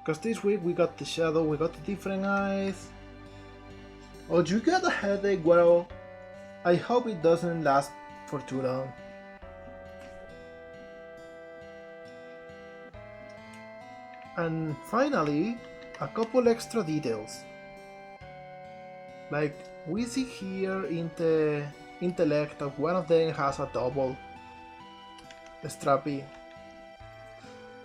Because this week we got the shadow, we got the different eyes. Oh, you got a headache? Well, I hope it doesn't last for too long. And finally, a couple extra details. Like we see here in the intellect and one of them has a double strappy.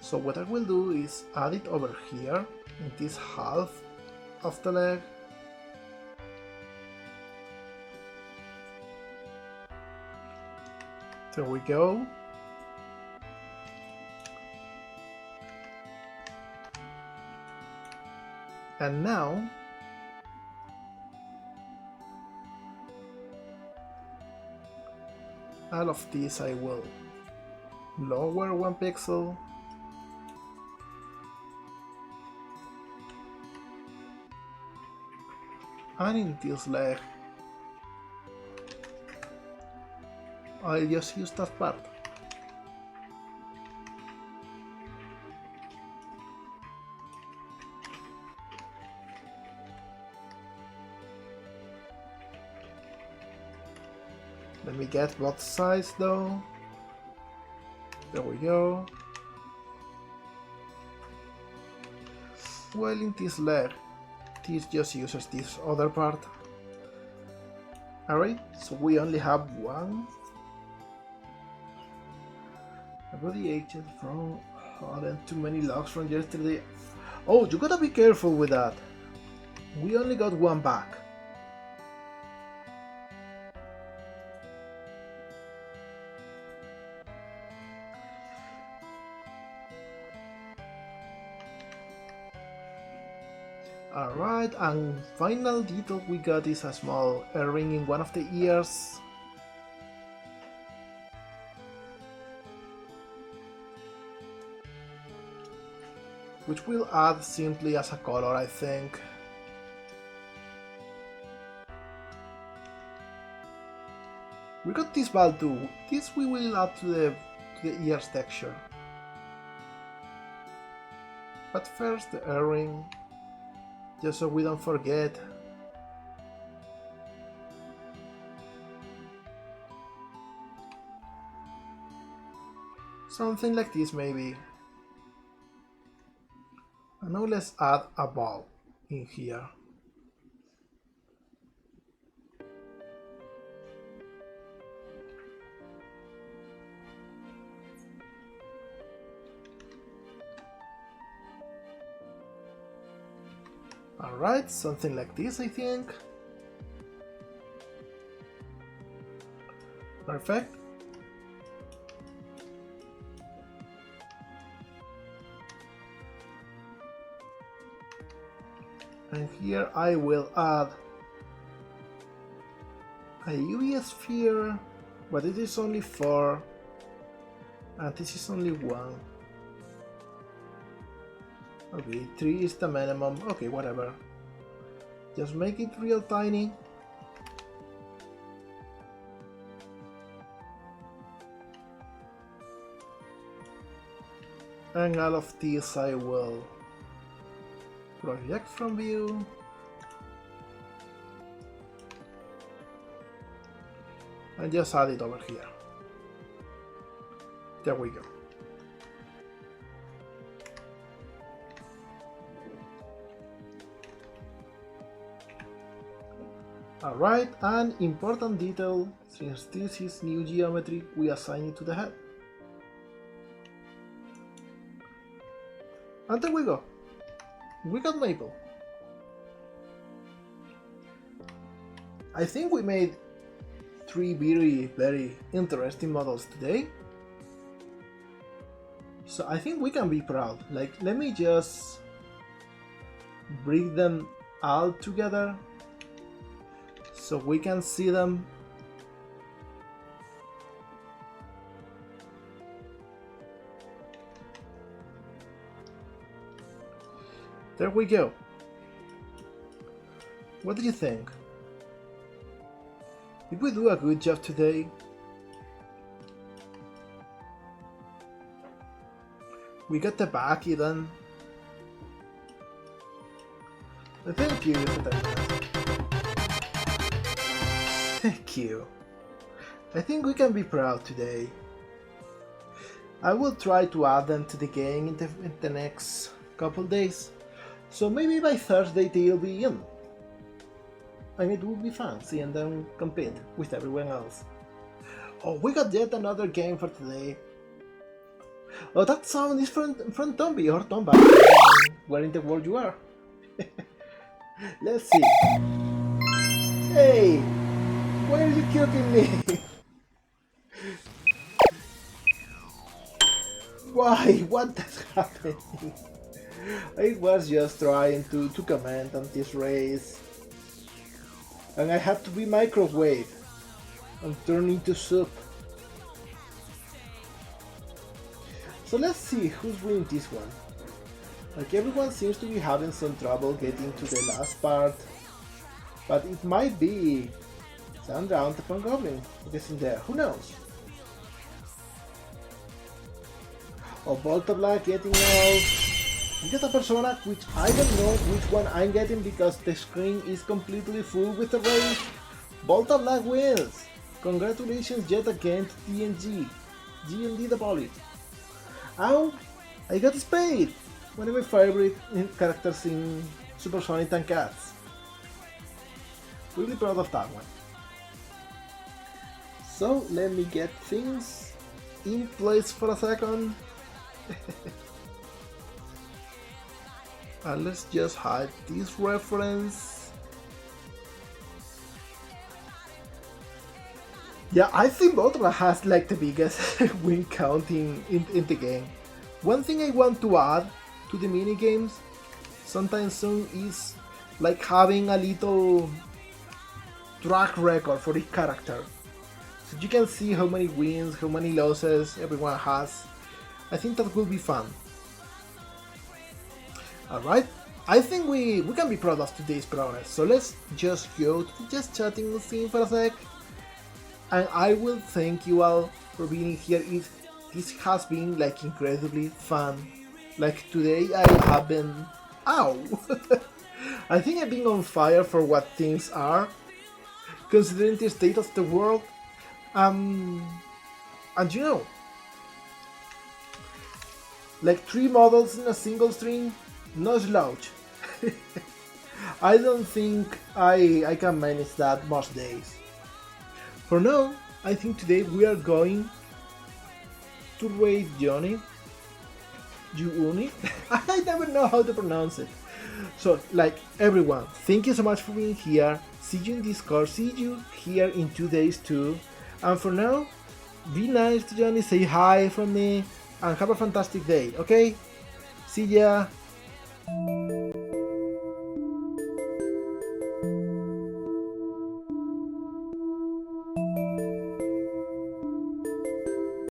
So what I will do is add it over here in this half of the leg. There we go. And now all of these I will lower 1 pixel. And in this leg I'll just use that part. Let me get both sides though. There we go. Well, in this leg, this just uses this other part. Alright, so we only have one. Body agent from and too many logs from yesterday. Oh, you gotta be careful with that. We only got one back. Alright, and final detail we got is a small earring in one of the ears. Which we'll add simply as a color, I think. We got this ball too. This we will add to the ears texture. But first the earring, just so we don't forget. Something like this maybe. And now let's add a ball in here. Alright, something like this, I think. Perfect. And here I will add a UV sphere, but it is only 4, and this is only 1. Okay, 3 is the minimum. Okay, whatever. Just make it real tiny. And all of these I will project from view. And just add it over here. There we go. Alright, an important detail, since this is new geometry, we assign it to the head. And there we go. We got Maple. I think we made 3 very interesting models today. So I think we can be proud. Like, let me just bring them all together so we can see them. There we go. What do you think? Did we do a good job today? We got the back even. Thank you. Thank you. I think we can be proud today. I will try to add them to the game in the next couple days. So maybe by Thursday they'll be in. and it would be fun seeing them compete with everyone else. Oh, we got yet another game for today. Oh, that sound is from Tombi or Tomba, where in the world you are. Let's see. Hey, why are you killing me? Why? What is happening? I was just trying to comment on this race, and I had to be microwave and turn into soup. So let's see who's winning this one. Like, everyone seems to be having some trouble getting to the last part, but it might be Sandra Antepon Goblin getting there, who knows? Oh, Volta Black getting out. You get a persona which I don't know which one I'm getting because the screen is completely full with the race. Volta Black wins! Congratulations yet again to TNG. GND the Poly. Ow! I got Spade! One of my favorite characters in Supersonic and Cats. Really proud of that one. So let me get things in place for a second. And let's just hide this reference. Yeah, I think Botra has like the biggest win count in the game. One thing I want to add to the minigames sometime soon is like having a little track record for each character. So you can see how many wins, how many losses everyone has. I think that will be fun. Alright, I think we can be proud of today's progress. So let's just go to the just chatting scene for a sec. And I will thank you all for being here. This has been like incredibly fun. Like today I have been... Ow! I think I've been on fire for what things are, considering the state of the world. And you know, like 3 models in a single string, no slouch. I don't think I can manage that most days. For now, I think today we are going to raid Johnny. Juuni? I never know how to pronounce it. So, like, everyone, thank you so much for being here. See you in Discord, see you here in 2 days too. And for now, be nice to Johnny, say hi from me, and have a fantastic day, okay? See ya!